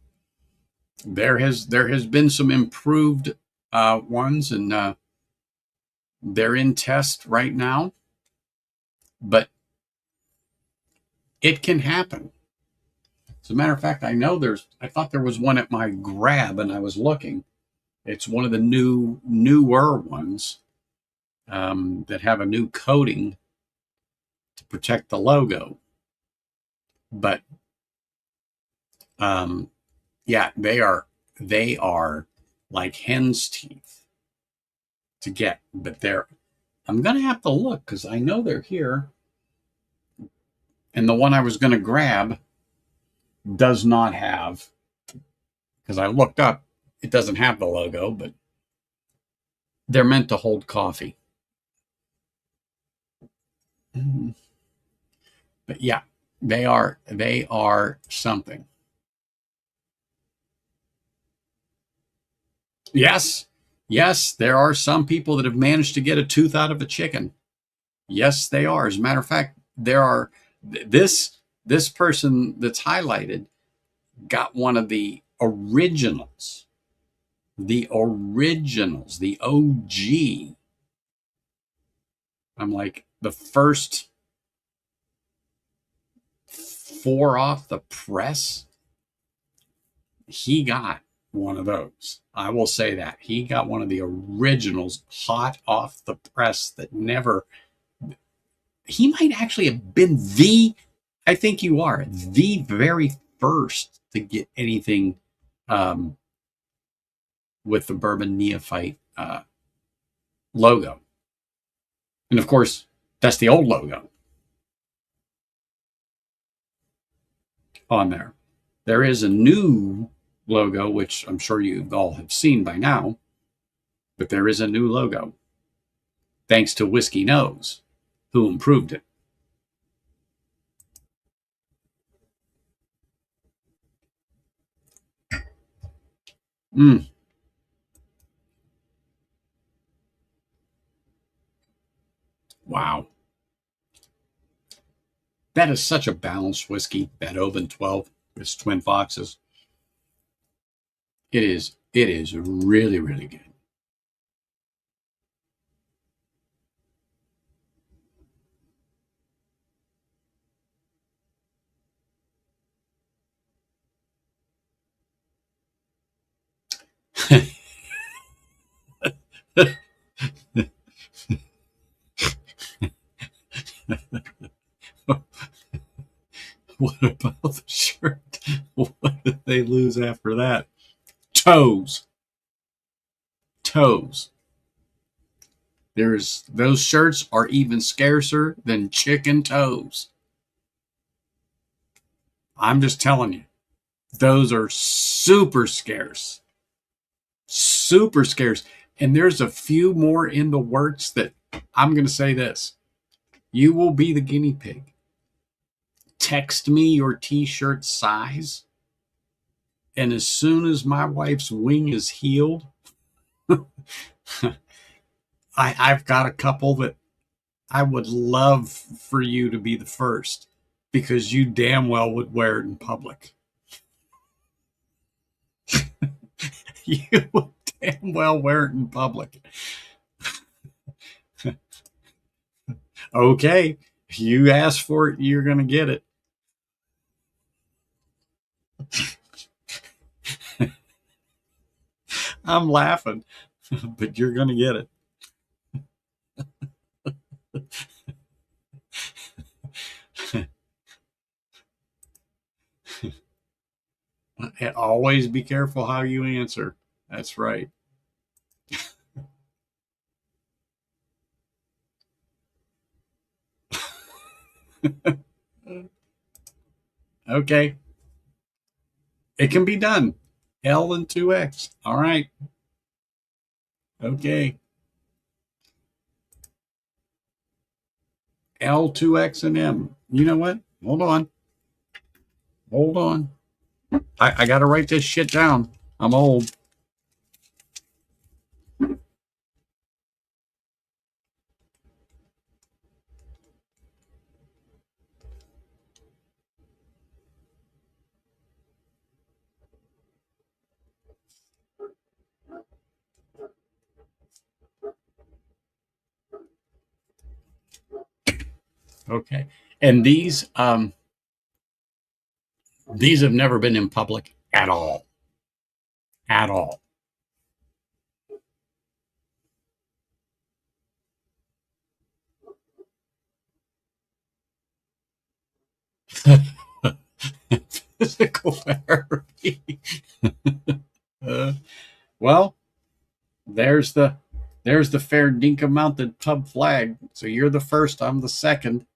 There has been some improved ones, and they're in test right now. But it can happen. As a matter of fact, I thought there was one at my grab, and I was looking. It's one of the newer ones that have a new coating to protect the logo. But yeah, they are like hen's teeth to get. But I'm gonna have to look because I know they're here. And the one I was gonna grab does not have, because I looked up, it doesn't have the logo, but they're meant to hold coffee. But yeah, they are something. Yes, yes, there are some people that have managed to get a tooth out of a chicken. Yes, they are. As a matter of fact, there are this person that's highlighted got one of the originals, the OG. I'm like the first four off the press. He got one of those. I will say that he got one of the originals, hot off the press. That never. He might actually have been the. I think you are the very first to get anything um, with the Bourbon Neophyte logo. And of course, that's the old logo on there. There is a new logo, which I'm sure you all have seen by now, but there is a new logo thanks to Whiskey Nose, who improved it. Mm, wow. That is such a balanced whiskey, that Oban 12, its Twin Foxes. It is really, really good. What about the shirt? What did they lose after that? Toes. Toes. There's those shirts are even scarcer than chicken toes. I'm just telling you. Those are super scarce. Super scarce. And there's a few more in the works that I'm going to say this. You will be the guinea pig. Text me your t-shirt size. And as soon as my wife's wing is healed, I've got a couple that I would love for you to be the first because you damn well would wear it in public. You would damn well wear it in public. Okay, you asked for it, you're going to get it. I'm laughing, but you're going to get it. Always be careful how you answer. That's right. Okay, it can be done. L and 2X. All right. Okay. L, 2X, and M. You know what? Hold on. Hold on. I got to write this shit down. I'm old. Okay. And these have never been in public at all. At all. Physical therapy. uh, well, there's the fair dinkum mounted pub flag. So you're the first, I'm the second.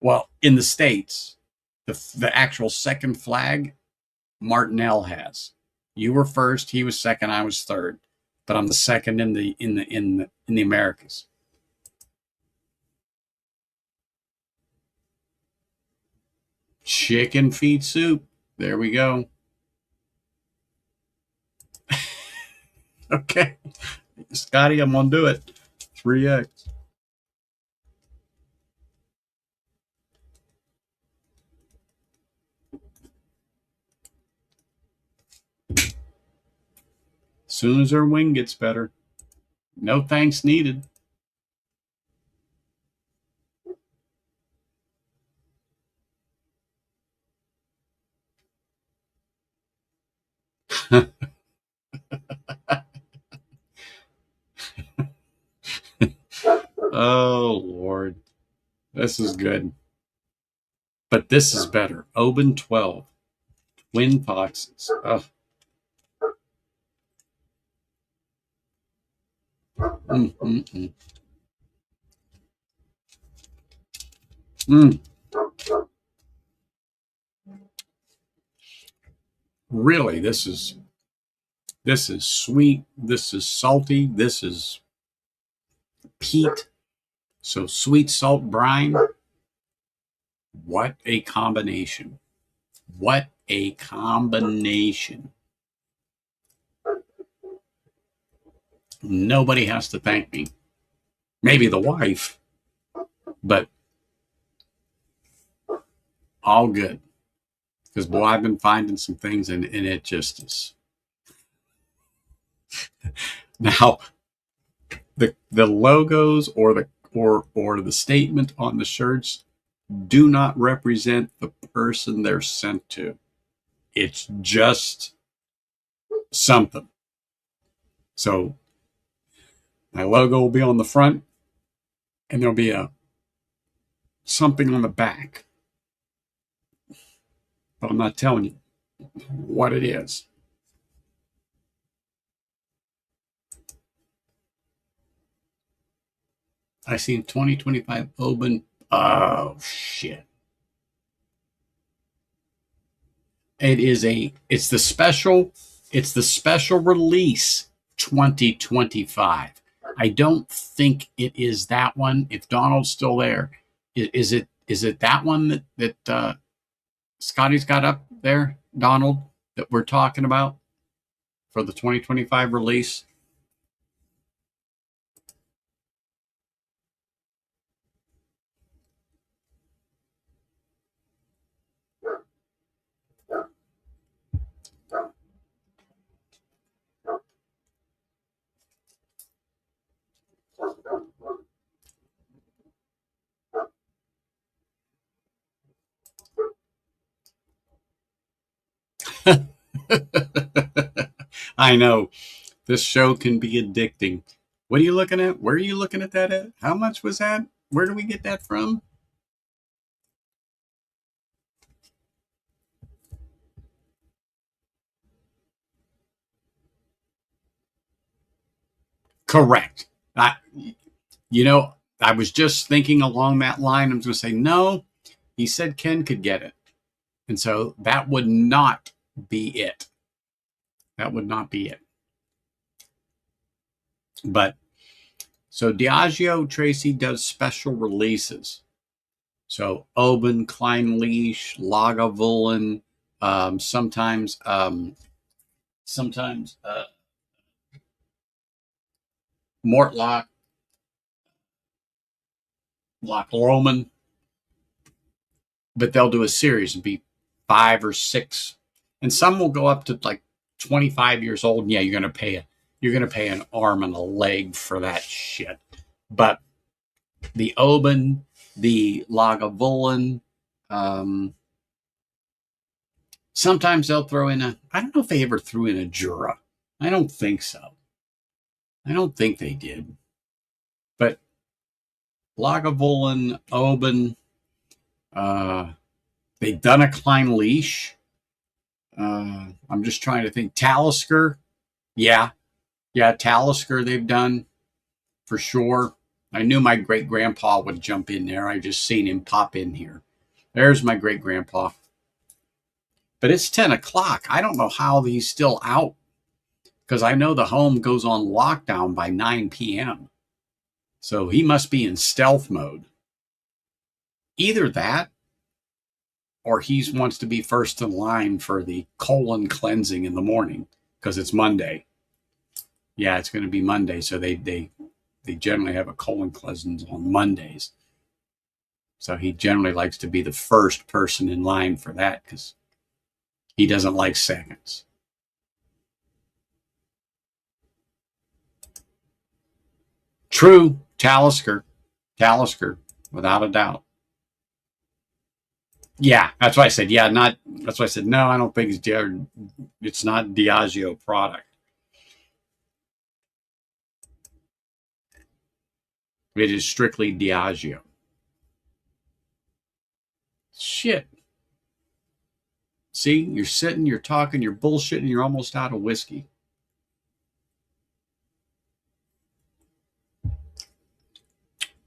Well, in the States, the actual second flag, Martinell has. You were first, he was second, I was third. But I'm the second in the Americas. Chicken feet soup. There we go. Okay. Scotty, I'm going to do it. 3X. As soon as her wing gets better. No thanks needed. Oh, Lord. This is good. But this is better. Oban 12. Twin Foxes. Oh. Mm, mm, mm. Mm. Really, this is sweet. This is salty. This is peat. So sweet salt brine. What a combination. What a combination. Nobody has to thank me. Maybe the wife, but all good. Because, boy, I've been finding some things, and it just is. Now, the logos or the statement on the shirts do not represent the person they're sent to. It's just something. So my logo will be on the front, and there'll be something on the back. But I'm not telling you what it is. I seen 2025 Oban. Oh, shit. It's the special release 2025. I don't think it is that one. If Donald's still there, is it that one that Scotty's got up there, Donald, that we're talking about for the 2025 release? I know. This show can be addicting. What are you looking at? Where are you looking at that at? How much was that? Where do we get that from? Correct. I was just thinking along that line. I'm going to say, no, he said Ken could get it. And so that would not be it. That would not be it. But so Diageo Tracy does special releases. So Oban, Klein Leash, Lagavulin, sometimes Mortlock, Loch Lomond, but they'll do a series and be 5 or 6, and some will go up to like 25 years old. And yeah, you're going to pay an arm and a leg for that shit. But the Oban, the Lagavulin, sometimes they'll throw in I don't know if they ever threw in a Jura. I don't think so. I don't think they did. But Lagavulin, Oban, they've done a Klein Leash. I'm just trying to think. Talisker. Yeah, Talisker they've done for sure. I knew my great grandpa would jump in there. I just seen him pop in here. There's my great grandpa. But it's 10 o'clock. I don't know how he's still out, because I know the home goes on lockdown by 9 p.m. So he must be in stealth mode. Either that, or he wants to be first in line for the colon cleansing in the morning because it's Monday. Yeah, it's going to be Monday, so they generally have a colon cleanse on Mondays. So he generally likes to be the first person in line for that because he doesn't like seconds. True, Talisker, without a doubt. Yeah, that's why I said yeah. Not that's why I said no. I don't think it's not Diageo product. It is strictly Diageo. Shit. See, you're sitting, you're talking, you're bullshitting, you're almost out of whiskey.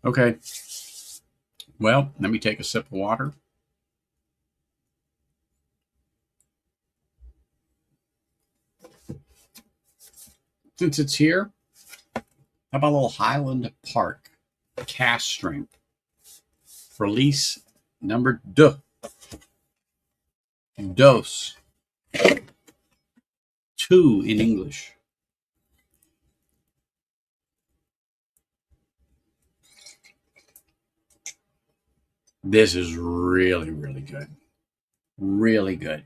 Okay. Well, let me take a sip of water. Since it's here, how about a little Highland Park cask strength release number dos 2 in English. This is really, really good. Really good.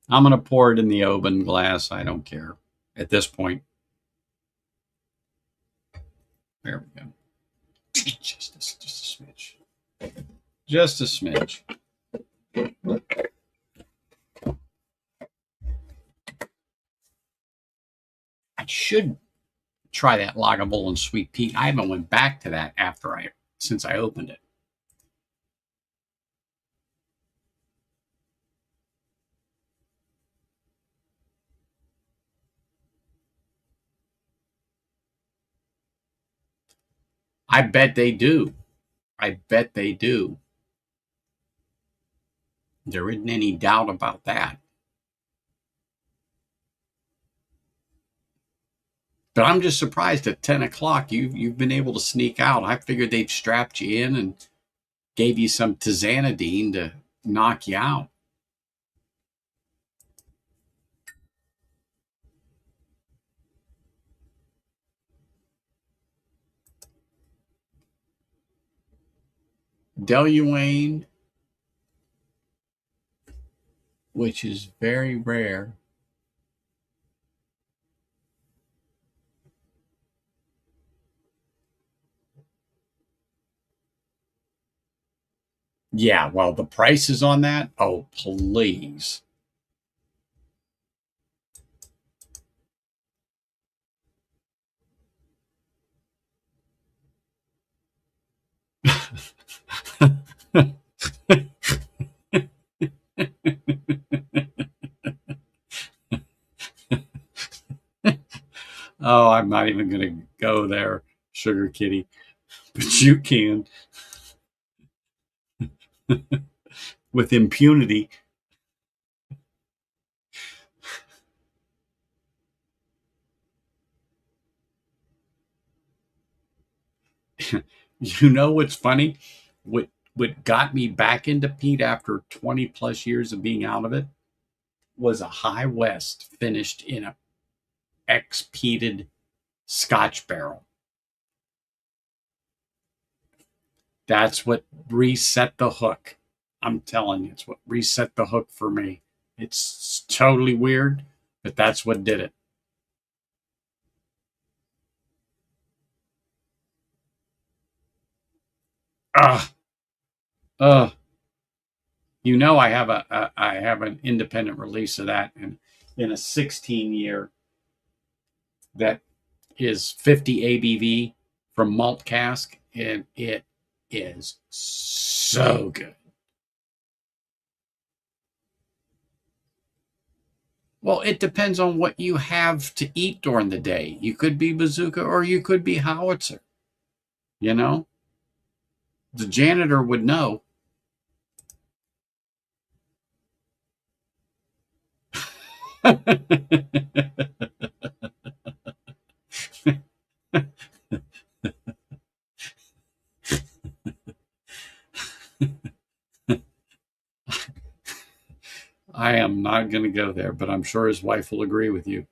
I'm going to pour it in the open glass. I don't care at this point. There we go. Just a smidge. Just a smidge. I should try that Lagavulin Sweet Peat. I haven't went back to that since I opened it. I bet they do. I bet they do. There isn't any doubt about that. But I'm just surprised at 10 o'clock you've been able to sneak out. I figured they'd strapped you in and gave you some tizanidine to knock you out. Deluane, which is very rare. Yeah, well, the prices on that, oh, please. Oh, I'm not even going to go there, Sugar Kitty, but you can with impunity. You know what's funny? What got me back into peat after 20 plus years of being out of it was a High West finished in a ex-peated Scotch barrel. That's what reset the hook. I'm telling you, it's what reset the hook for me. It's totally weird, but that's what did it. Ugh. Ugh. You know, I have an independent release of that in a 16 year that is 50 ABV from malt cask, and it is so good. Well, it depends on what you have to eat during the day. You could be bazooka or you could be howitzer. You know, the janitor would know. I am not going to go there, but I'm sure his wife will agree with you.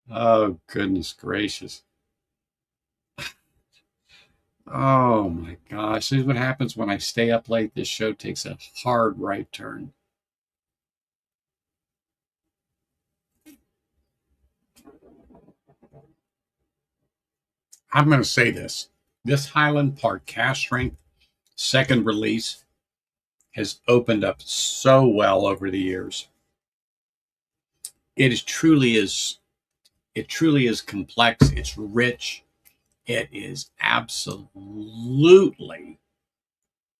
Oh, goodness gracious. Oh my gosh. This is what happens when I stay up late. This show takes a hard right turn. I'm going to say this. This Highland Park cast strength second release has opened up so well over the years. It truly is complex. It's rich. It is absolutely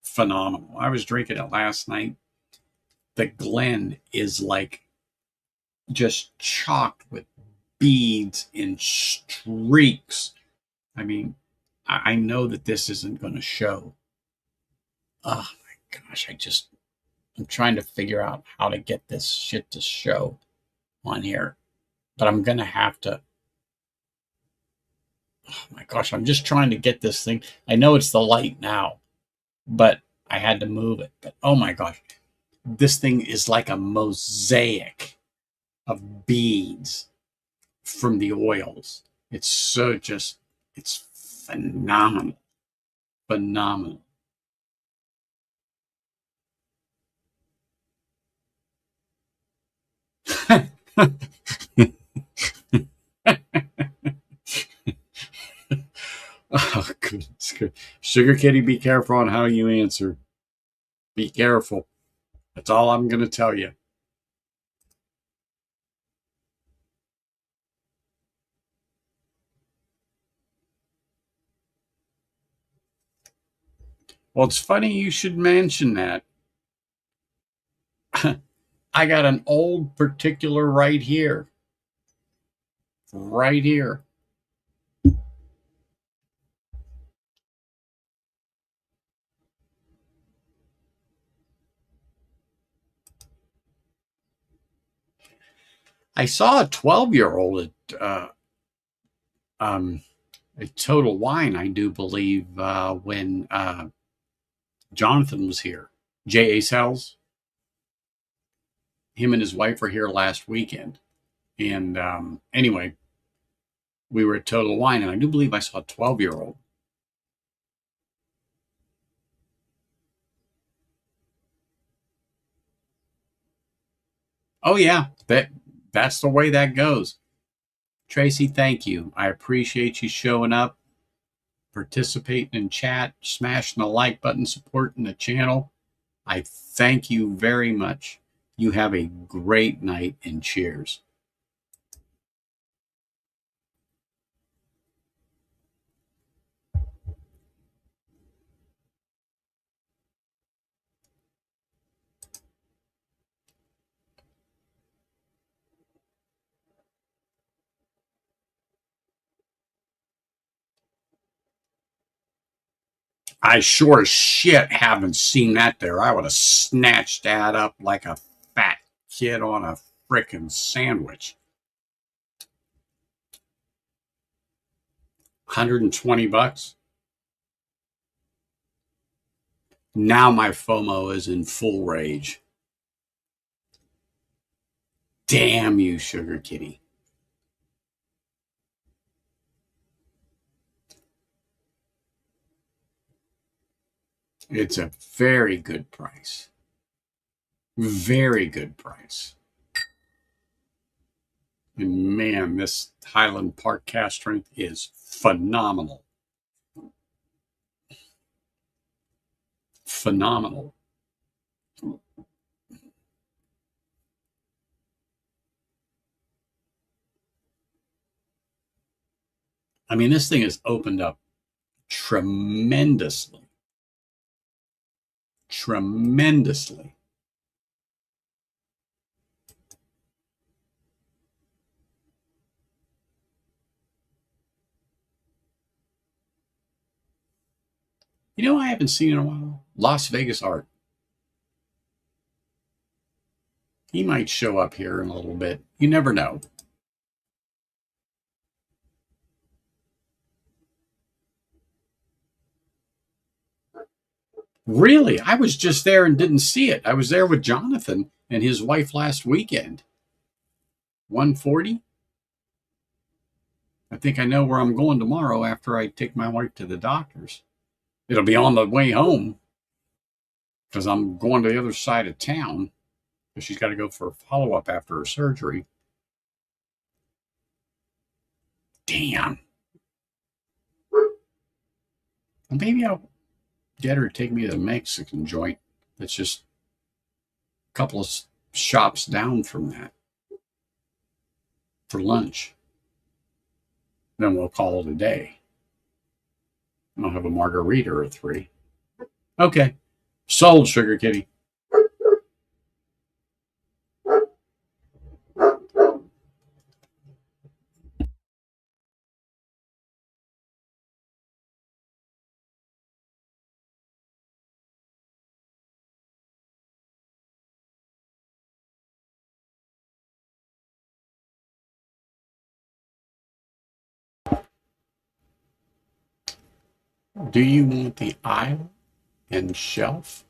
phenomenal. I was drinking it last night. The Glen is like just chocked with beads and streaks. I mean, I know that this isn't going to show. Oh my gosh, I'm trying to figure out how to get this shit to show on here, but I'm going to have to. Oh my gosh, I'm just trying to get this thing. I know it's the light now, but I had to move it. But oh my gosh, this thing is like a mosaic of beads from the oils. It's it's phenomenal. Phenomenal. Oh, goodness. Sugar Kitty, be careful on how you answer. Be careful. That's all I'm going to tell you. Well, it's funny you should mention that. I got an old particular right here. Right here. I saw a 12-year-old at Total Wine, I do believe, when Jonathan was here. J.A. Sells. Him and his wife were here last weekend. And anyway, we were at Total Wine, and I do believe I saw a 12-year-old. Oh, yeah, that's the way that goes. Tracy, thank you. I appreciate you showing up, participating in chat, smashing the like button, supporting the channel. I thank you very much. You have a great night, and cheers. I sure as shit haven't seen that there. I would have snatched that up like a fat kid on a frickin' sandwich. $120. Now my FOMO is in full rage. Damn you, Sugar Kitty. It's a very good price. Very good price. And man, this Highland Park cast strength is phenomenal. Phenomenal. I mean, this thing has opened up tremendously. Tremendously. You know, I haven't seen in a while. Las Vegas Art. He might show up here in a little bit. You never know. Really? I was just there and didn't see it. I was there with Jonathan and his wife last weekend. 140? I think I know where I'm going tomorrow after I take my wife to the doctor's. It'll be on the way home because I'm going to the other side of town because she's got to go for a follow-up after her surgery. Damn. Well, maybe I'll get her to take me to the Mexican joint that's just a couple of shops down from that for lunch. Then we'll call it a day. I'll have a margarita or three. Okay. Sold, Sugar Kitty. Do you want the aisle and shelf?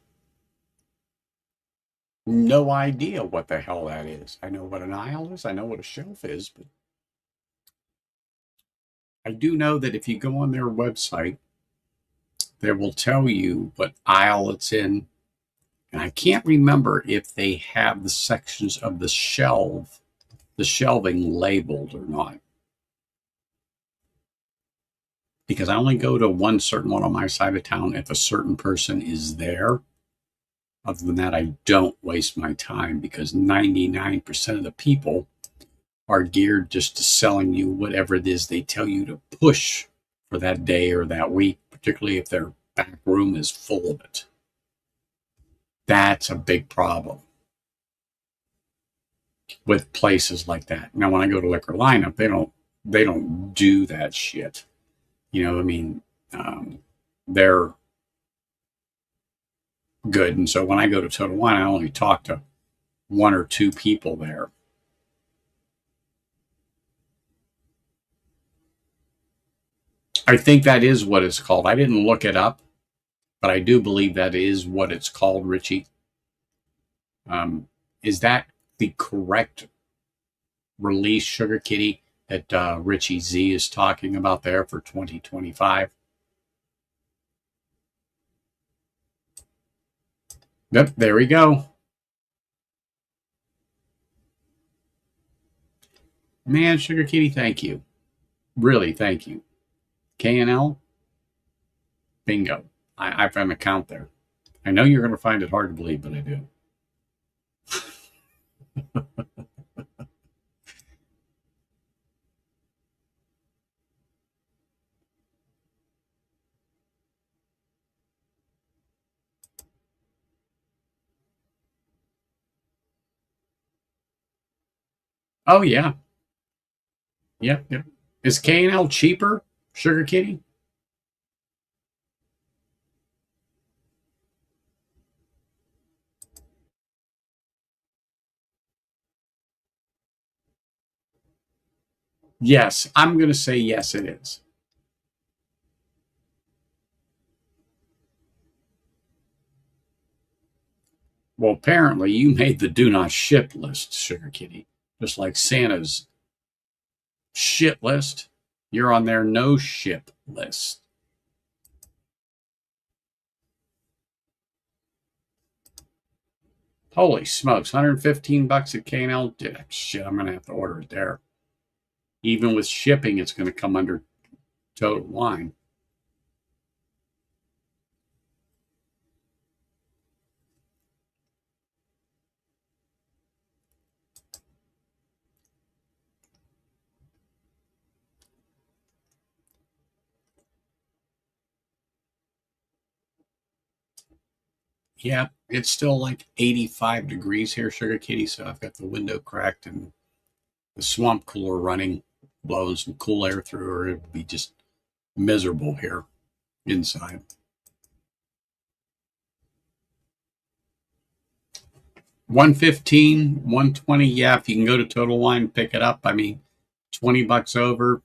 No idea what the hell that is. I know what an aisle is. I know what a shelf is, but I do know that if you go on their website, they will tell you what aisle it's in. And I can't remember if they have the sections of the shelving labeled or not. Because I only go to one certain one on my side of town if a certain person is there. Other than that, I don't waste my time because 99% of the people are geared just to selling you whatever it is they tell you to push for that day or that week, particularly if their back room is full of it. That's a big problem with places like that. Now, when I go to Liquor Lineup, they don't do that shit. You know, I mean, they're good. And so when I go to Total Wine, I only talk to one or two people there. I think that is what it's called. I didn't look it up, but I do believe that is what it's called, Richie. Is that the correct release, Sugar Kitty, that Richie Z is talking about there for 2025? Yep, there we go. Man, Sugar Kitty, thank you. Really, thank you. K&L, bingo. I've got an account there. I know you're going to find it hard to believe, but I do. Oh, yeah. Yep, yep. Is K&L cheaper, Sugar Kitty? Yes, I'm going to say yes, it is. Well, apparently you made the do not ship list, Sugar Kitty, just like Santa's shit list. You're on their no ship list. Holy smokes, $115 at K&L? Shit, I'm going to have to order it there. Even with shipping, it's going to come under Total Wine. Yeah, it's still like 85 degrees here, Sugar Kitty, so I've got the window cracked and the swamp cooler running, blowing some cool air through, or it would be just miserable here inside. 115, 120, yeah, if you can go to Total Wine and pick it up, I mean, $20 over,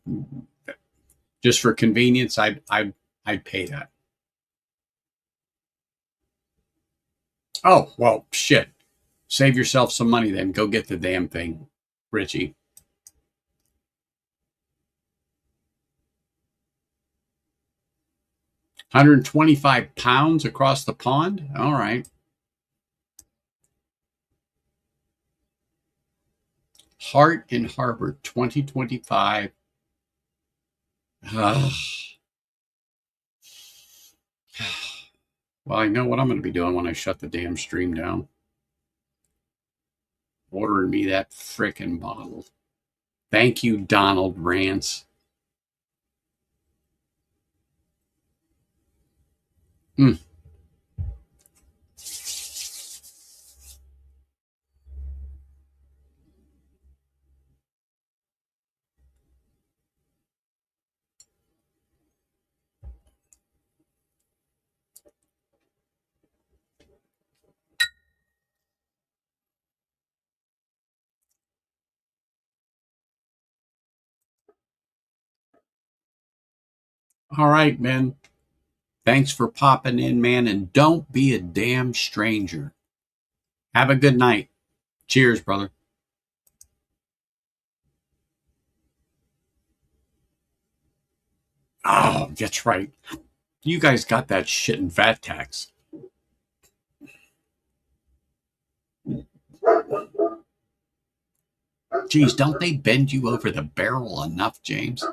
just for convenience, I'd pay that. Oh, well, shit. Save yourself some money then. Go get the damn thing, Richie. £125 across the pond? All right. Heart and Harbor 2025. Well, I know what I'm going to be doing when I shut the damn stream down. Ordering me that frickin' bottle. Thank you, Donald Rance. All right, man. Thanks for popping in, man. And don't be a damn stranger. Have a good night. Cheers, brother. Oh, that's right. You guys got that shit in VAT tax. Geez, don't they bend you over the barrel enough, James?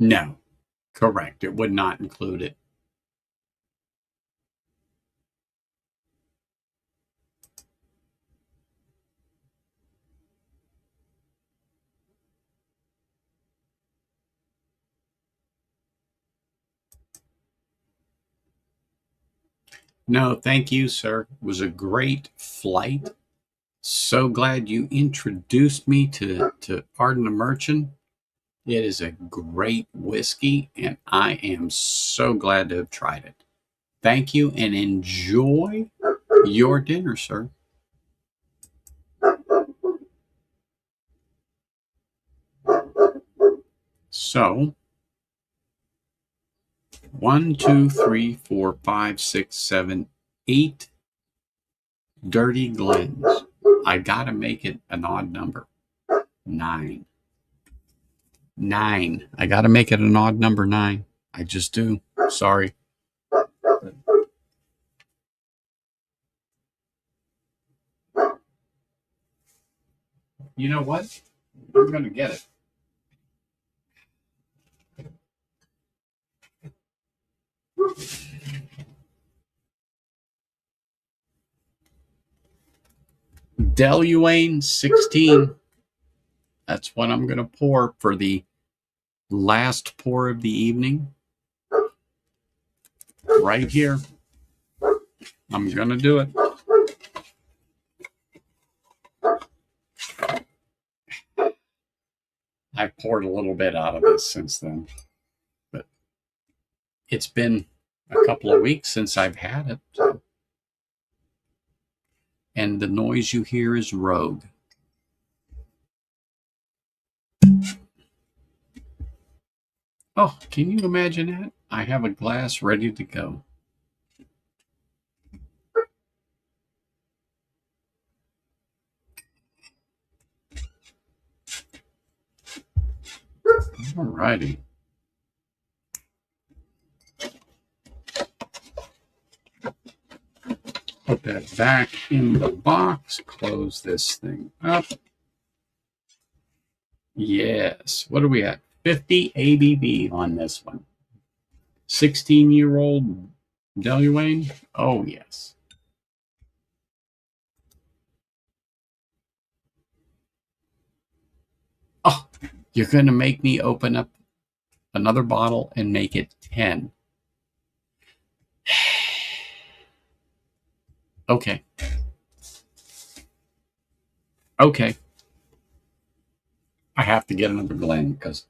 No, correct. It would not include it. No, thank you, sir. It was a great flight. So glad you introduced me to Ardnamurchan. It is a great whiskey, and I am so glad to have tried it. Thank you, and enjoy your dinner, sir. So, 1, 2, 3, 4, 5, 6, 7, 8 dirty Glens. I gotta make it an odd number. 9. 9. I gotta make it an odd number 9. I just do. Sorry. You know what? I'm gonna get it. Deluane 16. That's what I'm going to pour for the last pour of the evening. Right here. I'm going to do it. I've poured a little bit out of this since then. But it's been a couple of weeks since I've had it. So. And the noise you hear is Rogue. Oh, can you imagine that? I have a glass ready to go. All righty. Put that back in the box. Close this thing up. Yes. What are we at? 50 ABV on this one. 16-year-old Deluane? Oh, yes. Oh, you're going to make me open up another bottle and make it 10. Okay. Okay. I have to get another Glen because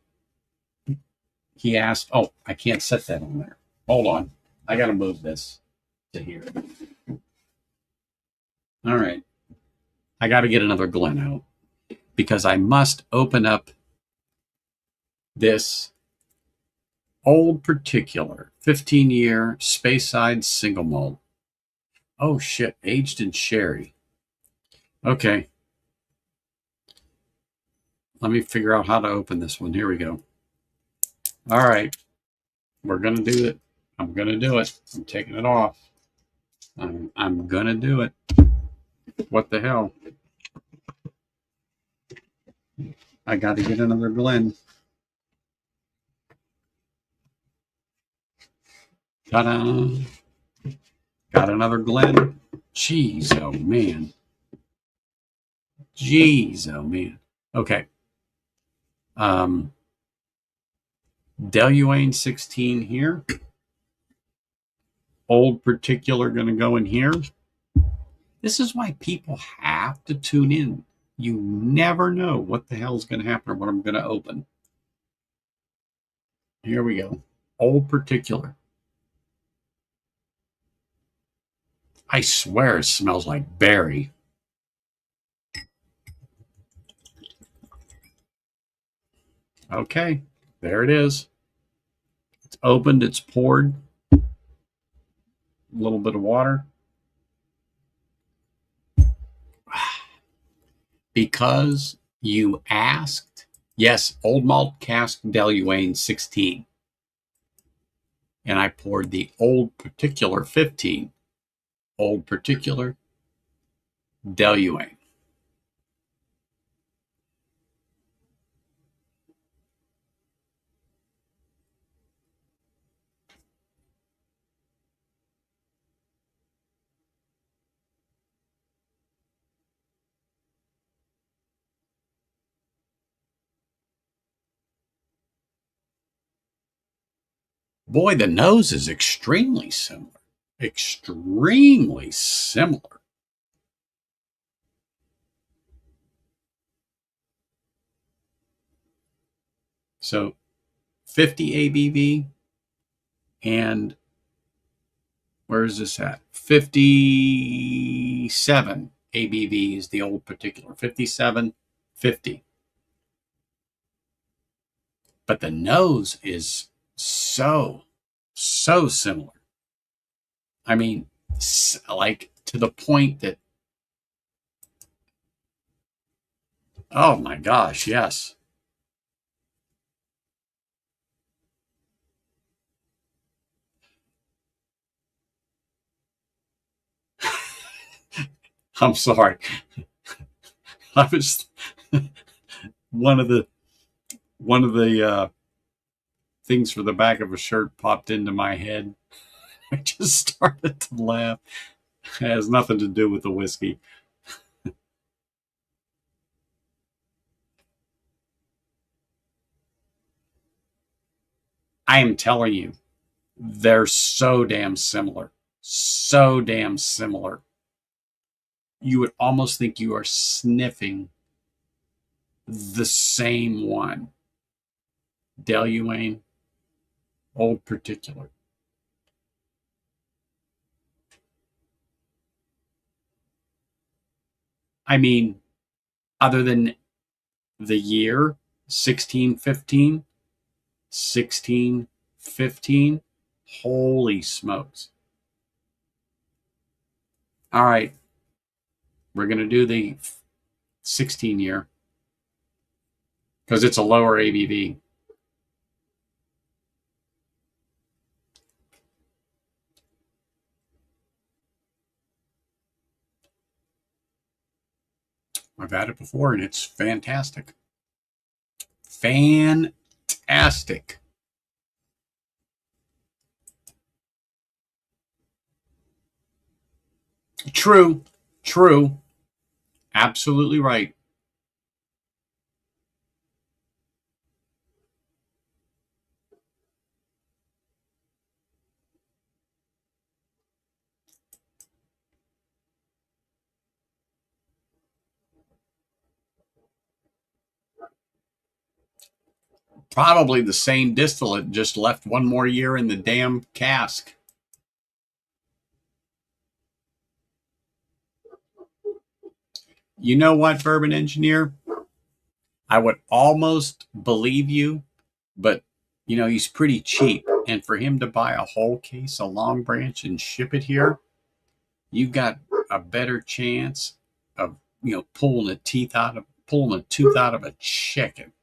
he asked. Oh, I can't set that on there. Hold on. I got to move this to here. All right. I got to get another Glen out because I must open up this Old Particular 15-year Speyside Single Malt. Oh, shit. Aged in sherry. Okay. Let me figure out how to open this one. Here we go. All right. We're going to do it. I'm going to do it. I'm taking it off. I'm going to do it. What the hell? I got to get another Glen. Ta-da! Got another Glen. Jeez, oh man. Jeez, oh man. Okay. Deluane 16 here. Old Particular going to go in here. This is why people have to tune in. You never know what the hell is going to happen or what I'm going to open. Here we go. Old Particular. I swear it smells like berry. Okay, there it is. It's opened, it's poured. A little bit of water. Because you asked, yes, Old Malt Cask Deluane 16. And I poured the Old Particular 15. Old Particular Deluane. Boy, the nose is extremely similar. Extremely similar. So 50 ABV and where is this at? 57 ABV is the Old Particular. 57, 50. But the nose is so similar. I mean, like to the point that, oh my gosh, yes. I'm sorry. I was one of the things for the back of a shirt popped into my head. I just started to laugh. It has nothing to do with the whiskey. I am telling you, they're so damn similar. So damn similar. You would almost think you are sniffing the same one. Deluane, Old Particular. I mean, other than the year 1615, 1615, holy smokes. All right, we're going to do the 16 year because it's a lower ABV. I've had it before and it's fantastic. Fantastic. True. Absolutely right. Probably the same distillate, just left one more year in the damn cask. You know what, bourbon engineer? I would almost believe you, but he's pretty cheap. And for him to buy a whole case of Long Branch and ship it here, you got a better chance of pulling a tooth out of a chicken.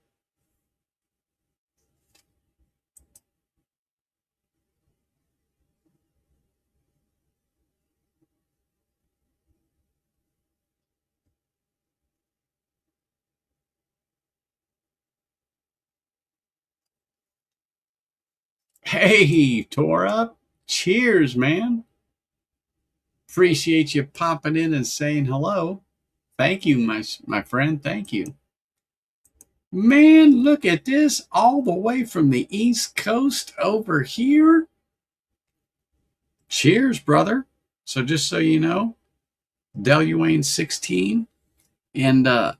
Hey, Tora. Cheers, man. Appreciate you popping in and saying hello. Thank you, my friend. Thank you. Man, look at this, all the way from the East Coast over here. Cheers, brother. So just so you know, Deluane 16 and a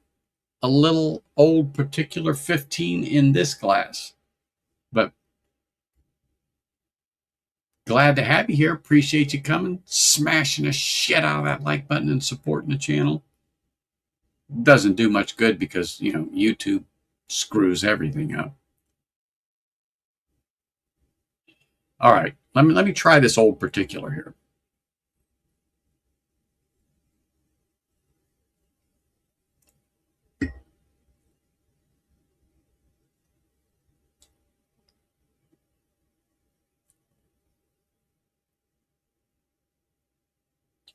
little Old Particular 15 in this glass. But glad to have you here. Appreciate you coming, smashing the shit out of that like button and supporting the channel. Doesn't do much good because, YouTube screws everything up. All right, let me try this Old Particular here.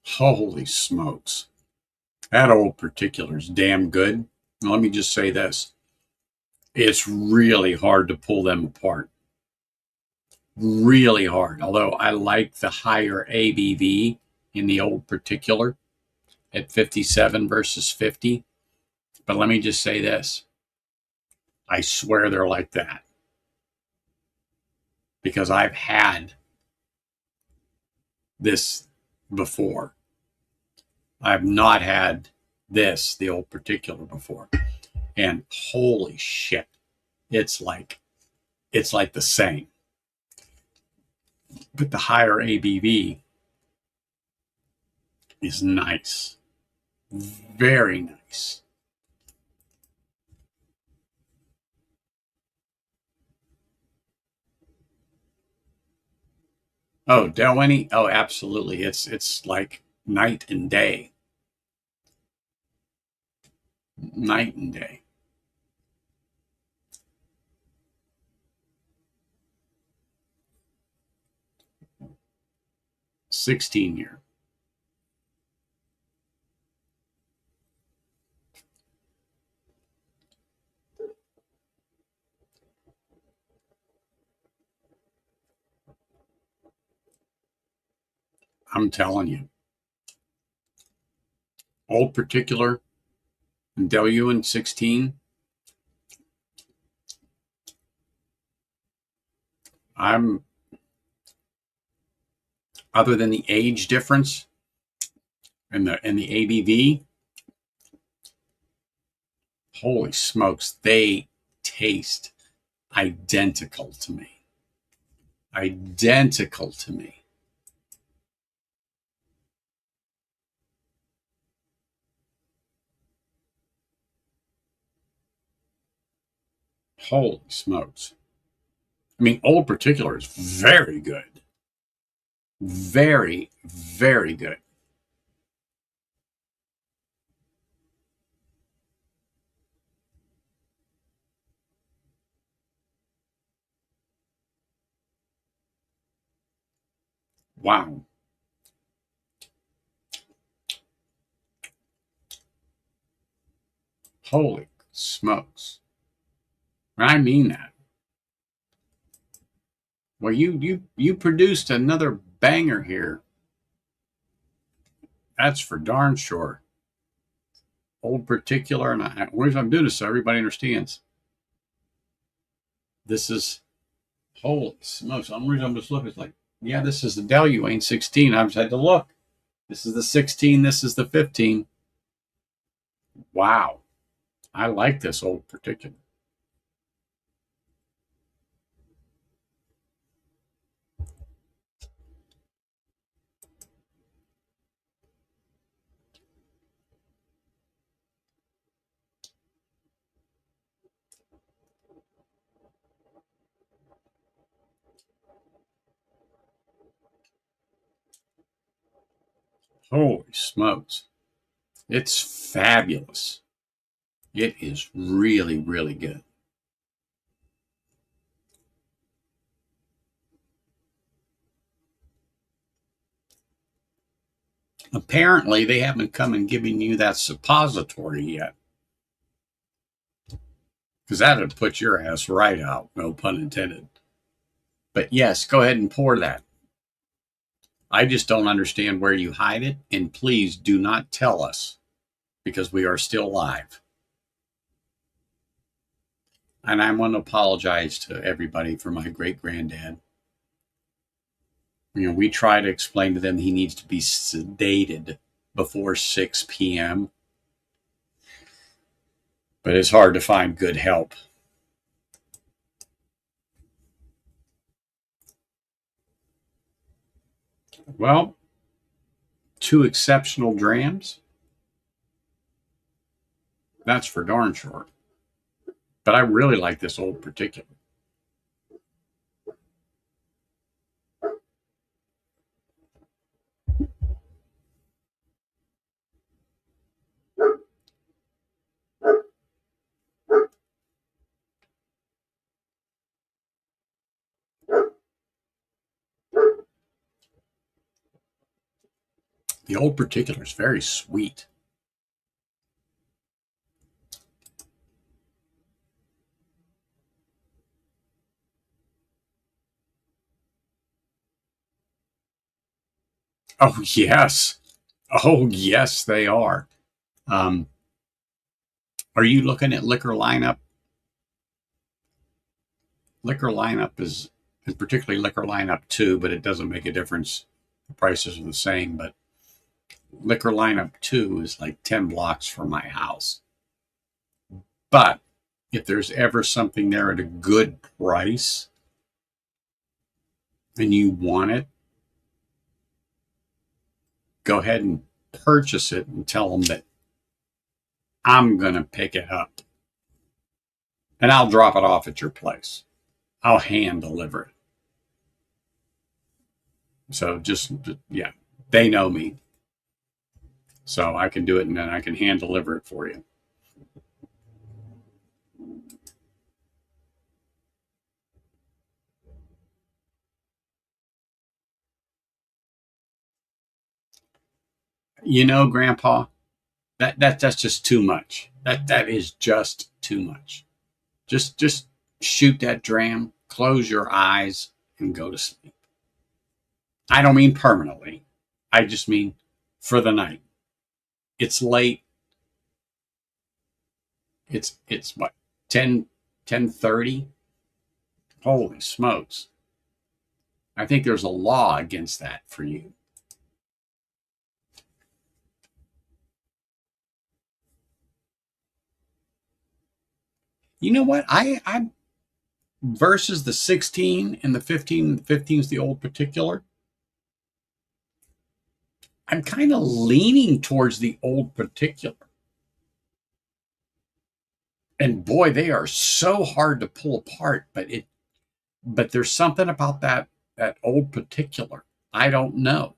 Holy smokes. That Old Particular is damn good. Now, let me just say this. It's really hard to pull them apart. Really hard. Although I like the higher ABV in the Old Particular at 57 versus 50. But let me just say this. I swear they're like that. Because I've had this before. I've not had this, the Old Particular, before. And holy shit, it's like the same. But the higher ABV is nice. Very nice. Oh, Delwynnie? Oh, absolutely. It's like night and day. Night and day. $16. I'm telling you. Old Particular and Deluane 16. Other than the age difference and the ABV, holy smokes, they taste identical to me. Identical to me. Holy smokes. I mean, Old Particular is very good. Very, very good. Wow. Holy smokes. I mean that. Well, you produced another banger here. That's for darn sure. Old Particular, and I'm doing this so everybody understands. This is, holy smokes. I'm just looking. It's like, yeah, this is the Deluane 16. I just had to look. This is the 16. This is the 15. Wow. I like this Old Particular. Holy smokes. It's fabulous. It is really, really good. Apparently, they haven't come and given you that suppository yet. Because that would put your ass right out, no pun intended. But yes, go ahead and pour that. I just don't understand where you hide it, and please do not tell us because we are still live. And I want to apologize to everybody for my great granddad. You know, we try to explain to them he needs to be sedated before 6 p.m., but it's hard to find good help. Well, 2 exceptional drams. That's for darn sure. But I really like this Old Particular. The Old Particular is very sweet. Oh, yes. Oh, yes, they are. Are you looking at liquor lineup? Liquor lineup is particularly liquor lineup 2, but it doesn't make a difference. The prices are the same, but liquor lineup 2 is like 10 blocks from my house. But if there's ever something there at a good price and you want it, go ahead and purchase it and tell them that I'm going to pick it up and I'll drop it off at your place. I'll hand deliver it. So just, yeah, they know me. So I can do it and then I can hand deliver it for you. You know, Grandpa, that's just too much. That is just too much. Just shoot that dram, close your eyes, and go to sleep. I don't mean permanently. I just mean for the night. It's late. It's what, 10:30? Holy smokes. I think there's a law against that for you. You know what? I versus the 16 and the 15, 15 is the Old Particular. I'm kind of leaning towards the Old Particular. And boy, they are so hard to pull apart, but there's something about that Old Particular. I don't know.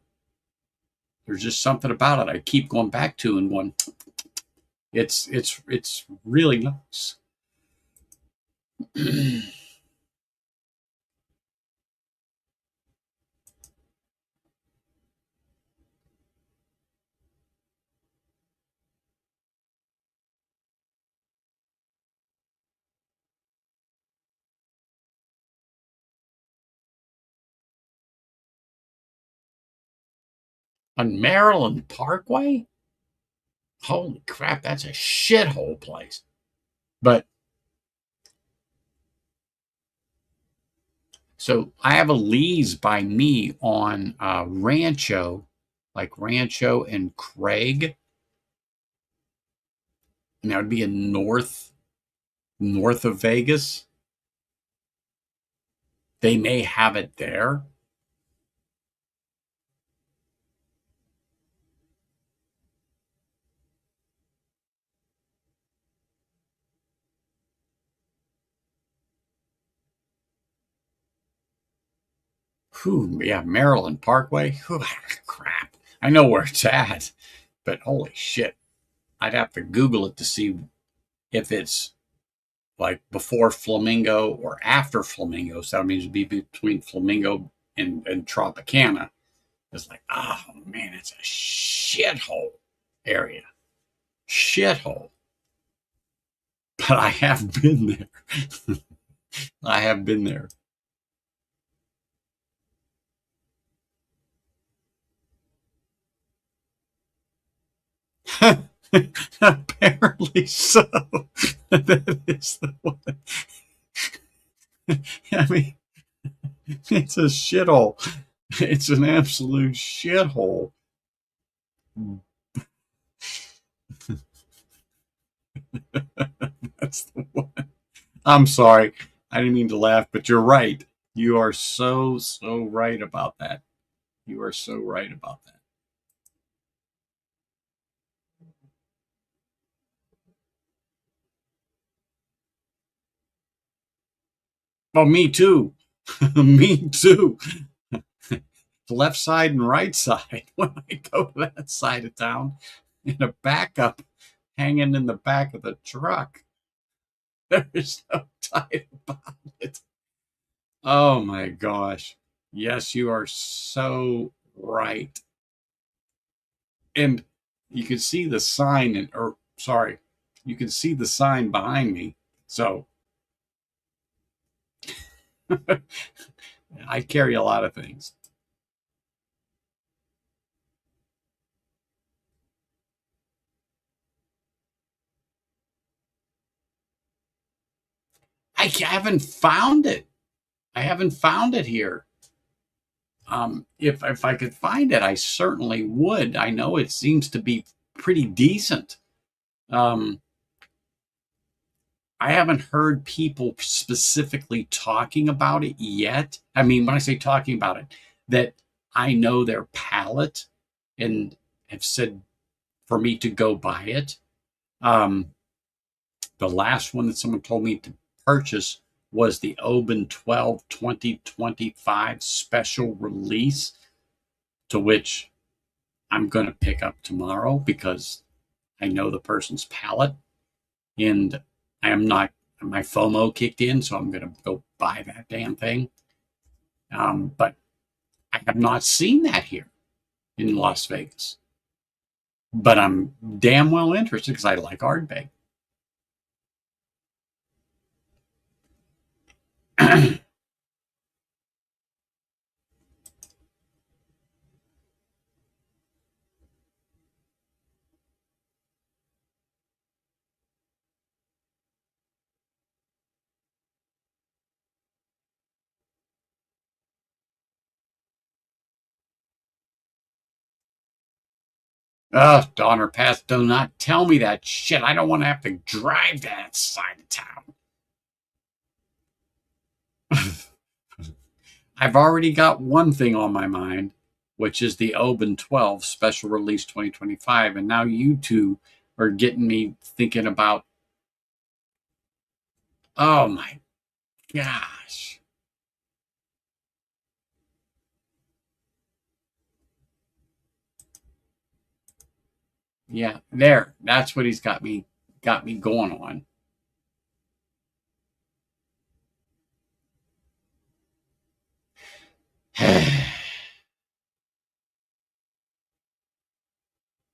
There's just something about it I keep going back to and going, it's really nice. On Maryland Parkway? Holy crap, that's a shithole place. But so I have a lease by me on Rancho, like Rancho and Craig, and that would be in north of Vegas. They may have it there. Whew, yeah, Maryland Parkway. Whew, crap. I know where it's at, but holy shit, I'd have to Google it to see if it's like before Flamingo or after Flamingo. So that means it'd be between Flamingo and Tropicana. It's like, oh man, it's a shithole area. Shithole. But I have been there. I have been there. Apparently so. That is the one. I mean, it's a shithole. It's an absolute shithole. That's the one. I'm sorry. I didn't mean to laugh, but you're right. You are so, so right about that. You are so right about that. Oh, me too. Me too. Left side and right side. When I go to that side of town in a backup hanging in the back of the truck, there is no doubt about it. Oh my gosh. Yes, you are so right. And you can see the sign, or sorry, you can see the sign behind me. So I carry a lot of things. I haven't found it. I haven't found it here. If I could find it, I certainly would. I know it seems to be pretty decent. Um, I haven't heard people specifically talking about it yet. I mean, when I say talking about it, that I know their palate and have said for me to go buy it. Um, the last one that someone told me to purchase was the Oban 12 2025 special release, to which I'm going to pick up tomorrow because I know the person's palate and I am not, my FOMO kicked in, so I'm going to go buy that damn thing. But I have not seen that here in Las Vegas. But I'm damn well interested because I like Ardbeg. Oh, Donner Pass, do not tell me that shit. I don't want to have to drive to that side of town. I've already got one thing on my mind, which is the Oban 12 special release 2025. And now you two are getting me thinking about, oh my gosh. Yeah, there. That's what he's got me going on.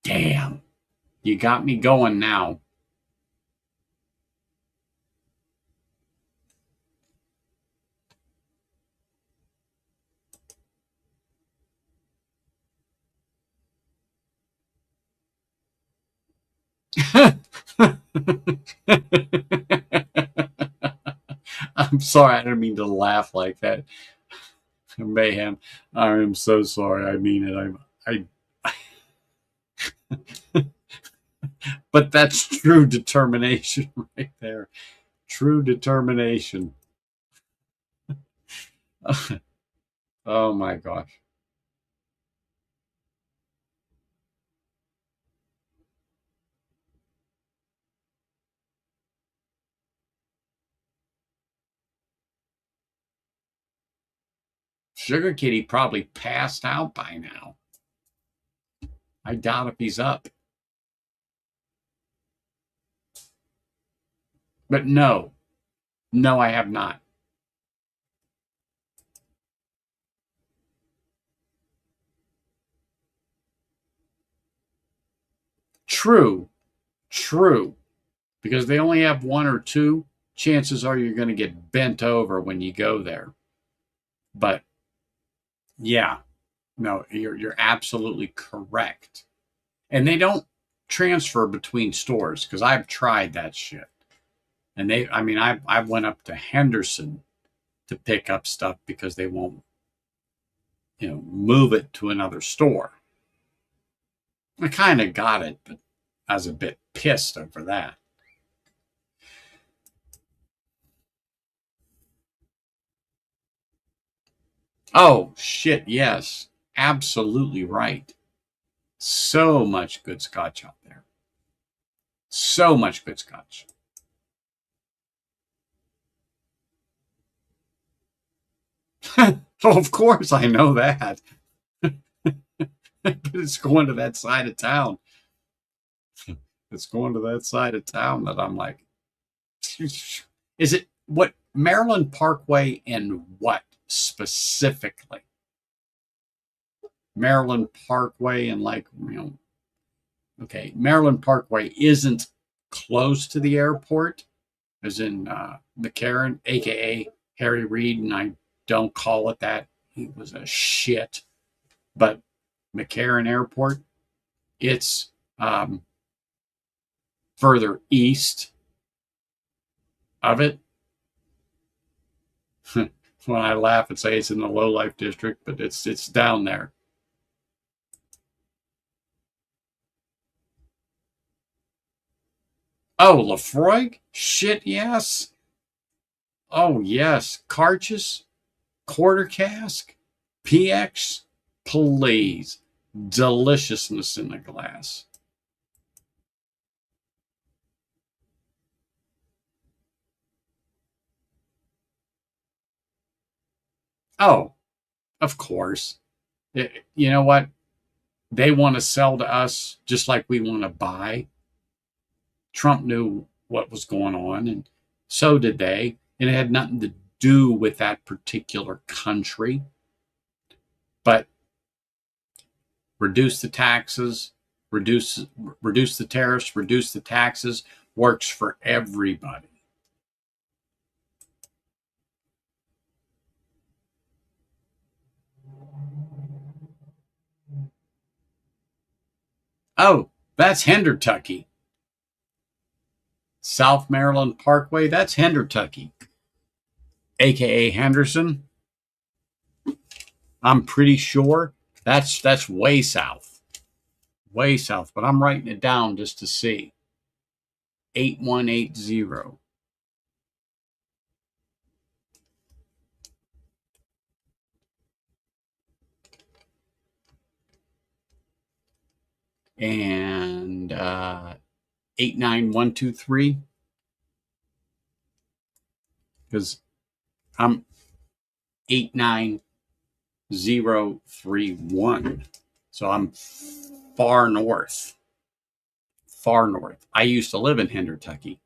Damn. You got me going now. I'm sorry, I didn't mean to laugh like that. Mayhem. I am so sorry. I mean it. But that's true determination right there. True determination. Oh my gosh. Sugar Kitty probably passed out by now. I doubt if he's up. But no, I have not. True, because they only have one or two. Chances are you're going to get bent over when you go there. But yeah, no, you're absolutely correct. And they don't transfer between stores because I've tried that shit. And I went up to Henderson to pick up stuff because they won't, move it to another store. I kind of got it, but I was a bit pissed over that. Oh, shit, yes. Absolutely right. So much good scotch out there. So much good scotch. Oh, of course, I know that. But it's going to that side of town. It's going to that side of town that I'm like, is it what Maryland Parkway and what specifically? Maryland Parkway and okay, Maryland Parkway isn't close to the airport, as in McCarran, aka Harry Reid, and I don't call it that. He was a shit. But McCarran Airport, it's further east of it. When I laugh and say it's in the low life district, but it's down there. Oh, Lefroy? Shit, yes. Oh, yes. Carches, quarter cask, PX, please. Deliciousness in the glass. Oh, of course. You know what? They want to sell to us just like we want to buy. Trump knew what was going on, and so did they. And it had nothing to do with that particular country. But reduce the taxes, reduce the tariffs, reduce the taxes, works for everybody. Oh, that's Hendertucky. South Maryland Parkway, that's Hendertucky, aka Henderson. I'm pretty sure that's way south. Way south, but I'm writing it down just to see. 8180. And 89123. Because I'm 89031. So I'm far north. Far north. I used to live in Hendertucky.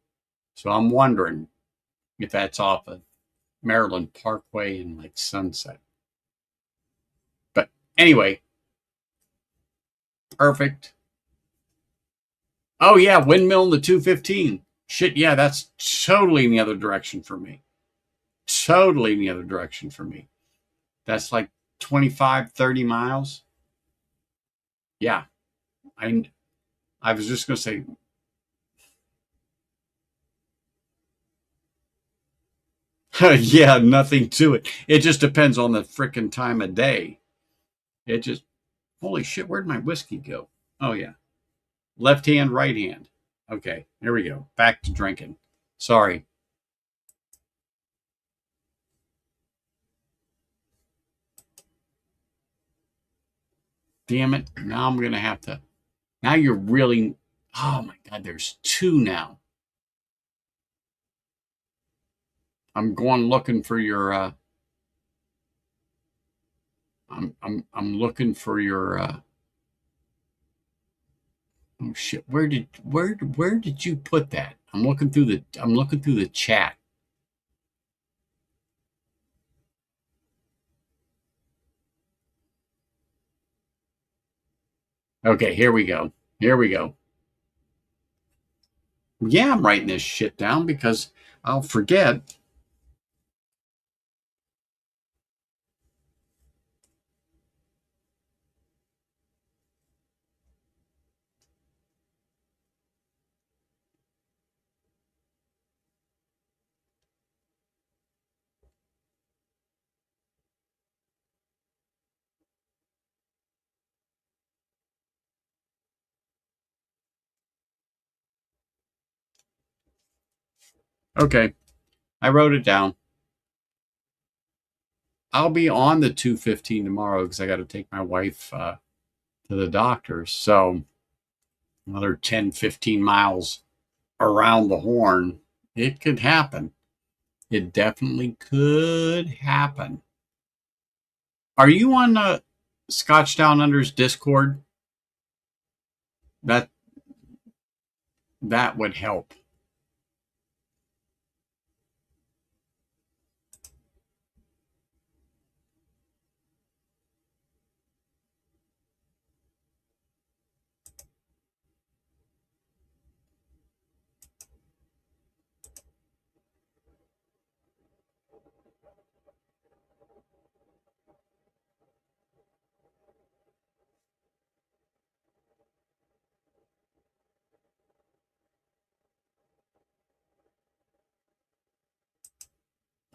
So I'm wondering if that's off of Maryland Parkway and like Sunset. But anyway, perfect. Oh yeah, windmill in the 215. Shit, yeah, that's totally in the other direction for me. Totally in the other direction for me. That's like 25, 30 miles. Yeah. I was just going to say, yeah, nothing to it. It just depends on the frickin' time of day. It just, holy shit, where'd my whiskey go? Oh, yeah. Left hand, right hand. Okay, here we go. Back to drinking. Sorry. Damn it. Now I'm going to have to. Now you're really. Oh my God, there's two now. I'm going looking for your. I'm looking for your Oh shit! Where did you put that? I'm looking through the chat. Okay, here we go. Here we go. Yeah, I'm writing this shit down because I'll forget. Okay, I wrote it down. I'll be on the 2:15 tomorrow because I got to take my wife to the doctor. So another 10, 15 miles around the horn. It could happen. It definitely could happen. Are you on Scotch Down Under's Discord? That that would help.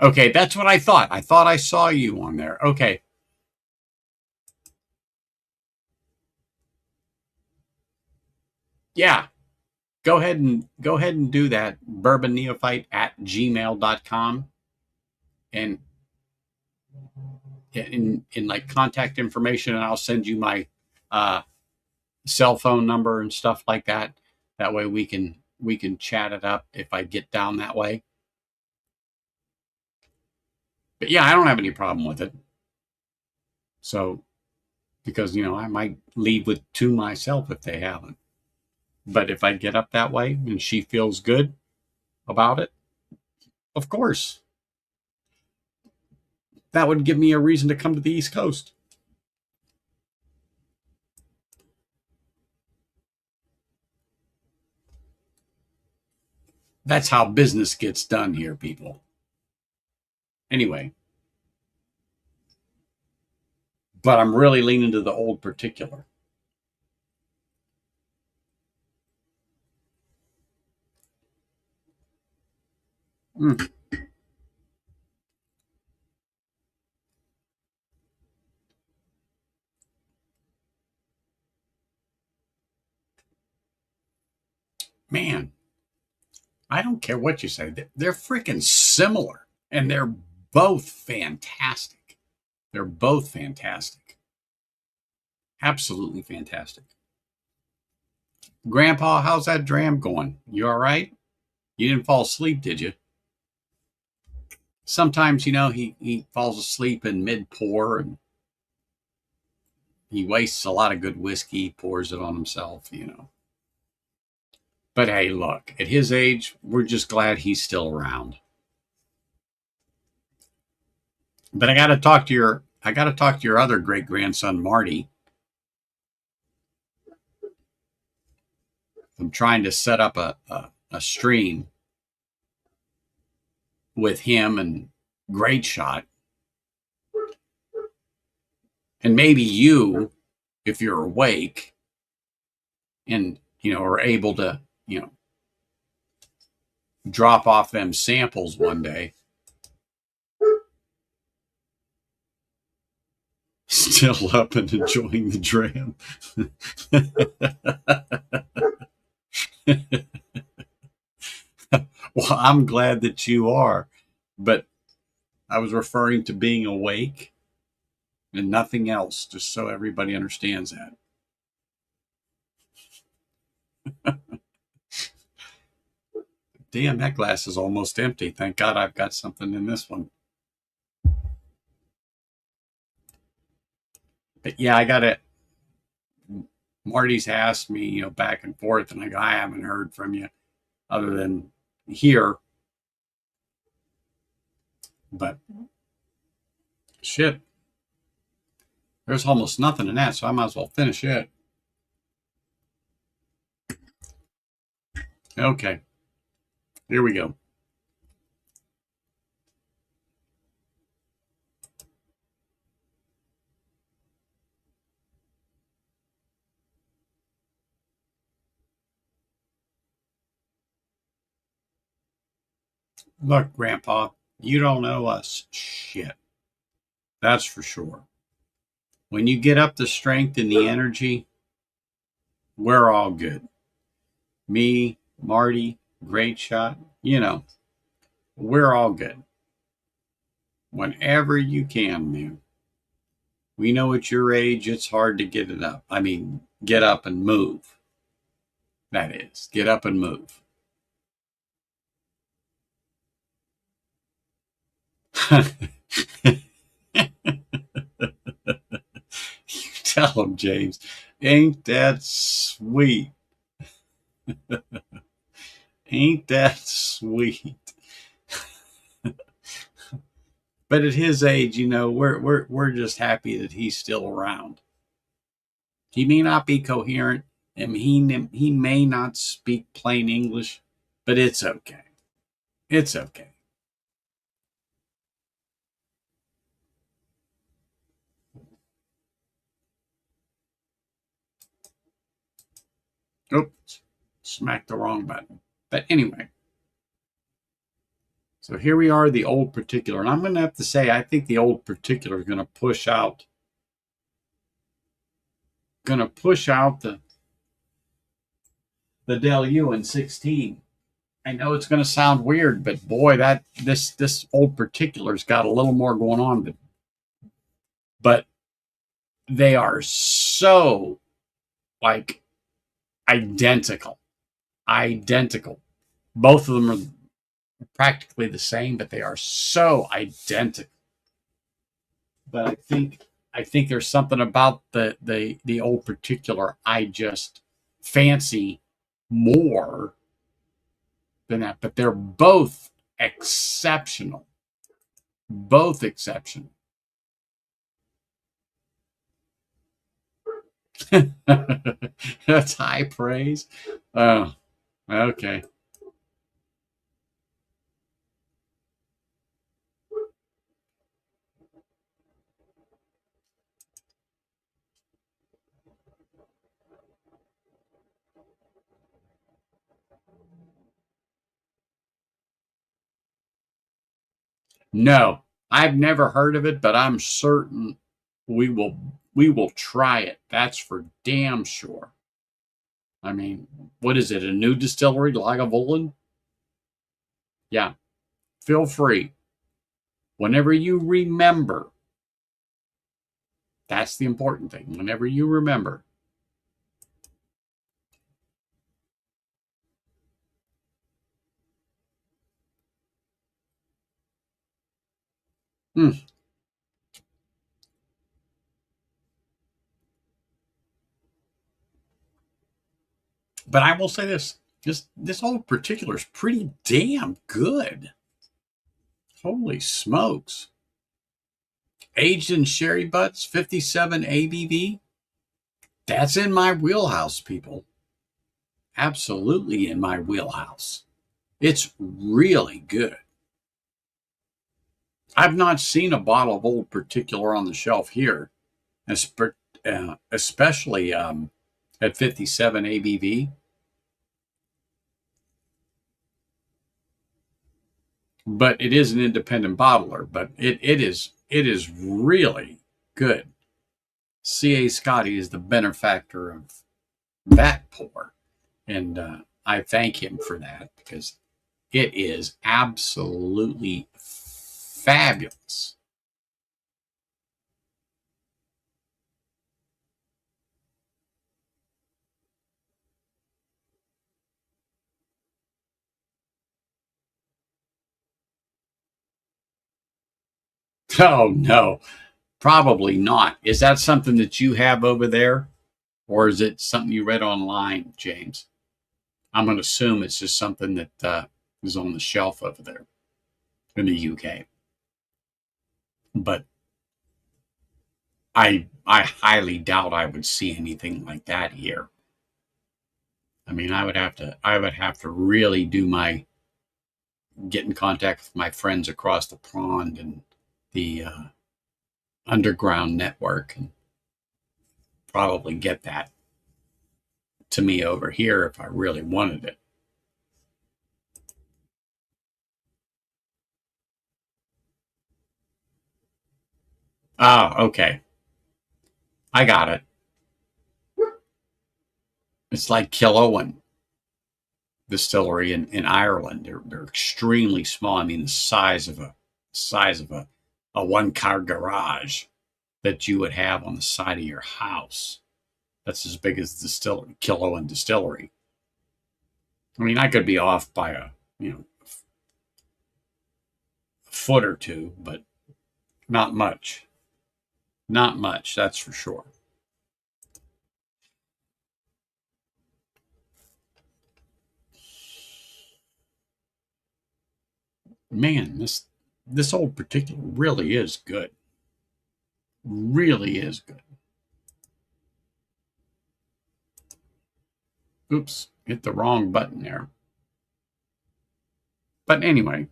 Okay, that's what I thought. I thought I saw you on there. Okay. Yeah. Go ahead and do that. Bourbonneophyte@gmail.com and in like contact information, and I'll send you my uh cell phone number and stuff like that. That way we can chat it up if I get down that way. But yeah, I don't have any problem with it. So because I might leave with two myself if they haven't. But if I get up that way and she feels good about it, of course, that would give me a reason to come to the East Coast. That's how business gets done here, people. Anyway, but I'm really leaning to the old particular. Mm. Man, I don't care what you say. They're freaking similar, and they're both fantastic. They're both fantastic. Absolutely fantastic. Grandpa, how's that dram going? You all right? You didn't fall asleep, did you? Sometimes, he falls asleep in mid pour and he wastes a lot of good whiskey, pours it on himself. But hey, look, at his age, we're just glad he's still around. But I got to talk to your other great grandson, Marty. I'm trying to set up a stream with him and Great Shot, and maybe you, if you're awake and are able to drop off them samples one day. Still up and enjoying the dram. Well, I'm glad that you are, but I was referring to being awake and nothing else, just so everybody understands that. Damn, that glass is almost empty. Thank God I've got something in this one. But yeah, I got it. Marty's asked me, back and forth, and I haven't heard from you other than here. But shit, there's almost nothing in that, so I might as well finish it. Okay, here we go. Look, Grandpa, you don't owe us shit. That's for sure. When you get up the strength and the energy, we're all good. Me, Marty, Great Shot, we're all good. Whenever you can, man. We know at your age it's hard to get it up. I mean, get up and move. That is, get up and move. You tell him, James. Ain't that sweet? Ain't that sweet? But at his age, we're just happy that he's still around. He may not be coherent, and he may not speak plain English, but it's okay. It's okay. Oops, smacked the wrong button. But anyway, so here we are, the Old Particular. And I'm going to have to say, I think the Old Particular is going to push out the Del U in 16. I know it's going to sound weird, but boy, that this Old Particular's got a little more going on. But they are so like identical. Both of them are practically the same, but they are so identical. But I think there's something about the Old Particular I just fancy more than that. But they're both exceptional. Both exceptional. That's high praise. Oh, okay. No, I've never heard of it, but I'm certain we will try it. That's for damn sure. I mean, what is it? A new distillery, Lagavulin? Yeah. Feel free. Whenever you remember, that's the important thing. Whenever you remember. Hmm. But I will say this. This Old Particular is pretty damn good. Holy smokes. Aged in sherry butts, 57 ABV. That's in my wheelhouse, people. Absolutely in my wheelhouse. It's really good. I've not seen a bottle of Old Particular on the shelf here, especially at 57 ABV. But it is an independent bottler, but it is really good. CA-Scotty is the benefactor of that pour, and I thank him for that because it is absolutely fabulous. Oh no, probably not. Is that something that you have over there? Or is it something you read online, James? I'm going to assume it's just something that is on the shelf over there in the UK. But I highly doubt I would see anything like that here. I mean, I would have to really get in contact with my friends across the pond and the underground network and probably get that to me over here if I really wanted it. Oh, okay. I got it. It's like Killowen distillery in Ireland. They're extremely small. I mean, the size of a one car garage that you would have on the side of your house. That's as big as distillery, Killowen distillery. I mean, I could be off by a foot or two, but not much. Not much, that's for sure. Man, this old particular really is good. Really is good. Oops, hit the wrong button there. But anyway,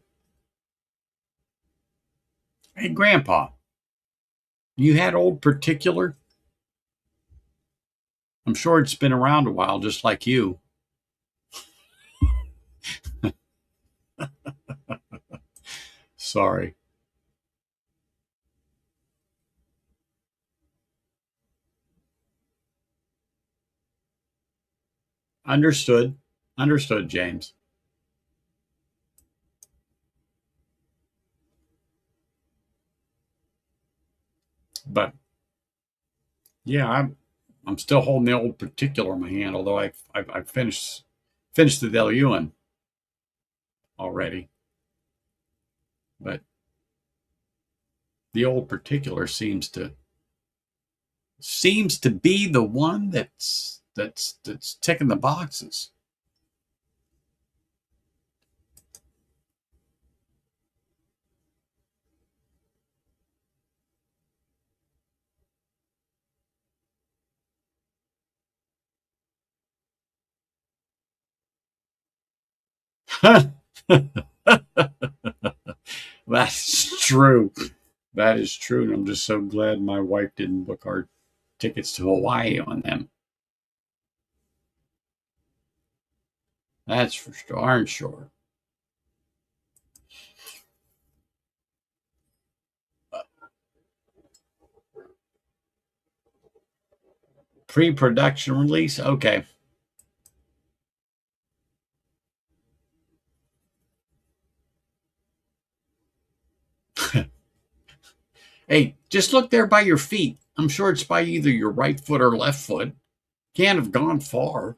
hey, Grandpa, you had old particular? I'm sure it's been around a while, just like you. Sorry. Understood. Understood, James. But yeah, I'm still holding the old particular in my hand, although I've finished the Deluan already. But the old particular seems to be the one that's ticking the boxes. That's true. That is true. And I'm just so glad my wife didn't book our tickets to Hawaii on them. That's for darn sure. Pre-production release? Okay. Hey, just look there by your feet. I'm sure it's by either your right foot or left foot. Can't have gone far.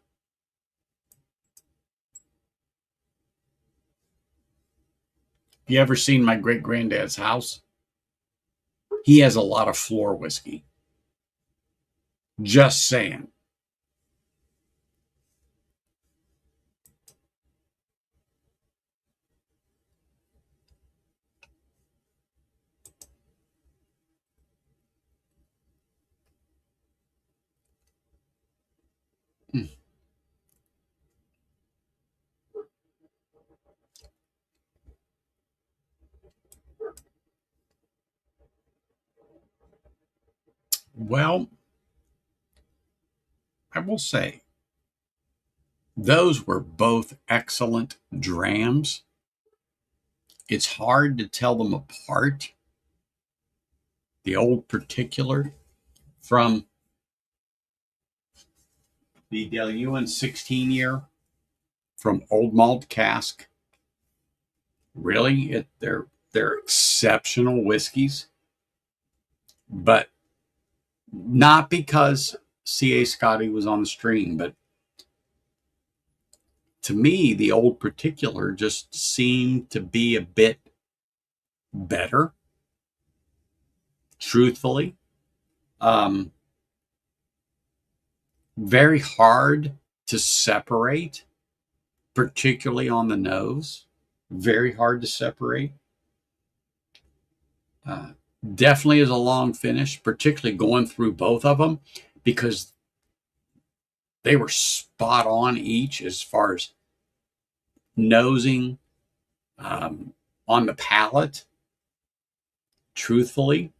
You ever seen my great granddad's house? He has a lot of floor whiskey. Just saying. Well, I will say those were both excellent drams. It's hard to tell them apart, the old particular from the Deluan 16 year from Old Malt Cask. Really, they're exceptional whiskeys, but not because CA-Scotty was on the stream, but to me, the old particular just seemed to be a bit better, truthfully. very hard to separate, particularly on the nose. Very hard to separate. Uh, Definitely is a long finish, particularly going through both of them, because they were spot on each as far as nosing, on the palate. Truthfully,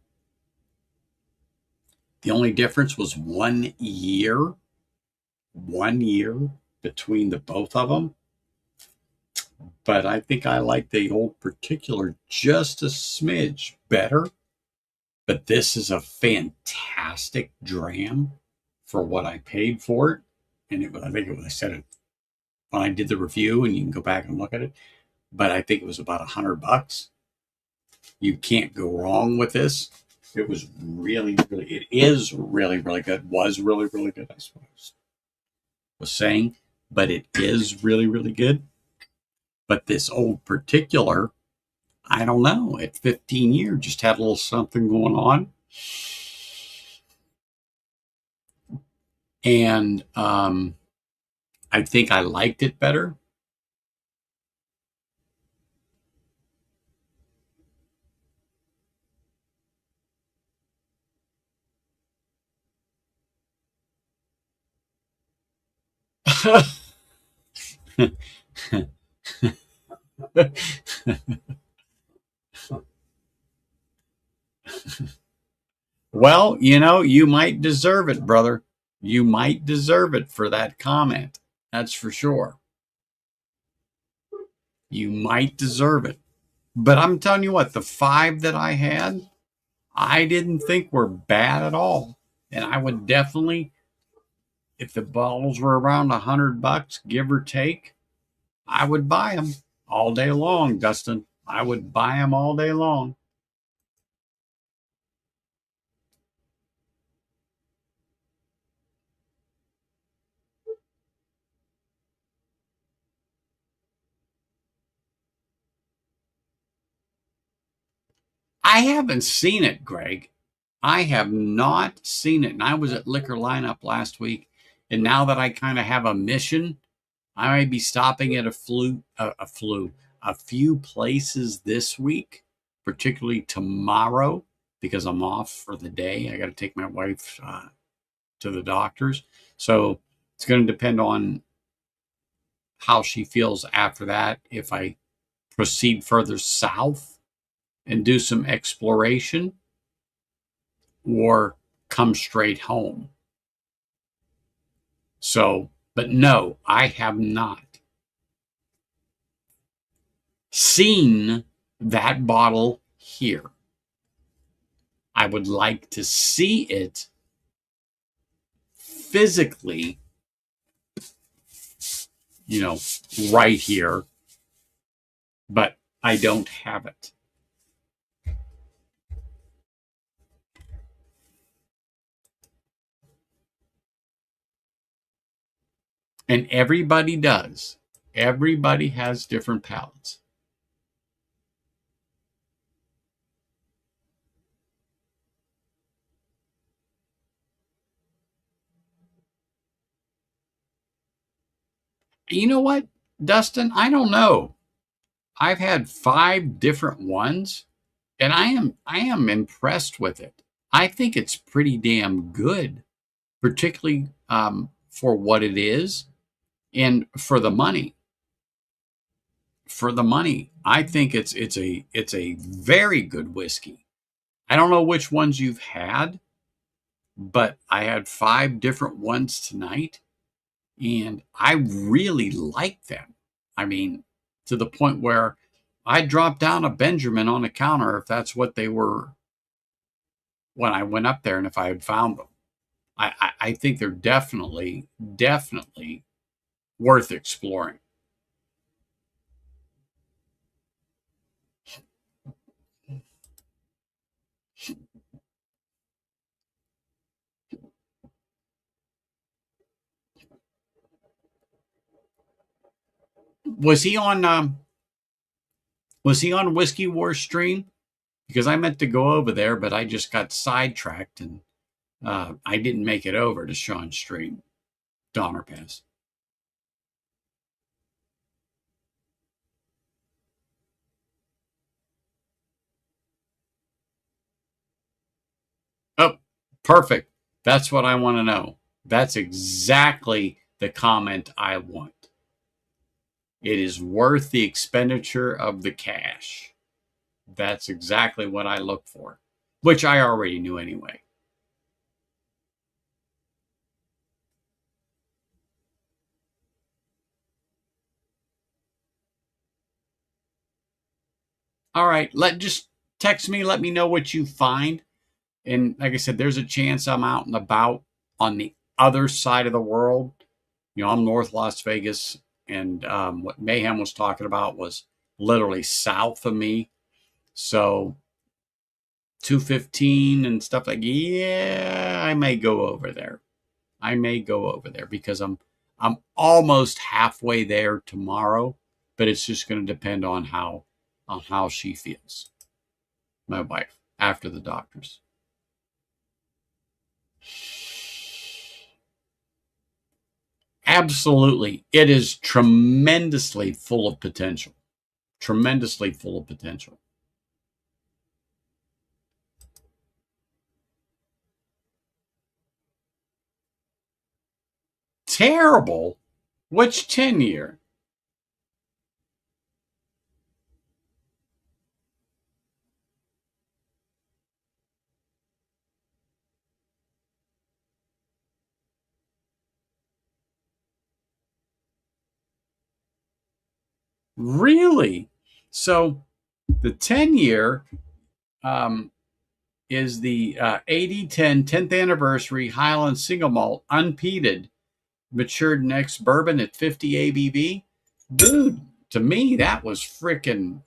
the only difference was 1 year, 1 year between the both of them. But I think I like the Old Particular just a smidge better. But this is a fantastic dram for what I paid for it. And I think it was, I said it when I did the review, and you can go back and look at it. But I think it was about $100. You can't go wrong with this. It was really, really, it is really, really good. Was really, really good, I suppose. Was saying, but it is really, really good. But this Old Particular, I don't know, at 15 years, just had a little something going on. And I think I liked it better. Well, you might deserve it, brother. You might deserve it for that comment. That's for sure. You might deserve it. But I'm telling you what, the 5 that I had, I didn't think were bad at all. And I would definitely, if the bottles were around $100, give or take, I would buy them all day long, Dustin. I would buy them all day long. I haven't seen it, Greg. I have not seen it. And I was at Liquor Lineup last week. And now that I kind of have a mission, I may be stopping at a few places this week, particularly tomorrow, because I'm off for the day. I got to take my wife to the doctor's. So it's going to depend on how she feels after that. If I proceed further south and do some exploration, or come straight home. So, but no, I have not seen that bottle here. I would like to see it physically, right here, but I don't have it. And everybody does. Everybody has different palates. You know what, Dustin? I don't know. I've had 5 different ones, and I am impressed with it. I think it's pretty damn good, particularly for what it is and for the money. For the money, I think it's a very good whiskey. I don't know which ones you've had, but I had 5 different ones tonight, and I really like them. I mean, to the point where I dropped down a Benjamin on the counter if that's what they were when I went up there, and if I had found them. I think they're definitely worth exploring. Was he on Whiskey War stream? Because I meant to go over there, but I just got sidetracked, and I didn't make it over to Sean's stream. Donner Pass. Oh, perfect. That's what I want to know. That's exactly the comment I want. It is worth the expenditure of the cash. That's exactly what I look for, which I already knew anyway. All right, just text me, let me know what you find. And like I said, there's a chance I'm out and about on the other side of the world. You know, I'm North Las Vegas, and what Mayhem was talking about was literally south of me. So 215 and stuff like, yeah, I may go over there. I may go over there because I'm almost halfway there tomorrow, but it's just going to depend on how she feels, my wife, after the doctors. Absolutely. It is tremendously full of potential. Tremendously full of potential. Terrible? Which 10-year? Really? So the 10-year is the 8010 10th anniversary Highland Single Malt Unpeated matured next bourbon at 50 ABV. Dude, to me, that was freaking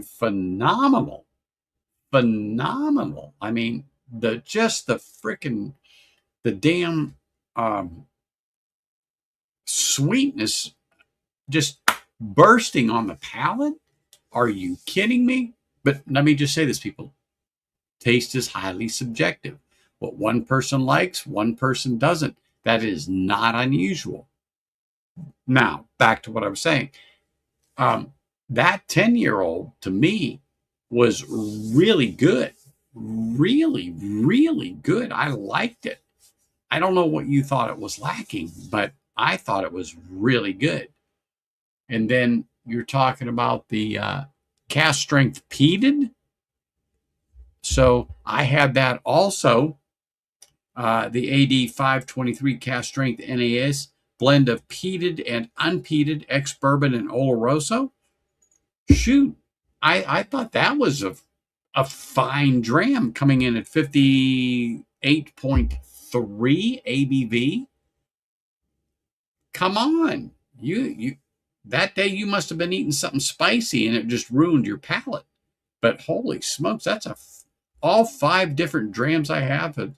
phenomenal. Phenomenal. I mean, the damn sweetness just bursting on the palate. Are you kidding me? But let me just say this, people. Taste is highly subjective. What one person likes, one person doesn't. That is not unusual. Now, back to what I was saying. That 10-year-old, to me, was really good. Really, really good. I liked it. I don't know what you thought it was lacking, but I thought it was really good. And then you're talking about the cast strength peated. So I had that also. The AD 523 cast strength NAS blend of peated and unpeated ex bourbon and Oloroso. Shoot, I thought that was a fine dram coming in at 58.3 ABV. Come on, you that day you must have been eating something spicy and it just ruined your palate. But holy smokes, all 5 different drams I have of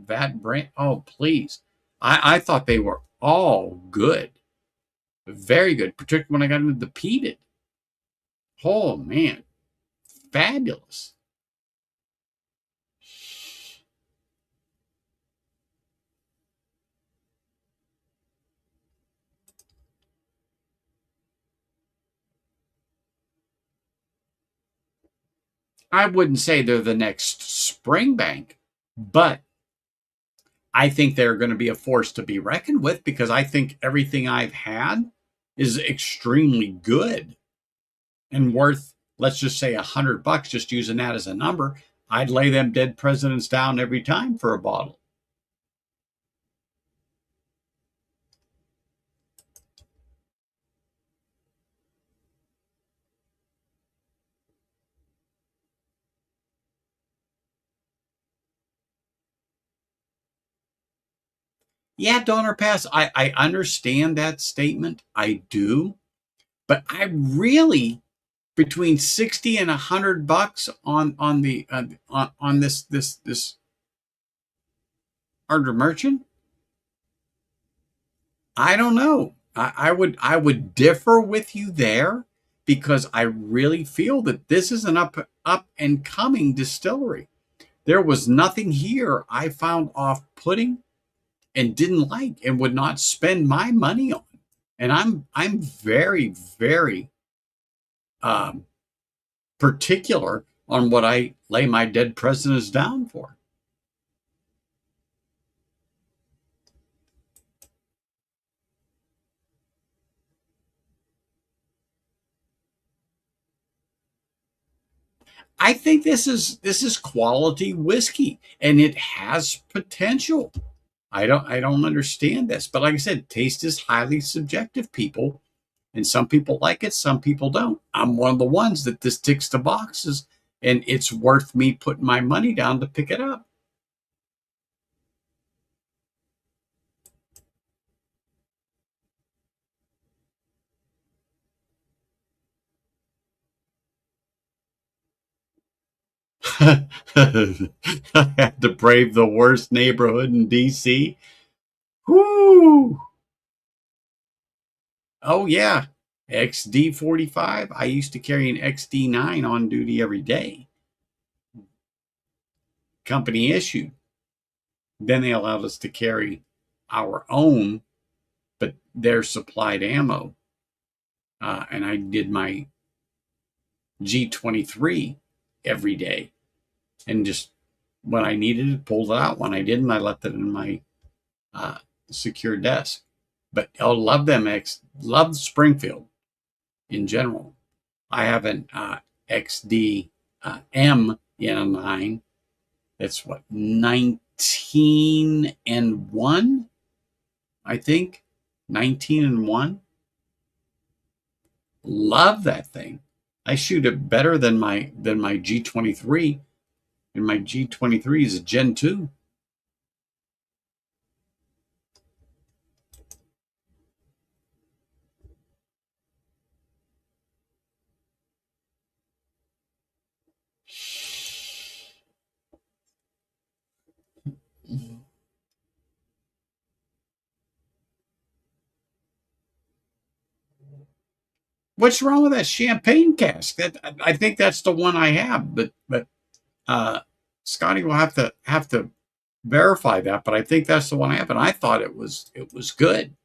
that brand. Oh, please. I thought they were all good. Very good, particularly when I got into the peated. Oh, man. Fabulous. I wouldn't say they're the next Springbank, but I think they're going to be a force to be reckoned with because I think everything I've had is extremely good and worth, let's just say $100, just using that as a number. I'd lay them dead presidents down every time for a bottle. Yeah, Donner Pass, I understand that statement. I do. But I really, between 60 and $100 on this Ardnamurchan, I don't know. I would differ with you there because I really feel that this is an up and coming distillery. There was nothing here I found off putting. and didn't like and would not spend my money on. And I'm very, very um, particular on what I lay my dead presidents down for. I think this is quality whiskey, and it has potential. I don't understand this, but like I said, taste is highly subjective, people, and some people like it, some people don't. I'm one of the ones that this ticks the boxes, and it's worth me putting my money down to pick it up. I had to brave the worst neighborhood in DC. Whoo! Oh yeah, XD45. I used to carry an XD9 on duty every day. Company issued. Then they allowed us to carry our own, but their supplied ammo. And I did my G23 every day, and just when I needed it, pulled it out. When I didn't, I left it in my uh, secure desk. But I love them. Love Springfield in general. I have an XD M in a 9. That's what, 19-1, I think. 19-1. Love that thing. I shoot it better than my G23, and my G23 is a Gen 2. What's wrong with that champagne cask? That, I think that's the one I have, but Scotty will have to verify that. But I think that's the one I have, and I thought it was good.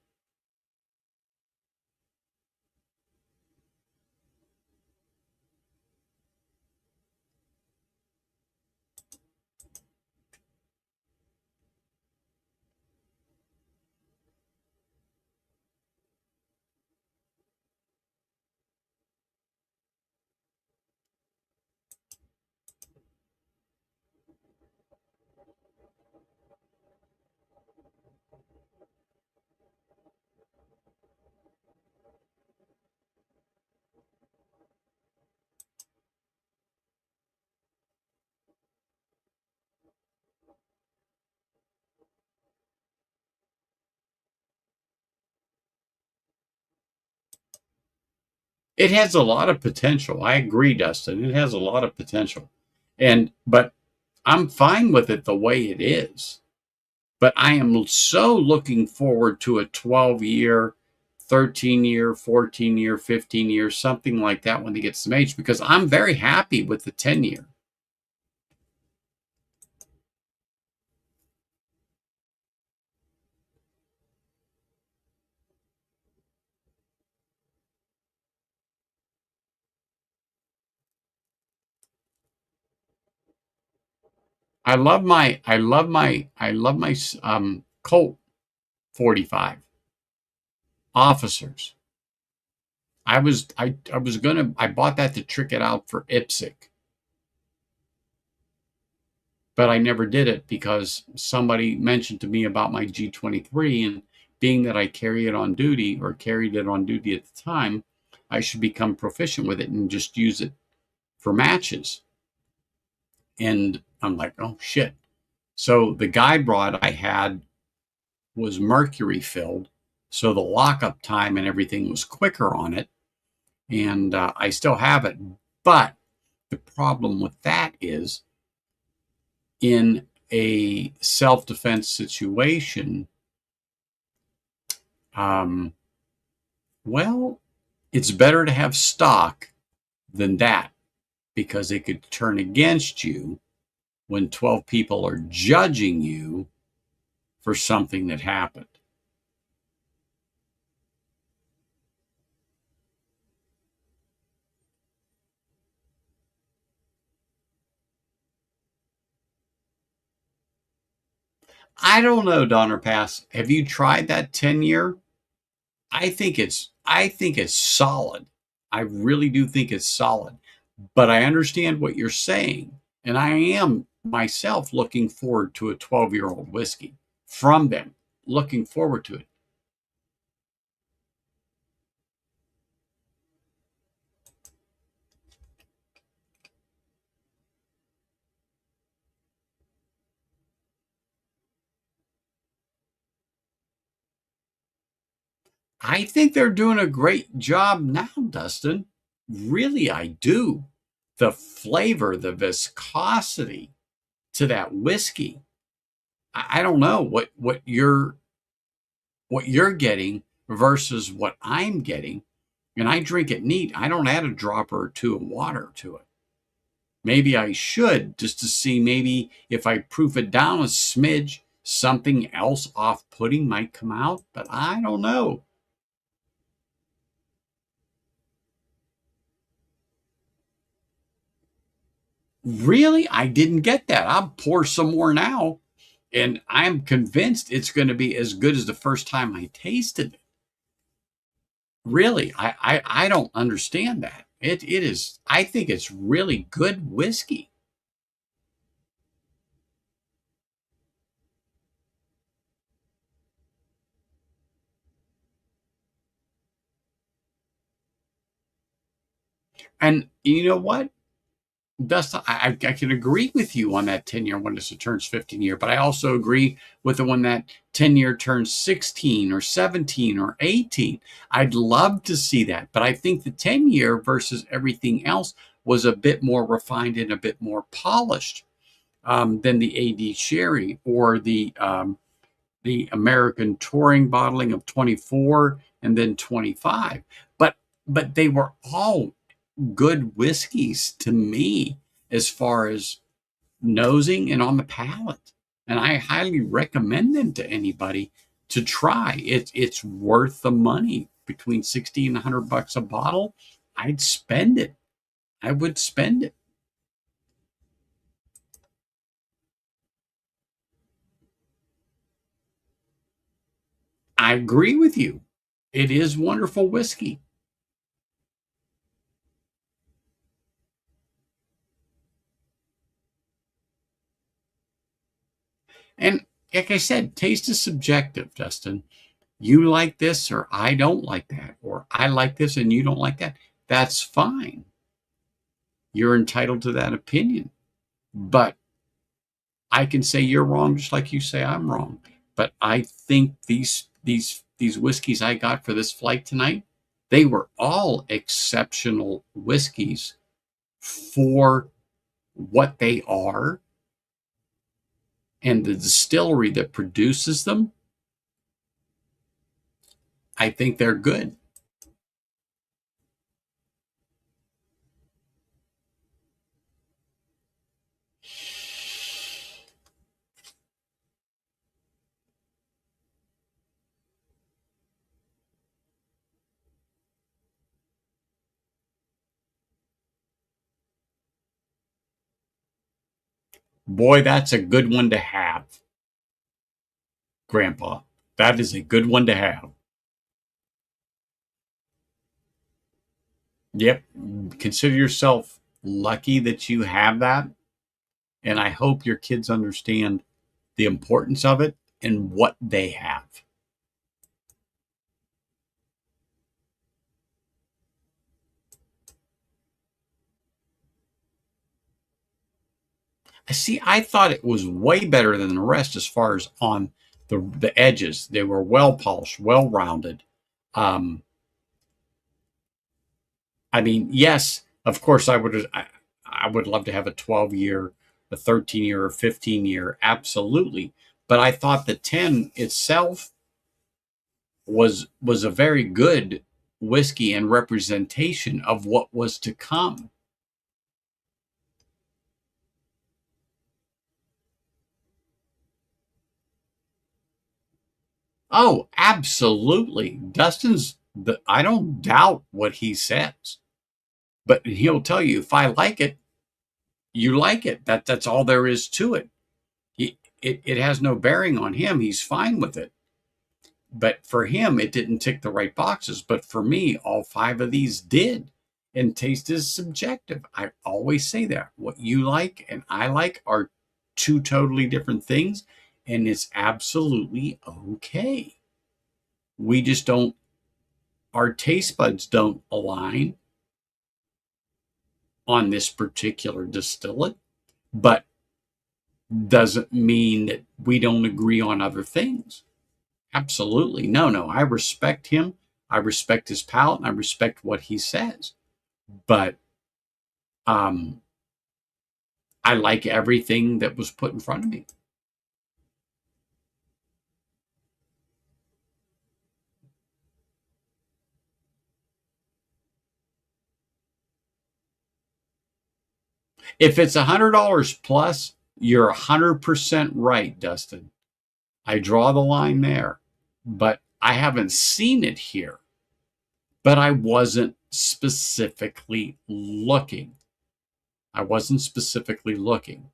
It has a lot of potential. I agree, Dustin. It has a lot of potential, but I'm fine with it the way it is. But I am so looking forward to a 12-year, 13-year, 14-year, 15-year, something like that when they get some age, because I'm very happy with the 10-year. I love my Colt 45 officers. I bought that to trick it out for IPSC, but I never did it because somebody mentioned to me about my G23, and being that I carry it on duty, or carried it on duty at the time, I should become proficient with it and just use it for matches. And I'm like, oh shit. So the guide rod I had was mercury filled, so the lockup time and everything was quicker on it, and I still have it. But the problem with that is, in a self-defense situation, um, well, it's better to have stock than that, because it could turn against you when 12 people are judging you for something that happened. I don't know, Donner Pass. Have you tried that 10-year? I think it's solid. I really do think it's solid. But I understand what you're saying. And I am myself looking forward to a 12-year-old whiskey from them. Looking forward to it. I think they're doing a great job now, Dustin. Really, I do. The flavor, the viscosity to that whiskey. I don't know what you're getting versus what I'm getting. And I drink it neat. I don't add a drop or two of water to it. Maybe I should, just to see maybe if I proof it down a smidge, something else off-putting might come out, but I don't know. Really? I didn't get that. I'll pour some more now, and I'm convinced it's going to be as good as the first time I tasted it. Really, I don't understand that. It is. I think it's really good whiskey. And you know what, Dustin, I can agree with you on that 10-year when it turns 15-year, but I also agree with the one that 10-year turns 16 or 17 or 18. I'd love to see that, but I think the 10-year versus everything else was a bit more refined and a bit more polished than the AD Sherry or the American touring bottling of 24 and then 25. But they were all good whiskeys to me as far as nosing and on the palate. And I highly recommend them to anybody to try. It's worth the money. Between 60 and $100 a bottle, I'd spend it. I would spend it. I agree with you. It is wonderful whiskey. And like I said, taste is subjective, Justin. You like this, or I don't like that, or I like this and you don't like that. That's fine. You're entitled to that opinion. But I can say you're wrong just like you say I'm wrong. But I think these whiskeys I got for this flight tonight, they were all exceptional whiskeys for what they are, and the distillery that produces them. I think they're good. Boy, that's a good one to have, Grandpa. That is a good one to have. Yep. Consider yourself lucky that you have that. And I hope your kids understand the importance of it and what they have. See, I thought it was way better than the rest as far as on the edges. They were well polished, well rounded. Um, I mean, yes, of course, I would love to have a 12-year, a 13-year, or 15-year, absolutely. But I thought the 10 itself was a very good whiskey and representation of what was to come. Oh, absolutely. I don't doubt what he says, but he'll tell you, if I like it, you like it. That's all there is to it. It has no bearing on him. He's fine with it. But for him, it didn't tick the right boxes. But for me, all 5 of these did. And taste is subjective. I always say that. What you like and I like are 2 totally different things. And it's absolutely okay. We just don't, our taste buds don't align on this particular distillate. But doesn't mean that we don't agree on other things. Absolutely. No. I respect him. I respect his palate and I respect what he says. But I like everything that was put in front of me. If it's $100 plus, you're 100% right, Dustin. I draw the line there. But I haven't seen it here. But I wasn't specifically looking. I wasn't specifically looking.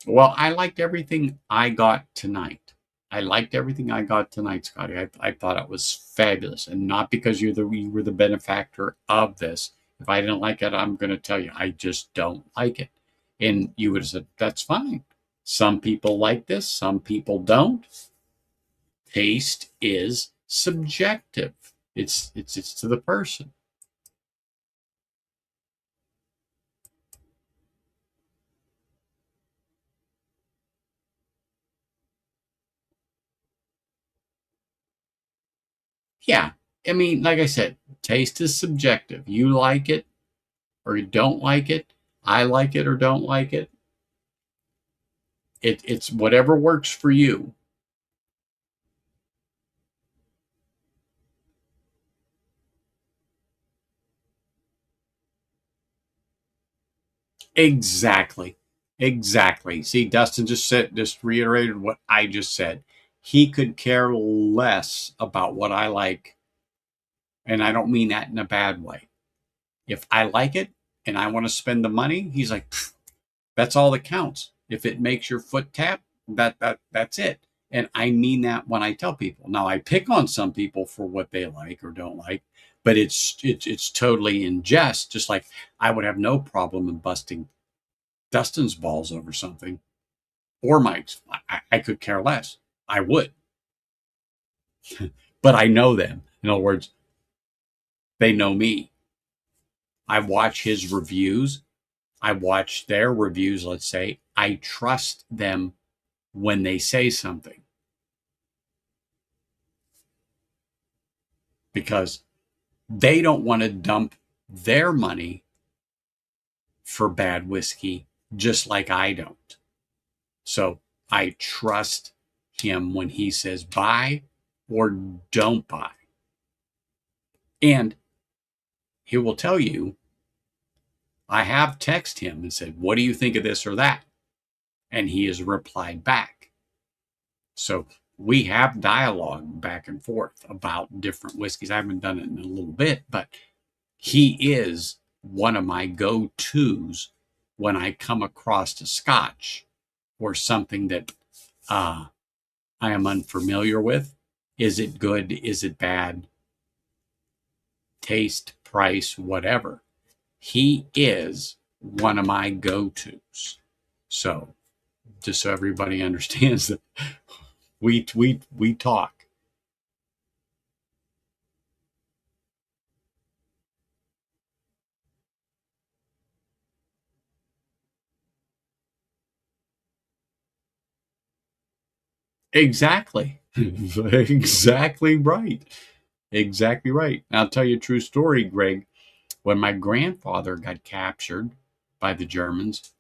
Well, I liked everything I got tonight. I liked everything I got tonight, Scotty. I thought it was fabulous, and not because you were the benefactor of this. If I didn't like it, I'm going to tell you I just don't like it, and you would have said that's fine. Some people like this, some people don't. Taste is subjective. It's to the person. Yeah, I mean, like I said, taste is subjective. You like it or you don't like it. I like it or don't like it. It's whatever works for you. Exactly. Exactly. See, Dustin just reiterated what I just said. He could care less about what I like, and I don't mean that in a bad way. If I like it and I want to spend the money, he's like, that's all that counts. If it makes your foot tap, that's it. And I mean that when I tell people. Now I pick on some people for what they like or don't like, but it's totally in jest. Just like I would have no problem in busting Dustin's balls over something, or Mike's. I could care less. I would, but I know them. In other words, they know me. I watch his reviews. I watch their reviews. Let's say I trust them when they say something because they don't want to dump their money for bad whiskey, just like I don't. So I trust him when he says buy or don't buy. And he will tell you, I have texted him and said, what do you think of this or that? And he has replied back. So we have dialogue back and forth about different whiskeys. I haven't done it in a little bit, but he is one of my go-tos when I come across a Scotch or something that I am unfamiliar with. Is it good? Is it bad? Taste, price, whatever. He is one of my go-tos. So just so everybody understands that we talk. Exactly. Exactly right. Exactly right. And I'll tell you a true story, Greg. When my grandfather got captured by the Germans,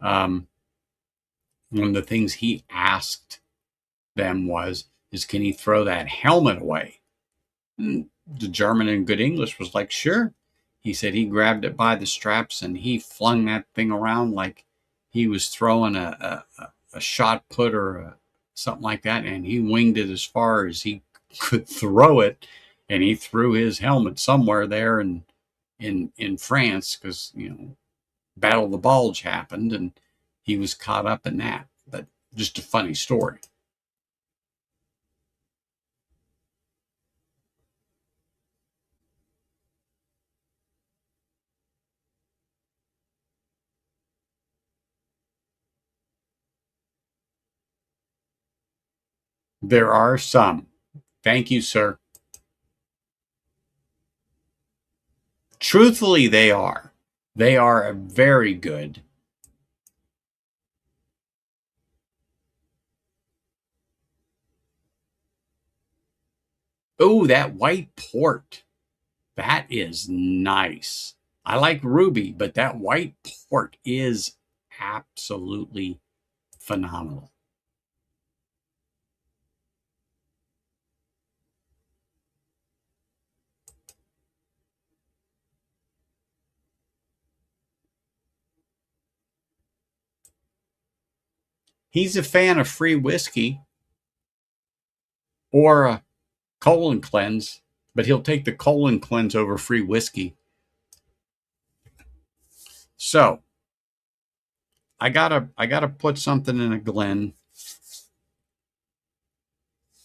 um, one of the things he asked them is can he throw that helmet away? And the German in good English was like, sure. He said he grabbed it by the straps and he flung that thing around like he was throwing a shot put or something like that, and he winged it as far as he could throw it, and he threw his helmet somewhere there in France because Battle of the Bulge happened, and he was caught up in that. But just a funny story. There are some. Thank you, sir. Truthfully, they are. They are very good. Oh, that white port. That is nice. I like ruby, but that white port is absolutely phenomenal. He's a fan of free whiskey or a colon cleanse, but he'll take the colon cleanse over free whiskey. So I gotta put something in a Glen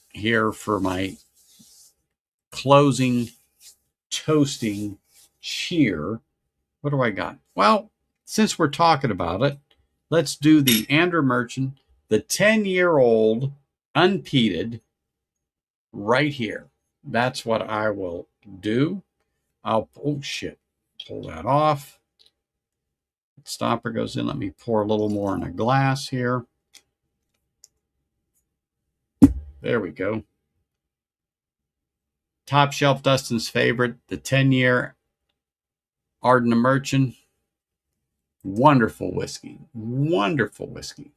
here for my closing toasting cheer. What do I got? Well, since we're talking about it, let's do the Ardnamurchan, the 10-year-old unpeated right here. That's what I will do. Oh shit, pull that off. Stopper goes in. Let me pour a little more in a glass here. There we go. Top shelf Dustin's favorite, the 10-year Ardnamurchan. Wonderful whiskey. Wonderful whiskey.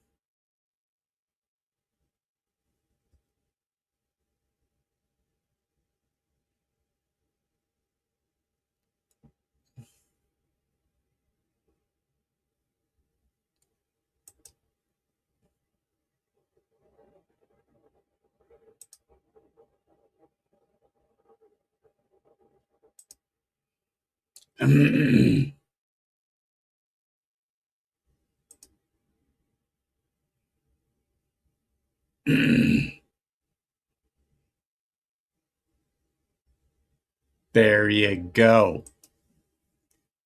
There you go.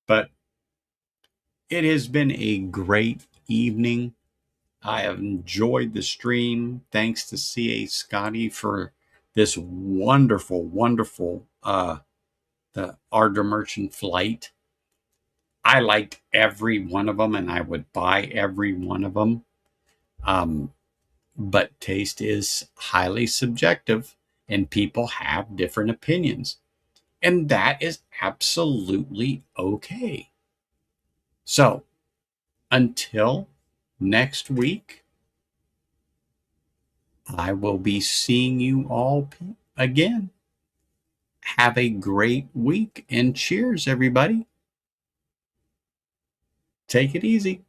But it has been a great evening. I have enjoyed the stream. Thanks to CA-Scotty for this wonderful, wonderful the Ardnamurchan flight. I liked every one of them, and I would buy every one of them. But taste is highly subjective, and people have different opinions. And that is absolutely okay. So, until next week, I will be seeing you all again. Have a great week, and cheers, everybody. Take it easy.